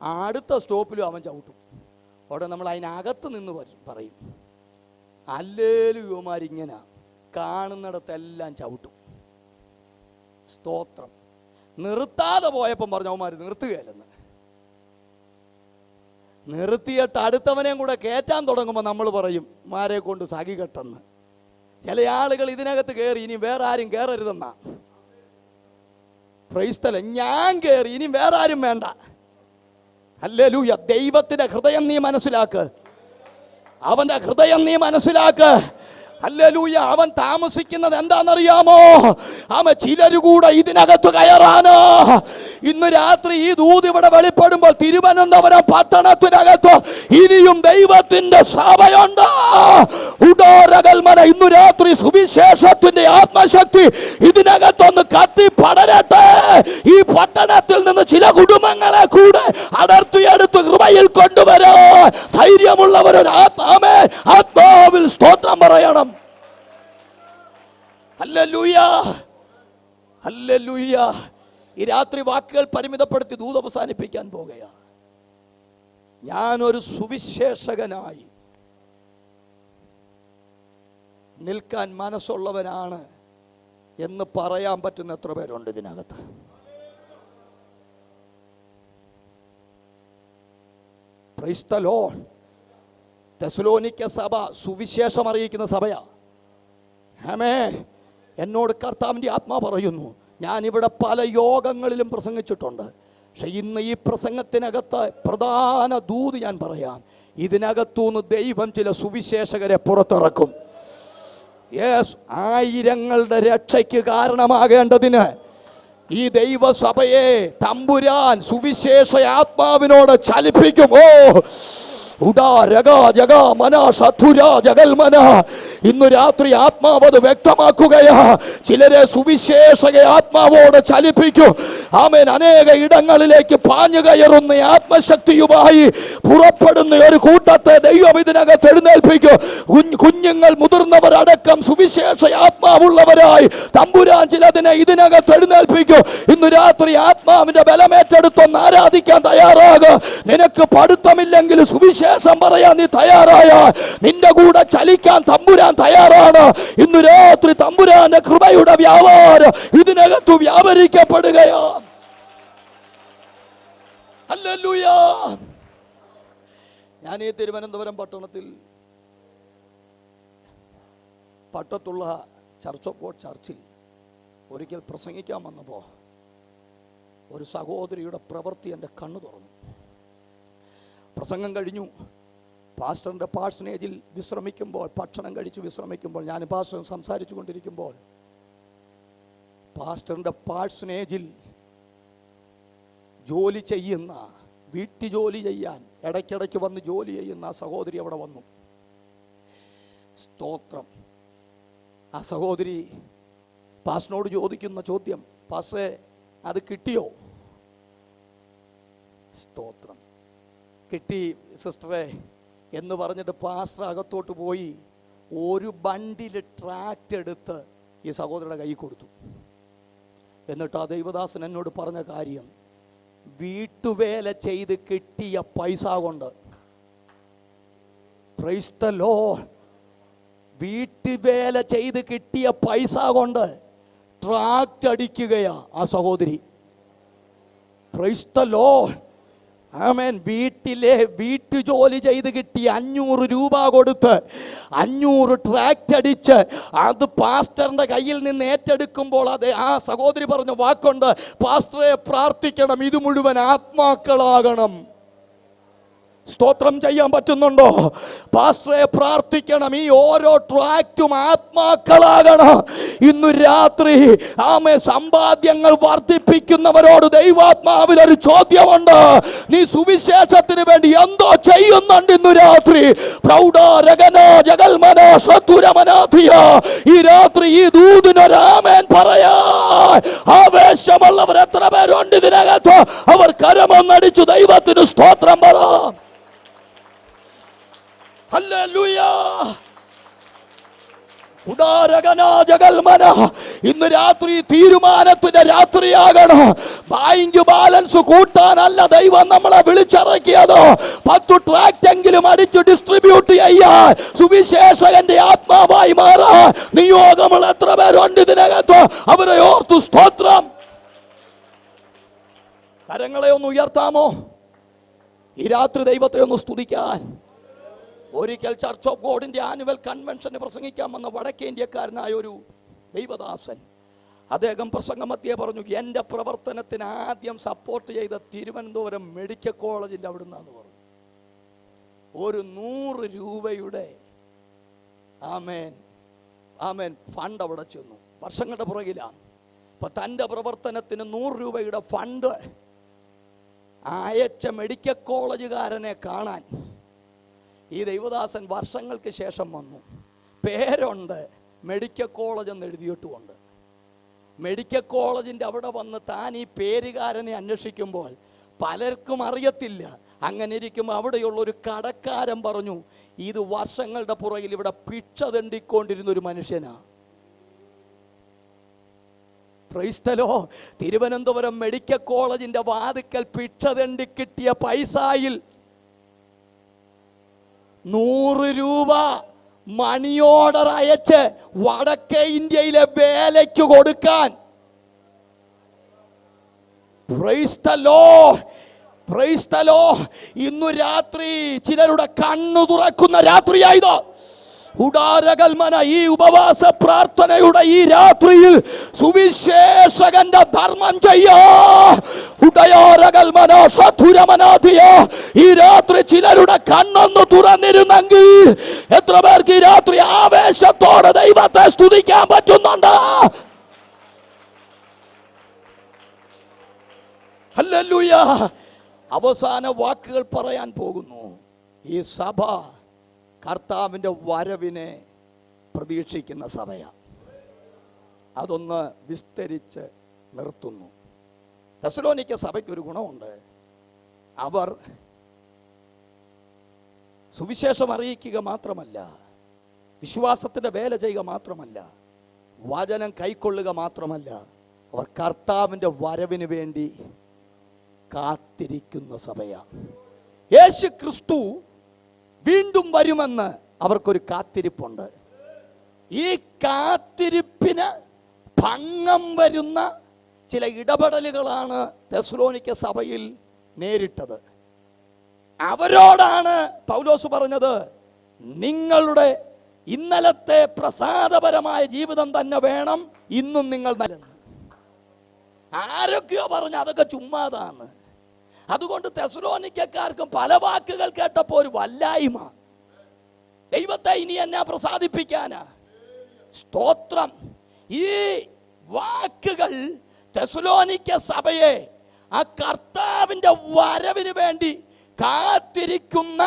അടുത്ത സ്റ്റോപ്പിലും അവൻ ചവിട്ടും. അവിടെ നമ്മൾ അതിനകത്ത് നിന്ന് പറയും, അല്ലേലും യുവമാരിങ്ങനെ കാണുന്നിടത്തെല്ലാം ചവിട്ടും. സ്തോത്രം. നിർത്താതെ പോയപ്പം പറഞ്ഞു അവന്മാർ നിർത്തുകയല്ലെന്ന്. നിർത്തിയിട്ട് അടുത്തവനെയും കൂടെ കയറ്റാൻ തുടങ്ങുമ്പോൾ നമ്മൾ പറയും മാരെ കൊണ്ട് സഖി കെട്ടെന്ന്. ചില ആളുകൾ ഇതിനകത്ത് കയറി ഇനി വേറെ ആരും കയറരുതെന്നാ. Price the Lord. ഞാൻ കയറി ഇനി വേറെ ആരും വേണ്ട. ഹല്ലേലൂയ. ദൈവത്തിന്റെ ഹൃദയം നീ മനസ്സിലാക്ക്. അവന്റെ ഹൃദയം നീ മനസ്സിലാക്ക്. ഹല്ലേലൂയ. അവൻ താമസിക്കുന്നത് എന്താണെന്നറിയാമോ? അവൻ ചിലര് കൂടെ ഇതിനകത്ത് കയറാന്. ഇന്ന് രാത്രി ഈ ദൂത് ഇവിടെ വെളിപ്പെടുമ്പോൾ തിരുവനന്തപുരം പട്ടണത്തിനകത്ത് ഇനിയും ദൈവത്തിന്റെ സഭയുണ്ട്. ഉദാരകൽമന. ഇന്നു രാത്രി സുവിശേഷത്തിന്റെ ആത്മശക്തി ഇതിനകത്തൊന്ന് കത്തി പടരട്ടെ. ഈ പട്ടണത്തിൽ നിന്ന് ചില കുടുംബങ്ങളെ കൂടെ അടർത്തിയെടുത്ത് കൃപയിൽ കൊണ്ടുവരാ ധൈര്യമുള്ളവരൊരു ആത്മാവിൽ സ്തോത്രം പറയണം. Hallelujah, hallelujah. ഈ രാത്രി വാക്കുകൾ പരിമിതപ്പെടുത്തി ദൂത് അവസാനിപ്പിക്കാൻ പോകുകയാ. ഞാനൊരു സുവിശേഷകനായി നിൽക്കാൻ മനസ്സുള്ളവനാണ് എന്ന് പറയാൻ പറ്റുന്ന എത്ര പേരുണ്ട് ഇതിനകത്ത്? Praise the Lord. തെസ്സലോനിക്ക സഭ സുവിശേഷം അറിയിക്കുന്ന സഭയാ. ആമേൻ. എന്നോട് കർത്താവിൻ്റെ ആത്മാ പറയുന്നു, ഞാനിവിടെ പല യോഗങ്ങളിലും പ്രസംഗിച്ചിട്ടുണ്ട്. പക്ഷെ ഇന്ന് ഈ പ്രസംഗത്തിനകത്ത് പ്രധാന ദൂത് ഞാൻ പറയാം. ഇതിനകത്തുനിന്ന് ദൈവം ചില സുവിശേഷകരെ പുറത്തിറക്കും. യെസ്, ആയിരങ്ങളുടെ രക്ഷയ്ക്ക് കാരണമാകേണ്ടതിന് ഈ ദൈവസഭയെ തമ്പുരാൻ സുവിശേഷ ആത്മാവിനോട് ചലിപ്പിക്കും. ഇന്നു രാത്രി ആത്മാവത് വ്യക്തമാക്കുകയാ. ചിലരെ സുവിശേഷക ആത്മാവോട് ചലിപ്പിക്കും. ആമേൻ. അനേക ഇടങ്ങളിലേക്ക് പാഞ്ഞു കയറുന്ന ആത്മശക്തിയുമായി പുറപ്പെടുന്ന ഒരു കൂട്ടത്തെ ദൈവം ഇതിനകത്ത് എഴുന്നേൽപ്പിക്കും. കുഞ്ഞുങ്ങൾ മുതിർന്നവരടക്കം സുവിശേഷ ആത്മാവുള്ളവരായി തമ്പുരാൻ ചിലതിനെ ഇതിനകത്ത് എഴുന്നേൽപ്പിക്കും. ഇന്നു രാത്രി ആത്മാവിന്റെ ബലമേറ്റെടുത്തൊന്ന് ആരാധിക്കാൻ തയ്യാറാകുക. നിനക്ക് പഠിത്തമില്ലെങ്കിൽ സുവിശേഷം പറയാൻ നീ തയ്യാറായ നിന്റെ കൂടെ ചലിക്കാൻ തമ്പുരാൻ തയ്യാറാണ്. ഇന്നു രാത്രി തമ്പുരാന്റെ കൃപയുടെ വ്യാപാരം ഇതിനകത്ത് വ്യാപരിക്കപ്പെടുകയാണ്. ഹല്ലേലൂയ. ഞാൻ ഈ തിരുവനന്തപുരം പട്ടത്തുള്ള ചർച്ച് ഓഫ് ഗോഡ് ചർച്ചിൽ ഒരിക്കൽ പ്രസംഗിക്കാൻ വന്നപ്പോൾ ഒരു സഹോദരിയുടെ പ്രവൃത്തി എൻ്റെ കണ്ണു തുറന്നു. പ്രസംഗം കഴിഞ്ഞു. പാസ്റ്ററിൻ്റെ പാഴ്സനേജിൽ വിശ്രമിക്കുമ്പോൾ, ഭക്ഷണം കഴിച്ച് വിശ്രമിക്കുമ്പോൾ, ഞാൻ പാസ്റ്റർ സംസാരിച്ചു കൊണ്ടിരിക്കുമ്പോൾ പാസ്റ്ററിൻ്റെ പാഴ്സനേജിൽ ജോലി ചെയ്യുന്ന, വീട്ടു ജോലി ചെയ്യാൻ ഇടയ്ക്കിടയ്ക്ക് വന്ന് ജോലി ചെയ്യുന്ന ആ സഹോദരി അവിടെ വന്നു. സ്തോത്രം. ആ സഹോദരി പാസ്റ്ററിനോട് ചോദിക്കുന്ന ചോദ്യം, പാസ്റ്ററെ അത് കിട്ടിയോ? സ്തോത്രം. കിട്ടി സിസ്റ്ററെ എന്ന് പറഞ്ഞിട്ട് പാസ്റ്റർ അകത്തോട്ട് പോയി ഒരു ബണ്ടിൽ ട്രാക്റ്റ് എടുത്ത് ഈ സഹോദരിയുടെ കൈ കൊടുത്തു. എന്നിട്ട് ആ ദൈവദാസൻ എന്നോട് പറഞ്ഞ കാര്യം, വീട്ടുവേല ചെയ്ത് കിട്ടിയ പൈസ കൊണ്ട്, പ്രൈസ് ദി ലോർഡ്, വീട്ടുവേല ചെയ്ത് കിട്ടിയ പൈസ കൊണ്ട് ട്രാക്റ്റ് അടിക്കുകയാ ആ സഹോദരി. Praise the lord. ആമേൻ. വീട്ടു ജോലി ചെയ്ത് കിട്ടി 500 രൂപ കൊടുത്ത് 500 ട്രാക്റ്റ് അടിച്ച് അത് പാസ്റ്ററിന്റെ കയ്യിൽ നിന്ന് ഏറ്റെടുക്കുമ്പോൾ ആ സഹോദരി പറഞ്ഞ വാക്കുണ്ട്, പാസ്റ്ററെ പ്രാർത്ഥിക്കണം, ഇത് മുഴുവൻ ആത്മാക്കളാകണം. സ്തോത്രം ചെയ്യാൻ പറ്റുന്നുണ്ടോ? പാസ്റ്ററെ പ്രാർത്ഥിക്കണം, ഈ ഓരോ ട്രാക്റ്റും ആത്മാക്കളാകണം. ഇന്നു രാത്രി സമ്പാദ്യങ്ങൾ വർദ്ധിപ്പിക്കുന്നവരോട് ദൈവാത്മാവിൽ ഒരു ചോദ്യമുണ്ട്. നീ സുവിശേഷത്തിന് വേണ്ടി എന്തോ ചെയ്യുന്നുണ്ട് ഇന്നു രാത്രി? ഈ രാത്രി ഈ ദൂതിനൊരാമേൻ പറയാ. ആവേശമുള്ളവർ എത്ര പേരുണ്ട് ഇതിനകത്ത്? അവർ കരമൊന്നടിച്ചു ദൈവത്തിന് സ്തോത്രം പറ. ഹല്ലേലൂയ. ഇന്ന് രാത്രി തീരുമാനത്തിന്റെ രാത്രിയാകണം. ബാങ്ക് ബാലൻസ് കൂട്ടാനല്ല ദൈവം നമ്മളെ വിളിച്ചിറക്കിയത്. 10 ട്രാക്റ്റ് എങ്കിലും അടിച്ച് ഡിസ്ട്രിബ്യൂട്ട് ചെയ്യാൻ സുവിശേഷകന്റെ ആത്മാവായി മാറാൻ നിയോഗമുള്ള എത്ര പേരുണ്ട് ഇതിനകത്ത്? അവരെ ഓർത്തു സ്തോത്രം. കരങ്ങളെ ഒന്ന് ഉയർത്താമോ? ഈ രാത്രി ദൈവത്തെ ഒന്ന് സ്തുതിക്കാൻ. ഒരിക്കൽ ചർച്ച് ഓഫ് ഗോഡിന്റെ ആനുവൽ കൺവെൻഷന് പ്രസംഗിക്കാൻ വന്ന വടക്കേ ഇന്ത്യക്കാരനായ ഒരു ദൈവദാസൻ, അദ്ദേഹം പ്രസംഗമധ്യേ പറഞ്ഞു, എൻ്റെ പ്രവർത്തനത്തിന് ആദ്യം സപ്പോർട്ട് ചെയ്ത തിരുവനന്തപുരം മെഡിക്കൽ കോളേജിൻ്റെ അവിടെ നിന്നാന്ന് പറഞ്ഞു. ഒരു 100 രൂപയുടെ ആമേൻ ആമേൻ ഫണ്ട് അവിടെ ചെന്നു. വർഷങ്ങളുടെ പുറകിലാണ്. അപ്പോൾ തൻ്റെ പ്രവർത്തനത്തിന് 100 രൂപയുടെ ഫണ്ട് അയച്ച മെഡിക്കൽ കോളേജുകാരനെ കാണാൻ ഈ ദൈവദാസൻ വർഷങ്ങൾക്ക് ശേഷം വന്നു. പേരുണ്ട്, മെഡിക്കൽ കോളേജ് എന്ന് എഴുതിയിട്ടുമുണ്ട്. മെഡിക്കൽ കോളേജിൻ്റെ അവിടെ വന്ന് താൻ ഈ പേരുകാരനെ അന്വേഷിക്കുമ്പോൾ പലർക്കും അറിയത്തില്ല. അങ്ങനെ ഇരിക്കുമ്പോൾ അവിടെയുള്ളൊരു കടക്കാരൻ പറഞ്ഞു, ഇത് വർഷങ്ങളുടെ പുറകിൽ ഇവിടെ ഭിക്ഷ തെണ്ടിക്കൊണ്ടിരുന്നൊരു മനുഷ്യനാ. ക്രൈസ്തലോ, തിരുവനന്തപുരം മെഡിക്കൽ കോളേജിൻ്റെ വാതിക്കൽ ഭിക്ഷ തെണ്ടി കിട്ടിയ പൈസയിൽ 100 രൂപ മണി ഓർഡർ അയച്ച് വടക്കേ ഇന്ത്യയിലെ വേലയ്ക്ക് കൊടുക്കാൻ. Price the lord, praise the Lord. ഇന്നു രാത്രി ചിലരുടെ കണ്ണു തുറക്കുന്ന രാത്രിയായത്. ഉടാരകൽമന ഈ ഉപവാസ പ്രാർത്ഥനയുടെ ഈ രാത്രിയിൽ സുവിശേഷകന്റെ ധർമ്മം ചെയ്യാ. ഉടയോരകൽമന സധുരമനാഥിയോ, ഈ രാത്രി ചിലരുടെ കണ്ണൊന്ന് തുറന്നിരുന്നെങ്കിൽ എത്ര പേർക്ക് ഈ രാത്രി ആവേശത്തോടെ ദൈവത്തെ സ്തുതിക്കാൻ പറ്റുന്നുണ്ട്? ഹല്ലേലൂയ. അവസാന വാക്കുകൾ പറയാൻ പോകുന്നു. ഈ സഭ കർത്താവിൻ്റെ വരവിനെ പ്രതീക്ഷിക്കുന്ന സഭയാണ്. അതൊന്ന് വിസ്തരിച്ച് നിർത്തുന്നു. തെസ്സലോനിക്ക സഭയ്ക്കൊരു ഗുണമുണ്ട്. അവർ സുവിശേഷം അറിയിക്കുക മാത്രമല്ല, വിശ്വാസത്തിൻ്റെ വേല ചെയ്യുക മാത്രമല്ല, വചനം കൈക്കൊള്ളുക മാത്രമല്ല, അവർ കർത്താവിൻ്റെ വരവിന് വേണ്ടി കാത്തിരിക്കുന്ന സഭയാണ്. യേശു ക്രിസ്തു വീണ്ടും വരുമെന്ന് അവർക്കൊരു കാത്തിരിപ്പുണ്ട്. ഈ കാത്തിരിപ്പിന് ഭംഗം വരുന്ന ചില ഇടപെടലുകളാണ് തെസ്സലോനിക്ക സഭയിൽ നേരിട്ടത്. അവരോടാണ് പൗലോസ് പറഞ്ഞത്, നിങ്ങളുടെ ഇന്നലത്തെ പ്രസാദപരമായ ജീവിതം തന്നെ വേണം ഇന്നും നിങ്ങൾ നൽകുന്നത്. ആരൊക്കെയോ പറഞ്ഞു അതൊക്കെ ചുമ്മാതാണ്. അതുകൊണ്ട് തെസ്സലോനിക്കക്കാർക്കും പല വാക്കുകൾ കേട്ടപ്പോൾ ഒരു വല്ലായ്മ. ദൈവത്തെ ഇനി എന്നെ പ്രസാദിപ്പിക്കാനാ? സ്തോത്രം. ഈ വാക്കുകൾ തെസ്സലോനിക്ക സഭയെ ആ കർത്താവിൻ്റെ വരവിന് വേണ്ടി കാത്തിരിക്കുന്ന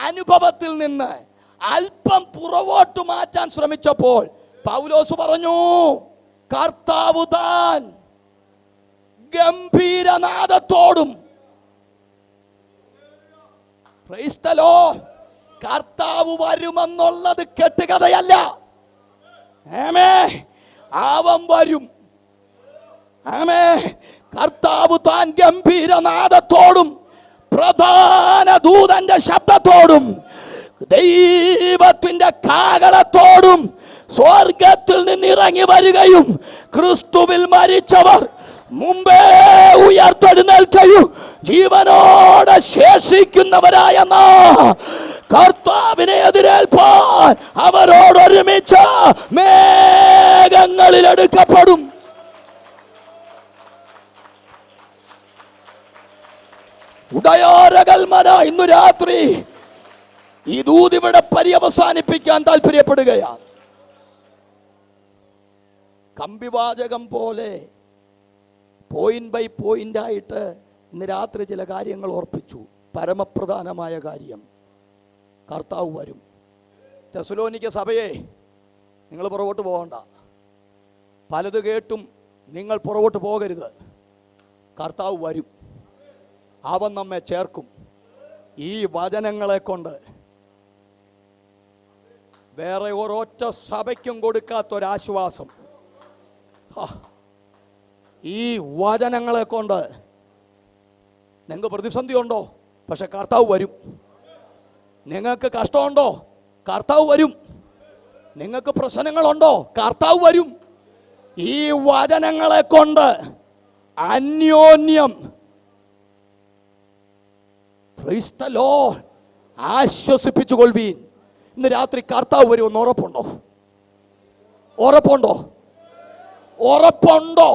അനുഭവത്തിൽ നിന്ന് അല്പം പുറകോട്ട് മാറ്റാൻ ശ്രമിച്ചപ്പോൾ പൗലോസ് പറഞ്ഞു, കർത്താവ് താൻ ഗംഭീരനാദത്തോടും, പ്രൈസ് ദി ലോർഡ്, കർത്താവ് വരുമെന്നുള്ളത് കെട്ടുകഥയല്ല. ആമേൻ. അവൻ വരും. ആമേൻ. കർത്താവ് താൻ ഗംഭീരനാദത്തോടും പ്രധാന ദൂതന്റെ ശബ്ദത്തോടും ദൈവത്തിന്റെ കാഹളത്തോടും സ്വർഗത്തിൽ നിന്ന് ഇറങ്ങി വരികയും ക്രിസ്തുവിൽ മരിച്ചവർ മുമ്പേ ഉയർത്തെഴുന്നേൽക്കുകയും ജീവനോടെ ശേഷിക്കുന്നവരായ കർത്താവിനെ എതിരേൽപ്പാൻ അവരോടൊരുമിച്ച് മേഘങ്ങളിൽ എടുക്കപ്പെടും. ഉടയോരകൽമന ഇന്നു രാത്രി ഈ ദൂതിവിടെ പര്യവസാനിപ്പിക്കാൻ താല്പര്യപ്പെടുകയാണ്. കമ്പിവാചകം പോലെ പോയിന്റ് ബൈ പോയിന്റ് ആയിട്ട് ഇന്ന് രാത്രി ചില കാര്യങ്ങൾ ഓർപ്പിച്ചു. പരമപ്രധാനമായ കാര്യം, കർത്താവ് വരും. തെസ്സലോനിക്ക സഭയെ, നിങ്ങൾ പുറകോട്ട് പോകണ്ട. പലത് കേട്ടും നിങ്ങൾ പുറകോട്ട് പോകരുത്. കർത്താവ് വരും. അവൻ നമ്മെ ചേർക്കും. ഈ വചനങ്ങളെ കൊണ്ട് വേറെ ഒരൊറ്റ സഭയ്ക്കും കൊടുക്കാത്തൊരാശ്വാസം ഈ വചനങ്ങളെ കൊണ്ട്. നിങ്ങൾക്ക് പ്രതിസന്ധി ഉണ്ടോ? പക്ഷെ കർത്താവ് വരും. നിങ്ങൾക്ക് കഷ്ടമുണ്ടോ? കർത്താവ് വരും. നിങ്ങൾക്ക് പ്രശ്നങ്ങളുണ്ടോ? കർത്താവ് വരും. ഈ വചനങ്ങളെ കൊണ്ട് അന്യോന്യം പ്രൈസ് ദി ലോർഡ് ആശ്വസിപ്പിച്ചു കൊള്ളുവീൻ. ഇന്ന് രാത്രി കർത്താവ് വരുമെന്ന് ഉറപ്പുണ്ടോ? ഉറപ്പുണ്ടോ? ഉറപ്പുണ്ടോ?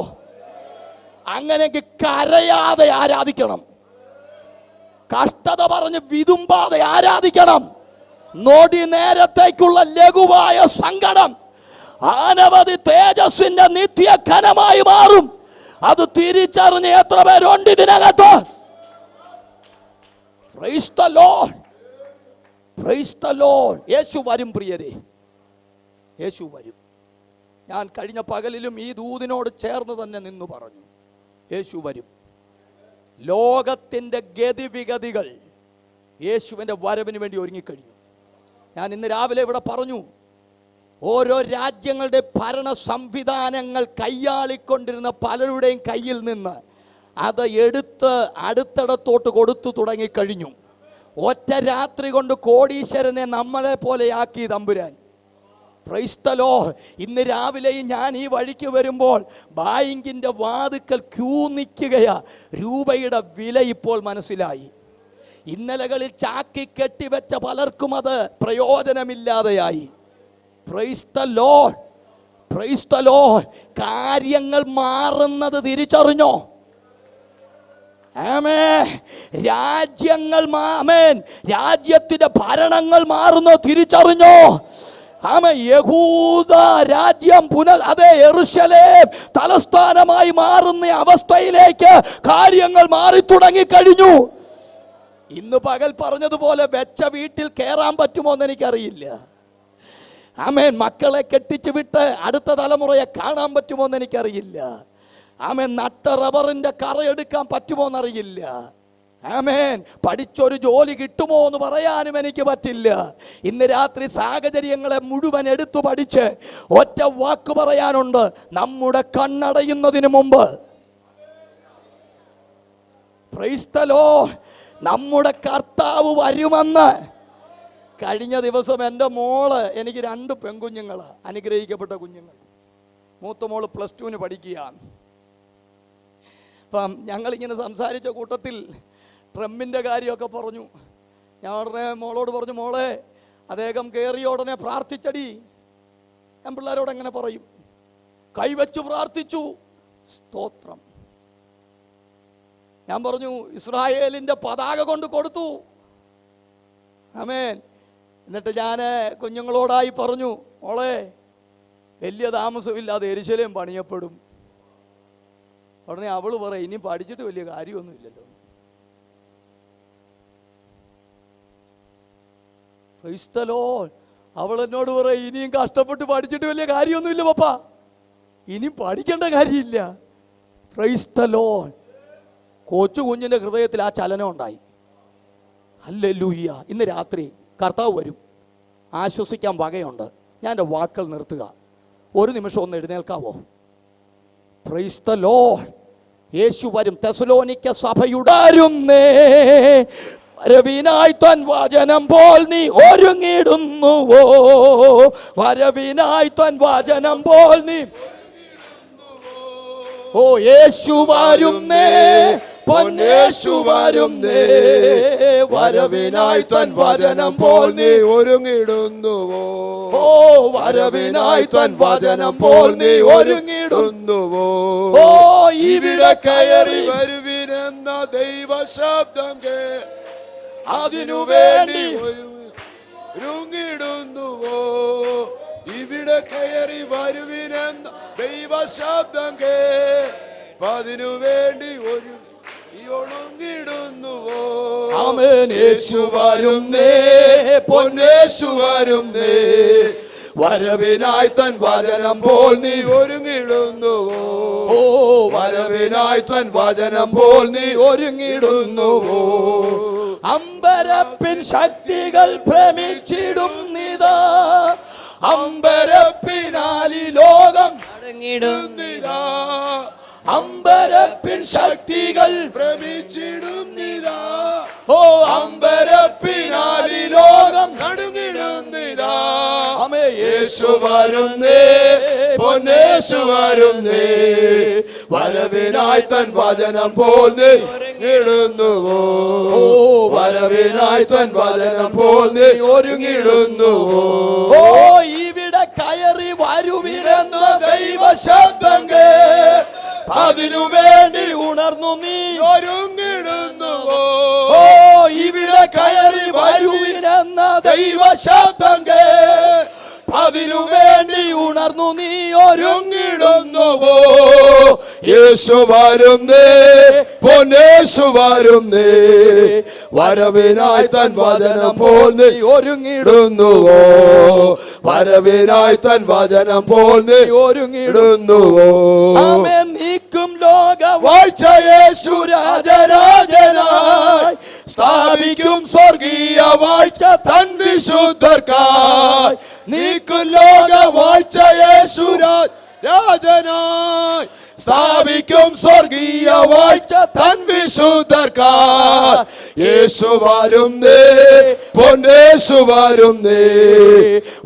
അങ്ങനെയെങ്കിൽ കരയാതെ ആരാധിക്കണം. കഷ്ടത പറഞ്ഞ് വിതുമ്പാതെ ആരാധിക്കണം. നോടി നേരത്തേക്കുള്ള ലഘുവായ സങ്കടം അനവധി തേജസ്സിന്റെ നിത്യ ഘനമായി മാറും. അത് തിരിച്ചറിഞ്ഞ് എത്ര പേരുണ്ട് ഇതിനകത്ത്? Praise the lord, praise the lord. യേശു വരും പ്രിയരെ, യേശു വരും. ഞാൻ കഴിഞ്ഞ പകലിലും ഈ ദൂതിനോട് ചേർന്ന് തന്നെ നിന്നു പറഞ്ഞു, യേശു വരും. ലോകത്തിൻ്റെ ഗതിവിഗതികൾ യേശുവിൻ്റെ വരവിന് വേണ്ടി ഒരുങ്ങിക്കഴിഞ്ഞു. ഞാൻ ഇന്ന് രാവിലെ ഇവിടെ പറഞ്ഞു, ഓരോ രാജ്യങ്ങളുടെ ഭരണ സംവിധാനങ്ങൾ കൈയാളിക്കൊണ്ടിരുന്ന പലരുടെയും കയ്യിൽ നിന്ന് അത് എടുത്ത് അടുത്തിടത്തോട്ട് കൊടുത്തു തുടങ്ങിക്കഴിഞ്ഞു. ഒറ്റ രാത്രി കൊണ്ട് കോടീശ്വരനെ നമ്മളെ പോലെയാക്കി തമ്പുരാൻ. Price the Lord. ഇന്ന് രാവിലെയും ഞാൻ ഈ വഴിക്ക് വരുമ്പോൾ ബാങ്കിൻ്റെ വാതുക്കൽ ക്യൂ നിൽക്കുകയാ. രൂപയുടെ വില ഇപ്പോൾ മനസ്സിലായി. ഇന്നലകളിൽ ചാക്കി കെട്ടിവെച്ച പലർക്കും അത് പ്രയോജനമില്ലാതെയായി. Praise the lord, praise the lord. കാര്യങ്ങൾ മാറുന്നത് തിരിച്ചറിഞ്ഞോ? ആമേൻ. രാജ്യങ്ങൾ ആമേൻ, രാജ്യത്തിന്റെ ഭരണങ്ങൾ മാറുന്നോ തിരിച്ചറിഞ്ഞോ? ആമേൻ. യഹൂദ രാജ്യം അതെ യെരൂശലേം തലസ്ഥാനമായി മാറുന്ന അവസ്ഥയിലേക്ക് കാര്യങ്ങൾ മാറി തുടങ്ങിക്കഴിഞ്ഞു. ഇന്ന് പകൽ പറഞ്ഞതുപോലെ വെച്ച വീട്ടിൽ കയറാൻ പറ്റുമോ എന്ന് എനിക്കറിയില്ല. ആമേൻ. മക്കളെ കെട്ടിച്ചു വിട്ട് അടുത്ത തലമുറയെ കാണാൻ പറ്റുമോ എന്ന് എനിക്കറിയില്ല. ആമേൻ. നട്ട റബ്ബറിന്റെ കറയെടുക്കാൻ പറ്റുമോ എന്നറിയില്ല. ആമേൻ. പഠിച്ചൊരു ജോലി കിട്ടുമോ എന്ന് പറയാനും എനിക്ക് പറ്റില്ല. ഇന്ന് രാത്രി സാഹചര്യങ്ങളെ മുഴുവൻ എടുത്തു പഠിച്ച് ഒറ്റ വാക്ക് പറയാനുണ്ട്, നമ്മുടെ കണ്ണടയുന്നതിന് മുമ്പ് പ്രൈസ് ദി ലോർഡ്, നമ്മുടെ കർത്താവ് വരുമെന്ന്. കഴിഞ്ഞ ദിവസം എൻ്റെ മോള്, എനിക്ക് 2 പെൺകുഞ്ഞുങ്ങള്, അനുഗ്രഹിക്കപ്പെട്ട കുഞ്ഞുങ്ങൾ. മൂത്ത മോള് +2 പഠിക്കുകയാണ്. അപ്പം ഞങ്ങളിങ്ങനെ സംസാരിച്ച കൂട്ടത്തിൽ ട്രംപിൻ്റെ കാര്യമൊക്കെ പറഞ്ഞു. ഞാൻ ഉടനെ മോളോട് പറഞ്ഞു, മോളെ അദ്ദേഹം കയറിയ ഉടനെ പ്രാർത്ഥിച്ചടി. ഞാൻ പിള്ളേരോട് എങ്ങനെ പറയും? കൈവച്ചു പ്രാർത്ഥിച്ചു. സ്തോത്രം. ഞാൻ പറഞ്ഞു, ഇസ്രായേലിൻ്റെ പതാക കൊണ്ട് കൊടുത്തു. ആമേൻ. എന്നിട്ട് ഞാൻ കുഞ്ഞുങ്ങളോടായി പറഞ്ഞു, മോളെ വലിയ താമസമില്ലാതെ യെരൂശലേം പണിയപ്പെടും. ഉടനെ അവള് പറയും, ഇനി പഠിച്ചിട്ട് വലിയ കാര്യമൊന്നുമില്ലല്ലോ. Price the Lord. അവൾ എന്നോട് പറയും, ഇനിയും കഷ്ടപ്പെട്ട് പഠിച്ചിട്ട് വലിയ കാര്യമൊന്നുമില്ല പപ്പ, ഇനി പഠിക്കേണ്ട കാര്യമില്ല. Price the Lord. കൊച്ചു കുഞ്ഞിൻ്റെ ഹൃദയത്തിൽ ആ ചലനം ഉണ്ടായി. ഹല്ലേലൂയ. ഇന്ന് രാത്രി കർത്താവ് വരും. ആശ്വസിക്കാൻ വകയുണ്ട്. ഞാൻ എൻ്റെ വാക്കുകൾ നിർത്തുക. ഒരു നിമിഷം ഒന്ന് എഴുന്നേൽക്കാവോ? Praise the lord. യേശു വരും. തെസ്സലോനിക്ക സഭയുടരുന്നേ, വരവിനായി തൻ വചനം പോൽ നീ ഒരുങ്ങിടുന്നുവോ? വരവിനായി തൻ വചനം പോൽ നീ. ഓ യേശു വരുന്നേ, പൊന്നേശു വരുന്നേ, വരവിനായി തൻ വചനം പോൽ നീ ഒരുങ്ങിടുന്നുവോ? ഓ വരവിനായി തൻ വചനം പോൽ നീ ഒരുങ്ങിടുന്നുവോ? ഓ ഇവിടെ കയറി വരുവിനെന്ന ദൈവശബ്ദം അതിനു വേണ്ടി ഒരുങ്ങിടുന്നുവോ? ഇവിടെ കയറി വരുവിനെന്ന ദൈവശബ്ദം അതിനു വേണ്ടി ഒരുങ്ങിടുന്നുവോ? ആമേൻ. യേശു വരുന്നേ, പൊന്നേശു വരുന്നേ, വരവിനായി തൻ വചനം പോൽ നീ ഒരുങ്ങിടുന്നുവോ? ഓ വരവിനായി തൻ വചനം പോൽ നീ ഒരുങ്ങിടുന്നുവോ? അമ്പരപ്പിൻ ശക്തികൾ ഭ്രമിച്ചിടുന്നിതാ, അമ്പരപ്പിനാലി ലോകം അടങ്ങിടുന്നിതാ. അമ്പരപ്പിൻ ശക്തികൾ ഭ്രമിച്ചിടുന്നിതാ, ഓ അമ്പരപ്പിനാലി ലോകം നടുങ്ങിടുന്നിതാ. ആമേ. യേശു വരുന്നേ, പൊന്നേശു വരുന്നേ, വരവിനായി തൻ വചനം പോൽ നീ ഒരുങ്ങിടുന്നുവോ? ഓ വരവിനായി തൻ വചനം പോൽ നീ ഒരുങ്ങിടുന്നുവോ? ഓ ഇവിടെ കയറി വരുവിനെന്ന ദൈവശബ്ദം അതിനു വേണ്ടി ഉണർന്നു നീ ഒരുങ്ങിടുന്നുവോ? ഓ ഇവിടെ കയറി വരുവിനെന്ന ദൈവശബ്ദം അതിനു വേണ്ടി ഉണർന്നു നീ ഒരുങ്ങിടുന്നുവോ? യേശു വരുന്നേ, പൊന്നേശു വരുന്നേ, വരവിനായി തൻ വചനം പോൽ നീ ഒരുങ്ങിടുന്നുവോ? വരവിനായി തൻ വചനം പോൽ നീ ഒരുങ്ങിടുന്നുവോ? ആമേൻ. നീക്കും ലോക വാഴ്ച യേശു രാജരാജനായി സ്ഥാപിക്കും സ്വർഗീയ വാഴ്ച തൻ വിശുദ്ധർക്കായി. നീക്കും ലോക വാഴ്ച യേശു രാജനായി സ്ഥാപിക്കും സ്വർഗീയ വാഴ്ച തൻ വിശുദ്ധർക്കായി. യേശു വരുന്നേ, പൊന്നേശു വരുന്നേ,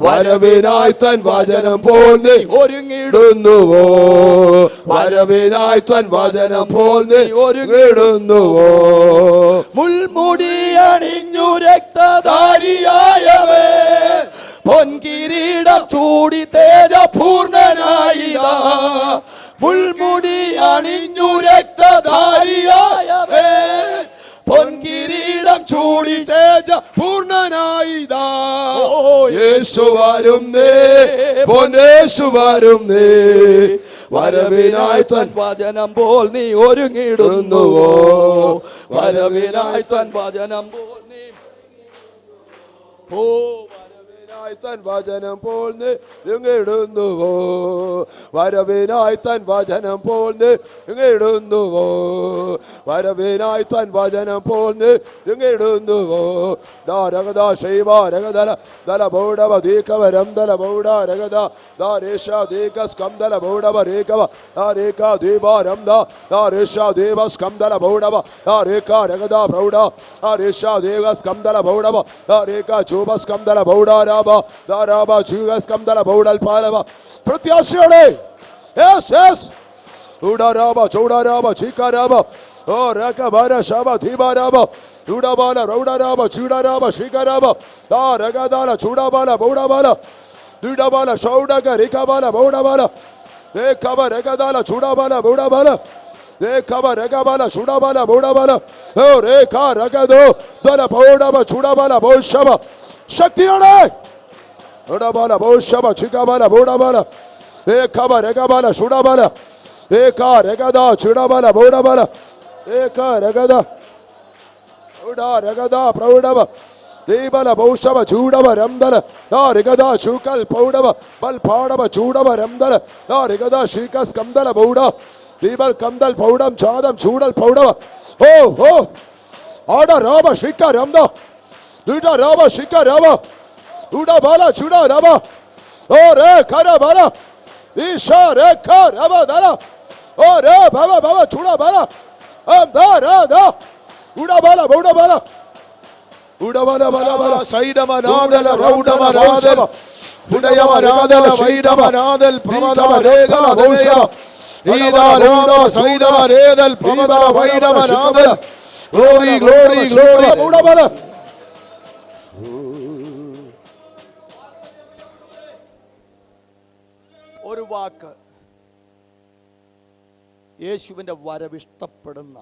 വരവിനായി തൻ വചനം പോൽ നീ ഒരുങ്ങിടുന്നുവോ? വരവിനായി തൻ വചനം പോൽ നീ ഒരുങ്ങിടുന്നുവോ? മുൾമുടി അണിഞ്ഞു രക്തധാരിയായവൻ പൊൻകിരീടം ചൂടി തേജപൂർണനായിതാ. മുൾമുടി അണിഞ്ഞു രക്തധാരിയായവൻ പൊൻകിരീടം ചൂടി തേജപൂർണനായിതാ. യേശു വരുന്നേ, പൊന്നേശു വരുന്നേ, വരവിനായി തൻ വചനം പോൽ നീ ഒരുങ്ങിടുന്നുവോ? വരവിനായി തൻ വചനം പോൽ നീ വരവിനായി തൻ വചനം പോൽ നീ ഒരുങ്ങിടുന്നുവോ? വരവിനായി തൻ വചനം പോൽ നീ ഒരുങ്ങിടുന്നുവോ? വരവിനായി തൻ വചനം പോൽ നീ ഒരുങ്ങിടുന്നുവോ? ദാരഗദ ശൈവ രഗദല ദല ബൗഡവ ദീകവരം ദല ബൗഡ രഗദ ദാരേഷ ദീക സ്കംദല ബൗഡവ രേകവ ദാരേക ദീപാരം ദാരേഷ ദേവ സ്കംദല ബൗഡവ ദാരേക രഗദ പ്രൗഡ ദാരേഷ ദേവ സ്കംദല ബൗഡവ ദാരേക ചൂബ സ്കംദല ബൗഡാരാബ ദാരാബ ചൂഗ സ്കംദല ബൗഡൽ പാലവ. പ്രത്യാശയോടെ യെസ് യെസ് ഉഡാരാബ ചൗഡാരാബ ചീകാരാബ ഓ രകബര ശബ ധീബാരാബ ഉഡാബാല റൗഡാരാബ ചൂഡാരാബ ശീകാരാബ ദാ രഗദാല ചൂഡാബാല ബൗഡാബാല ദുഡാബാല ഷൗഡക രികബാല ബൗഡാബാല ഏകബ രഗദാല ചൂഡാബാല ബൗഡാബാല ഏകബ രഗബാല ചൂഡാബാല ബൗഡാബാല ഓ രേഖ രഗദോ ദല ബൗഡാബ ചൂഡാബാല ബൗഷബ. ശക്തിയോടെ ഉഡാബാല ബൗഷബ ചീകാബാല ബൗഡാബാല ഏകബ രഗബാല ചൂഡാബാല ഏക രഗദ ചൂഡാബാല ബൗഡാബാല ഏക രഗദ ഉഡാ രഗദ പ്രൗഡബ ദീബല ബൗഷബ ചൂഡബ രംദല ദാ രഗദ ചൂകൽ പൗഡബ ബൽ പാഡബ ചൂഡബ രംദല ദാ രഗദ ശീകസ് കംദല ബൗഡ ദീബൽ കംദൽ പൗഡം ചാദം ചൂഡൽ പൗഡബ ഓ ഓ ആഡ രാബ ശീക രംദ ദുഡ രാബ ശീക രാബ ഉഡ ബാല ചൂഡ രാബ ഓ രെ ഖര ബാല ഈശാ രെ ഖ രാബ ദല ഓ രെ ബാബ ബാബ ചൂഡ ബാല അം ദ ര ദ ഉഡ ബാല ബൗഡ ബാല ഉഡബല ബല ബല സൈഡമനാദല റൗഡമനാദൽ ഉഡയമനാദല വൈഡമനാദൽ പ്രമദമ രേഖല ദൗശ ഈദാരാമ സൈഡമ രേദൽ പ്രമദമ വൈഡമനാദൽ ഗ്ലോറി ഗ്ലോറി ഗ്ലോറി ഉഡബല. ഒരു വാക്ക് യേശുവിൻ്റെ വരവിഷ്ടപ്പെടുന്ന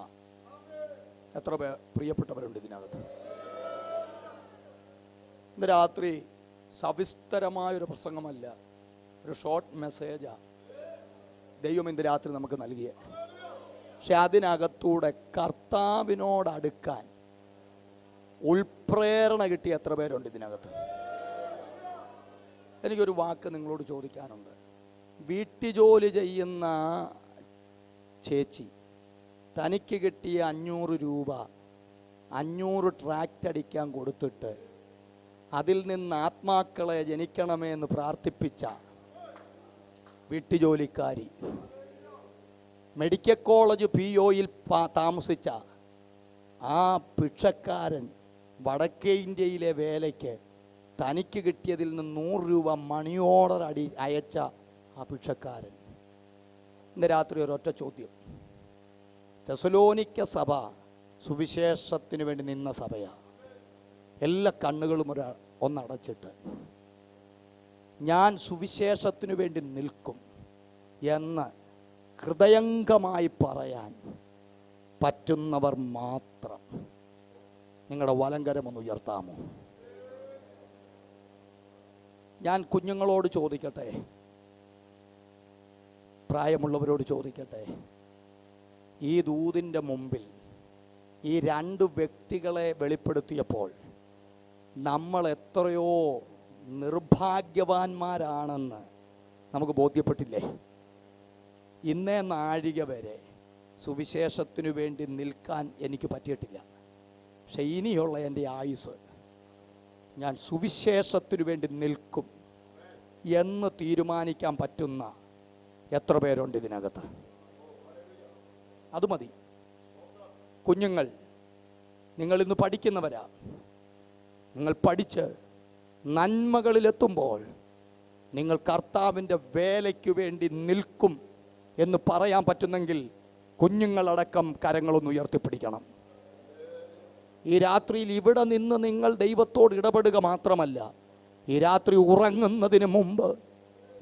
എത്ര പ്രിയപ്പെട്ടവരുണ്ട് ഇതിനകത്ത്? ഇന്ന് രാത്രി സവിസ്തരമായൊരു പ്രസംഗമല്ല, ഒരു ഷോർട്ട് മെസ്സേജാണ് ദൈവം ഇന്ന് രാത്രി നമുക്ക് നൽകിയ. പക്ഷെ അതിനകത്തൂടെ കർത്താവിനോടടുക്കാൻ ഉൾപ്രേരണ കിട്ടിയ എത്ര പേരുണ്ട് ഇതിനകത്ത്? എനിക്കൊരു വാക്ക് നിങ്ങളോട് ചോദിക്കാനുണ്ട്. വീട്ടുജോലി ചെയ്യുന്ന ചേച്ചി തനിക്ക് കിട്ടിയ 500 രൂപ 500 ട്രാക്റ്റ് അടിക്കാൻ കൊടുത്തിട്ട് അതിൽ നിന്ന് ആത്മാക്കളെ ജനിക്കണമേ എന്ന് പ്രാർത്ഥിപ്പിച്ച വീട്ടുജോലിക്കാരി, മെഡിക്കൽ കോളേജ് POയിൽ താമസിച്ച ആ ഭിക്ഷക്കാരൻ, വടക്കേ ഇന്ത്യയിലെ വേലയ്ക്ക് തനിക്ക് കിട്ടിയതിൽ നിന്ന് 100 രൂപ മണി ഓർഡർ അയച്ച ആ ഭിക്ഷക്കാരൻ. ഇന്ന് രാത്രി ഒരൊറ്റ ചോദ്യം. തെസലോനിക്ക സഭ സുവിശേഷത്തിന് വേണ്ടി നിന്ന സഭയാണ്. എല്ലാ കണ്ണുകളും ഒന്നടച്ചിട്ട് ഞാൻ സുവിശേഷത്തിനു വേണ്ടി നിൽക്കും എന്ന് ഹൃദയംഗമായി പറയാൻ പറ്റുന്നവർ മാത്രം നിങ്ങളുടെ വലങ്കരമൊന്ന് ഉയർത്താമോ? ഞാൻ കുഞ്ഞുങ്ങളോട് ചോദിക്കട്ടെ, പ്രായമുള്ളവരോട് ചോദിക്കട്ടെ, ഈ ദൂതിൻ്റെ മുമ്പിൽ ഈ രണ്ട് വ്യക്തികളെ വെളിപ്പെടുത്തിയപ്പോൾ നമ്മൾ എത്രയോ നിർഭാഗ്യവാന്മാരാണെന്ന് നമുക്ക് ബോധ്യപ്പെട്ടില്ലേ? ഇന്നേ നാഴിക വരെ സുവിശേഷത്തിനു വേണ്ടി നിൽക്കാൻ എനിക്ക് പറ്റിയിട്ടില്ല. പക്ഷെ ഇനിയുള്ള എൻ്റെ ആയുസ് ഞാൻ സുവിശേഷത്തിനു വേണ്ടി നിൽക്കും എന്ന് തീരുമാനിക്കാൻ പറ്റുന്ന എത്ര പേരുണ്ട് ഇതിനകത്ത്? അത് മതി. കുഞ്ഞുങ്ങൾ, നിങ്ങളിന്ന് പഠിക്കുന്നവരാ. നിങ്ങൾ പഠിച്ച് നന്മകളിലെത്തുമ്പോൾ നിങ്ങൾ കർത്താവിൻ്റെ വേലയ്ക്ക് വേണ്ടി നിൽക്കും എന്ന് പറയാൻ പറ്റുന്നെങ്കിൽ കുഞ്ഞുങ്ങളടക്കം കരങ്ങളൊന്ന് ഉയർത്തിപ്പിടിക്കണം. ഈ രാത്രിയിൽ ഇവിടെ നിന്ന് നിങ്ങൾ ദൈവത്തോട് ഇടപെടുക മാത്രമല്ല, ഈ രാത്രി ഉറങ്ങുന്നതിന് മുമ്പ്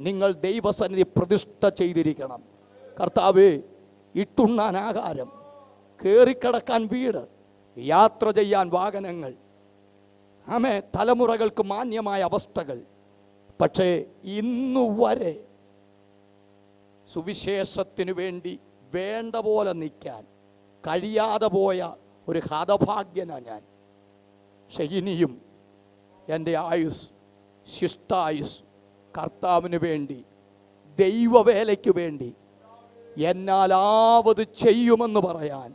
നിങ്ങൾ ദൈവസന്നിധി പ്രതിഷ്ഠ ചെയ്തിരിക്കണം. കർത്താവേ, ഇട്ടുണ്ണാൻ ആഹാരം, കയറിക്കിടക്കാൻ വീട്, യാത്ര ചെയ്യാൻ വാഹനങ്ങൾ, ആമേ, തലമുറകൾക്ക് മാന്യമായ അവസ്ഥകൾ. പക്ഷേ ഇന്നുവരെ സുവിശേഷത്തിനു വേണ്ടി വേണ്ട പോലെ നിൽക്കാൻ കഴിയാതെ പോയ ഒരു ഹതഭാഗ്യനാണ് ഞാൻ. പക്ഷെ ഇനിയും എൻ്റെ ആയുസ്, ശിഷ്ടായുസ് കർത്താവിന് വേണ്ടി, ദൈവവേലയ്ക്ക് വേണ്ടി എന്നാലാവത് ചെയ്യുമെന്ന് പറയാൻ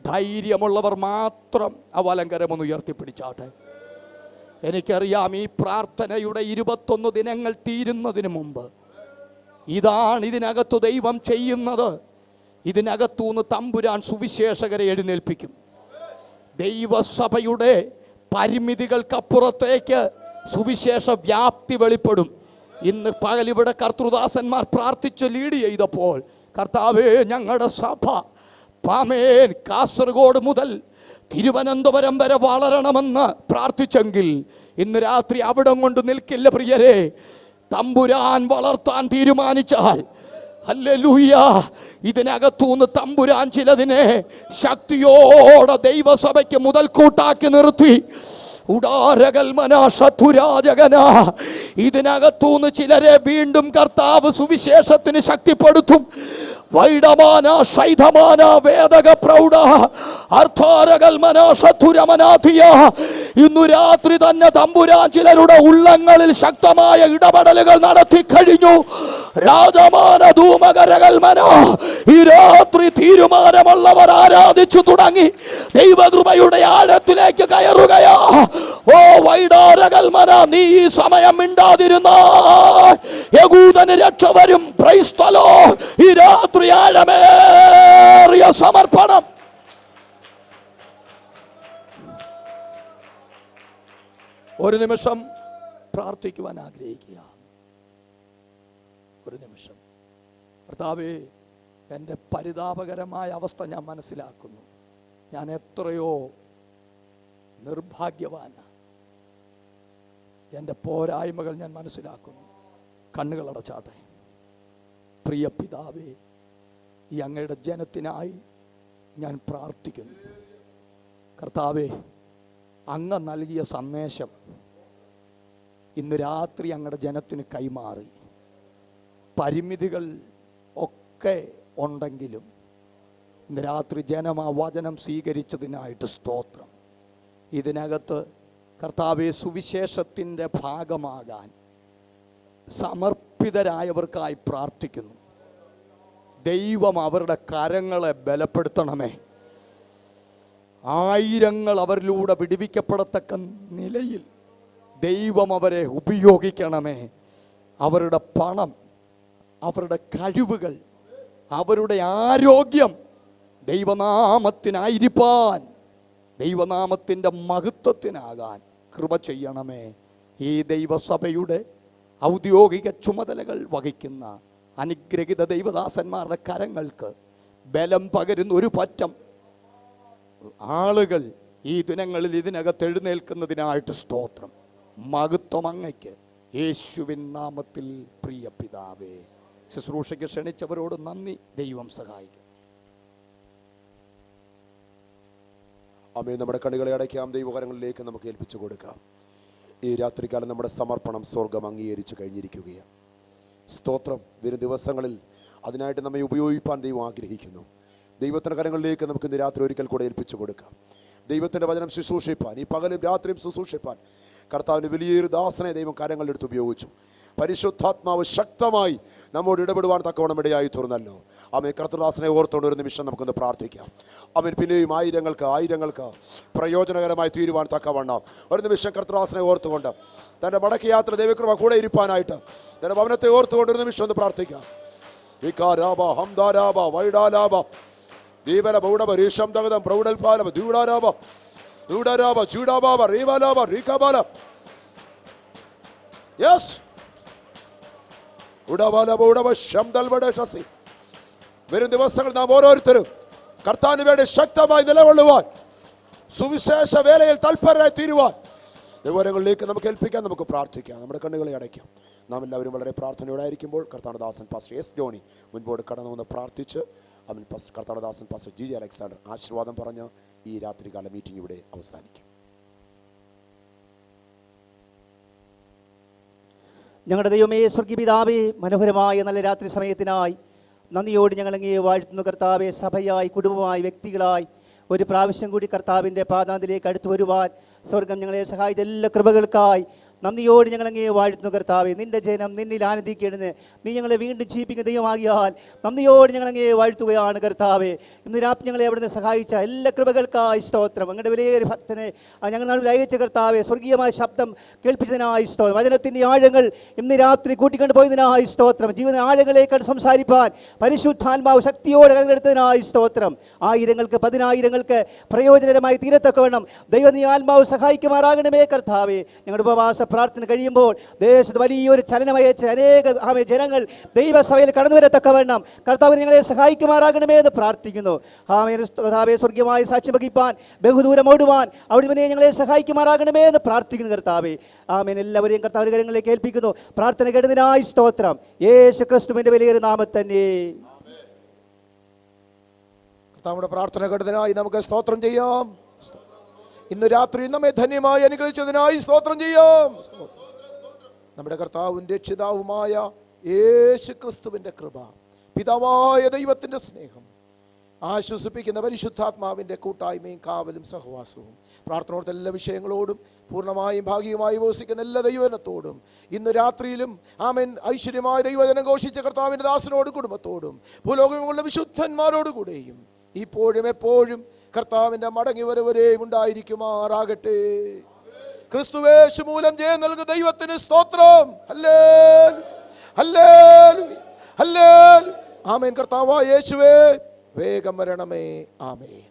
ധൈര്യമുള്ളവർ മാത്രം ആ വലങ്കരമൊന്ന് ഉയർത്തിപ്പിടിച്ചാട്ടെ. എനിക്കറിയാം, ഈ പ്രാർത്ഥനയുടെ 21 ദിനങ്ങൾ തീരുന്നതിന് മുമ്പ് ഇതാണ് ഇതിനകത്ത് ദൈവം ചെയ്യുന്നത്. ഇതിനകത്തുനിന്ന് തമ്പുരാൻ സുവിശേഷകരെ എഴുന്നേൽപ്പിക്കും. ദൈവസഭയുടെ പരിമിതികൾക്കപ്പുറത്തേക്ക് സുവിശേഷ വ്യാപ്തി വെളിപ്പെടും. ഇന്ന് പകലിവിടെ കർത്തൃദാസന്മാർ പ്രാർത്ഥിച്ച് ലീഡ് ചെയ്തപ്പോൾ, കർത്താവേ, ഞങ്ങളുടെ സഭ പാമേൻ കാസർഗോഡ് മുതൽ തിരുവനന്തപുരം വരെ വളരണമെന്ന് പ്രാർത്ഥിച്ചെങ്കിൽ ഇന്ന് രാത്രി അവിടം കൊണ്ട് നിൽക്കില്ല പ്രിയരെ. തമ്പുരാൻ വളർത്താൻ തീരുമാനിച്ചാൽ, ഹല്ലേലൂയ, ഇതിനകത്തുനിന്ന് തമ്പുരാൻ ചിലതിനെ ശക്തിയോടെ ദൈവസഭയ്ക്ക് മുതൽക്കൂട്ടാക്കി നിർത്തി. ഇതിനകത്തുനിന്ന് ചിലരെ വീണ്ടും കർത്താവ് സുവിശേഷത്തിന് ശക്തിപ്പെടുത്തും. വൈഡമാന ശൈധമാന വേദക പ്രൗഢ അർത്ഥാരകൽമന ശതുരമനാഥിയ. ഇന്നു രാത്രി തന്നെ തമ്പുരാൻ ചിലരുടെ ഉള്ളങ്ങളിൽ ശക്തമായ ഇടപെടലുകൾ നടത്തി കഴിഞ്ഞു. രാജമാന ധൂമകരകൽമന. ഈ രാത്രി തീരുമാനമുള്ളവർ ആരാധിച്ചു തുടങ്ങി. ദൈവകൃപയുടെ ആഴത്തിലേക്ക് കയറുകയാ. ഓ വൈഡാരകൽമന, നീ ഈ സമയം മിണ്ടാതിരുന്ന യഹൂദന് രക്ഷ വരും. Price the lord. ഈ രാത്രി ആഴമേറിയ സമർപ്പണം. ഒരു നിമിഷം പ്രാർത്ഥിക്കുവാൻ ആഗ്രഹിക്കുക. ഒരു നിമിഷം. കർത്താവേ, എൻ്റെ പരിതാപകരമായ അവസ്ഥ ഞാൻ മനസ്സിലാക്കുന്നു. ഞാൻ എത്രയോ നിർഭാഗ്യവാനാണ്. എൻ്റെ പോരായ്മകൾ ഞാൻ മനസ്സിലാക്കുന്നു. കണ്ണുകളടച്ചാട്ടെ. പ്രിയ പിതാവേ, ഈ അങ്ങയുടെ ജനത്തിനായി ഞാൻ പ്രാർത്ഥിക്കുന്നു. കർത്താവേ, അങ്ങ് നൽകിയ സന്ദേശം ഇന്ന് രാത്രി അങ്ങയുടെ ജനത്തിന് കൈമാറി. പരിമിതികൾ ഒക്കെ ഉണ്ടെങ്കിലും ഇന്ന് രാത്രി ജനം ആ വചനം സ്വീകരിച്ചതിനായിട്ട് സ്തോത്രം. ഇതിനകത്ത് കർത്താവേ, സുവിശേഷത്തിൻ്റെ ഭാഗമാകാൻ സമർപ്പിതരായവർക്കായി പ്രാർത്ഥിക്കുന്നു. ദൈവം അവരുടെ കരങ്ങളെ ബലപ്പെടുത്തണമേ. ആയിരങ്ങൾ അവരിലൂടെ വിടുവിക്കപ്പെടത്തക്ക നിലയിൽ ദൈവം അവരെ ഉപയോഗിക്കണമേ. അവരുടെ പണം, അവരുടെ കഴിവുകൾ, അവരുടെ ആരോഗ്യം ദൈവനാമത്തിനായിരിക്കാൻ, ദൈവനാമത്തിൻ്റെ മഹത്വത്തിനാകാൻ കൃപ ചെയ്യണമേ. ഈ ദൈവസഭയുടെ ഔദ്യോഗിക ചുമതലകൾ വഹിക്കുന്ന അനുഗ്രഹിത ദൈവദാസന്മാരുടെ കരങ്ങൾക്ക് ബലം പകരുന്ന ഒരു പറ്റം ആളുകൾ ഈ ദിനങ്ങളിൽ ഇതിനകത്ത് എഴുന്നേൽക്കുന്നതിനായിട്ട് സ്തോത്രം. മഹത്വം അങ്ങയ്ക്ക്, യേശുവിൻ നാമത്തിൽ. പ്രിയ പിതാവേ, ശുശ്രൂഷയ്ക്ക് ക്ഷണിച്ചവരോട് നന്ദി. ദൈവം സഹായിക്കും. ആമേൻ. നമ്മുടെ കണ്ണുകളെ അടയ്ക്കാം. ദൈവകരങ്ങളിലേക്ക് നമുക്ക് ഏൽപ്പിച്ചു കൊടുക്കാം. ഈ രാത്രികാലം നമ്മുടെ സമർപ്പണം സ്വർഗം അംഗീകരിച്ചു കഴിഞ്ഞിരിക്കുകയാണ്. സ്തോത്രം. വരും ദിവസങ്ങളിൽ അതിനായിട്ട് നമ്മെ ഉപയോഗിപ്പാൻ ദൈവം ആഗ്രഹിക്കുന്നു. ദൈവത്തിൻ്റെ കരങ്ങളിലേക്ക് നമുക്ക് ഇന്ന് രാത്രി ഒരിക്കൽ കൂടെ ഏൽപ്പിച്ചു കൊടുക്കാം. ദൈവത്തിൻ്റെ വചനം ശുശ്രൂഷിപ്പാൻ, ഈ പകലും രാത്രിയും ശുശ്രൂഷിപ്പാൻ കർത്താവിന് വലിയൊരു ദാസനെ ദൈവം കരങ്ങളിലെടുത്ത് ഉപയോഗിച്ചു. പരിശുദ്ധാത്മാവ് ശക്തമായി നമ്മോട് ഇടപെടുവാൻ തക്കവണ്ണം ഇടയായി തീർന്നല്ലോ. അവൻ കർത്തദാസനെ ഓർത്തുകൊണ്ട് ഒരു നിമിഷം നമുക്കൊന്ന് പ്രാർത്ഥിക്കാം. അവൻ പിന്നെയും ആയിരങ്ങൾക്ക് പ്രയോജനകരമായി തീരുവാൻ തക്കവണ്ണം ഒരു നിമിഷം കർത്തദാസനെ ഓർത്തുകൊണ്ട് തൻ്റെ മടക്കി യാത്ര ദൈവകൃപ കൂടെ ഇരിപ്പാനായിട്ട് തൻ്റെ ഭവനത്തെ ഓർത്തുകൊണ്ട് ഒരു നിമിഷം ഒന്ന് പ്രാർത്ഥിക്കാം. ദീപല ബൗഡബ രീഷം തകതം പ്രൗഢൽപാലബ ദൂടാരാബ ദൂടാരാബ ചൂടാബാബ റീബാലാബ റീകബാല. യെസ്. വരും ദിവസങ്ങൾ നാം ഓരോരുത്തരും കർത്താവിന് വേണ്ടി ശക്തമായി നിലകൊള്ളുവാൻ, സുവിശേഷ വേലയിൽ തൽപരരായി തീരുവാൻ വിവരങ്ങളിലേക്ക് നമുക്ക് ഏൽപ്പിക്കാം. നമുക്ക് പ്രാർത്ഥിക്കാം. നമ്മുടെ കണ്ണുകളെ അടയ്ക്കാം. നാം എല്ലാവരും വളരെ പ്രാർത്ഥനയോടായിരിക്കുമ്പോൾ കർത്താവിന്റെ ദാസൻ പാസ്റ്റർ എസ് ജോണി മുൻപോട് കടന്നു വന്ന് പ്രാർത്ഥിച്ച് അവൻ കർത്താവിന്റെ ദാസൻ പാസ്റ്റർ ജി അലക്സാണ്ടർ ആശീർവാദം പറഞ്ഞ് ഈ രാത്രികാല മീറ്റിംഗ് ഇവിടെ അവസാനിക്കും. ഞങ്ങളുടെ ദൈവമേ, സ്വർഗീയ പിതാവേ, മനോഹരമായ നല്ല രാത്രി സമയത്തിനായി നന്ദിയോട് ഞങ്ങൾ അങ്ങയെ വാഴ്ത്തുന്നു. കർത്താവെ, സഭയായി, കുടുംബമായി, വ്യക്തികളായി ഒരു പ്രാവശ്യം കൂടി കർത്താവിൻ്റെ പാദാന്തിലേക്ക് അടുത്തു വരുവാൻ സ്വർഗം ഞങ്ങളെ സഹായിച്ച എല്ലാ കൃപകൾക്കായി നന്ദിയോട് ഞങ്ങൾ അങ്ങയെ വാഴ്ത്തുന്നു. കർത്താവെ, നിന്റെ ജനം നിന്നിൽ ആനന്ദിക്കേണ്ടത് നീ ഞങ്ങളെ വീണ്ടും ജീവിപ്പിക്കുന്ന ദൈവമാകിയാൽ നന്ദിയോട് ഞങ്ങൾ അങ്ങയെ വാഴ്ത്തുകയാണ്. കർത്താവെ, ഇന്ന് രാത്രി ഞങ്ങളെ അവിടുന്ന് സഹായിച്ച എല്ലാ കൃപകൾക്കായി സ്തോത്രം. അങ്ങയുടെ വലിയൊരു ഭക്തനെ ഞങ്ങൾ നടുവിൽ അയച്ച കർത്താവെ, സ്വർഗീയമായ ശബ്ദം കേൾപ്പിച്ചതിനായി സ്തോത്രം. വചനത്തിൻ്റെ ആഴങ്ങൾ ഇന്ന് രാത്രി കൂട്ടിക്കൊണ്ടു പോയതിനായി സ്തോത്രം. ജീവിത ആഴങ്ങളേക്കാൾ സംസാരിപ്പാൻ പരിശുദ്ധാത്മാവ് ശക്തിയോടെ കണ്ടെടുത്തതിനായി സ്തോത്രം. ആയിരങ്ങൾക്ക് പതിനായിരങ്ങൾക്ക് പ്രയോജനകരമായി തീരത്തക്കവണ്ണം ദൈവ നീ ആത്മാവ് സഹായിക്കുമാറാകണമേ. കർത്താവെ, ഞങ്ങളുടെ ഉപവാസ പ്രാർത്ഥന കഴിയുമ്പോൾ ദേശത്ത് വലിയൊരു ചലനമയച്ച് അനേക ജനങ്ങൾ ദൈവസഭയിൽ കടന്നു വരത്തക്കവണ്ണം കർത്താവ് ഞങ്ങളെ സഹായിക്കുമാറാകണമേ എന്ന് പ്രാർത്ഥിക്കുന്നു. കർത്താവെ, സ്വർഗീയമായി സാക്ഷ്യം വഹിപ്പാൻ ബഹുദൂരം ഓടുവാൻ അവിടുന്ന് ഞങ്ങളെ സഹായിക്കുമാറാകണമേ എന്ന് പ്രാർത്ഥിക്കുന്നു. കർത്താവെ, ആമേൻ. എല്ലാവരെയും കർത്താവിന്റെ കരങ്ങളിലേക്ക് ഏൽപ്പിക്കുന്നു. പ്രാർത്ഥന കേട്ടതിനായി സ്തോത്രം. യേശു ക്രിസ്തുവിന്റെ വലിയൊരു നാമത്തിൽ തന്നെ. കർത്താവിന്റെ പ്രാർത്ഥന കേട്ടതിനായി നമുക്ക് സ്തോത്രം ചെയ്യാം. ഇന്ന് രാത്രി നമ്മെ ധന്യമായി അനുഗ്രഹിച്ചതിനായി സ്തോത്രം ചെയ്യാം. നമ്മുടെ കർത്താവും രക്ഷിതാവുമായ യേശു ക്രിസ്തുവിന്റെ കൃപ, പിതാവായ ദൈവത്തിന്റെ സ്നേഹം, ആശ്വസിപ്പിക്കുന്ന പരിശുദ്ധാത്മാവിന്റെ കൂട്ടായ്മയും കാവലും സഹവാസവും പ്രാർത്ഥനയോട് എല്ലാ വിഷയങ്ങളോടും പൂർണ്ണമായും ഭാഗികമായി ഉപവസിക്കുന്ന എല്ലാ ദൈവജനത്തോടും ഇന്ന് രാത്രിയിലും ആമേൻ ഐശ്വര്യമായ ദൈവജനം ഘോഷിച്ച കർത്താവിന്റെ ദാസനോടും കുടുംബത്തോടും ഭൂലോകമുള്ള വിശുദ്ധന്മാരോടുകൂടെയും ഇപ്പോഴും എപ്പോഴും കർത്താവിന്റെ മടങ്ങി വരവരെയും ഉണ്ടായിരിക്കുമാറാകട്ടെ. ക്രിസ്തുവേശു മൂലം ജയം നൽകുന്ന ദൈവത്തിന് സ്തോത്രം. ഹല്ലേലൂയ, ഹല്ലേലൂയ, ഹല്ലേലൂയ. ആമേൻ. കർത്താവായ യേശുവേ, വേഗം വരണമേ. ആമേൻ.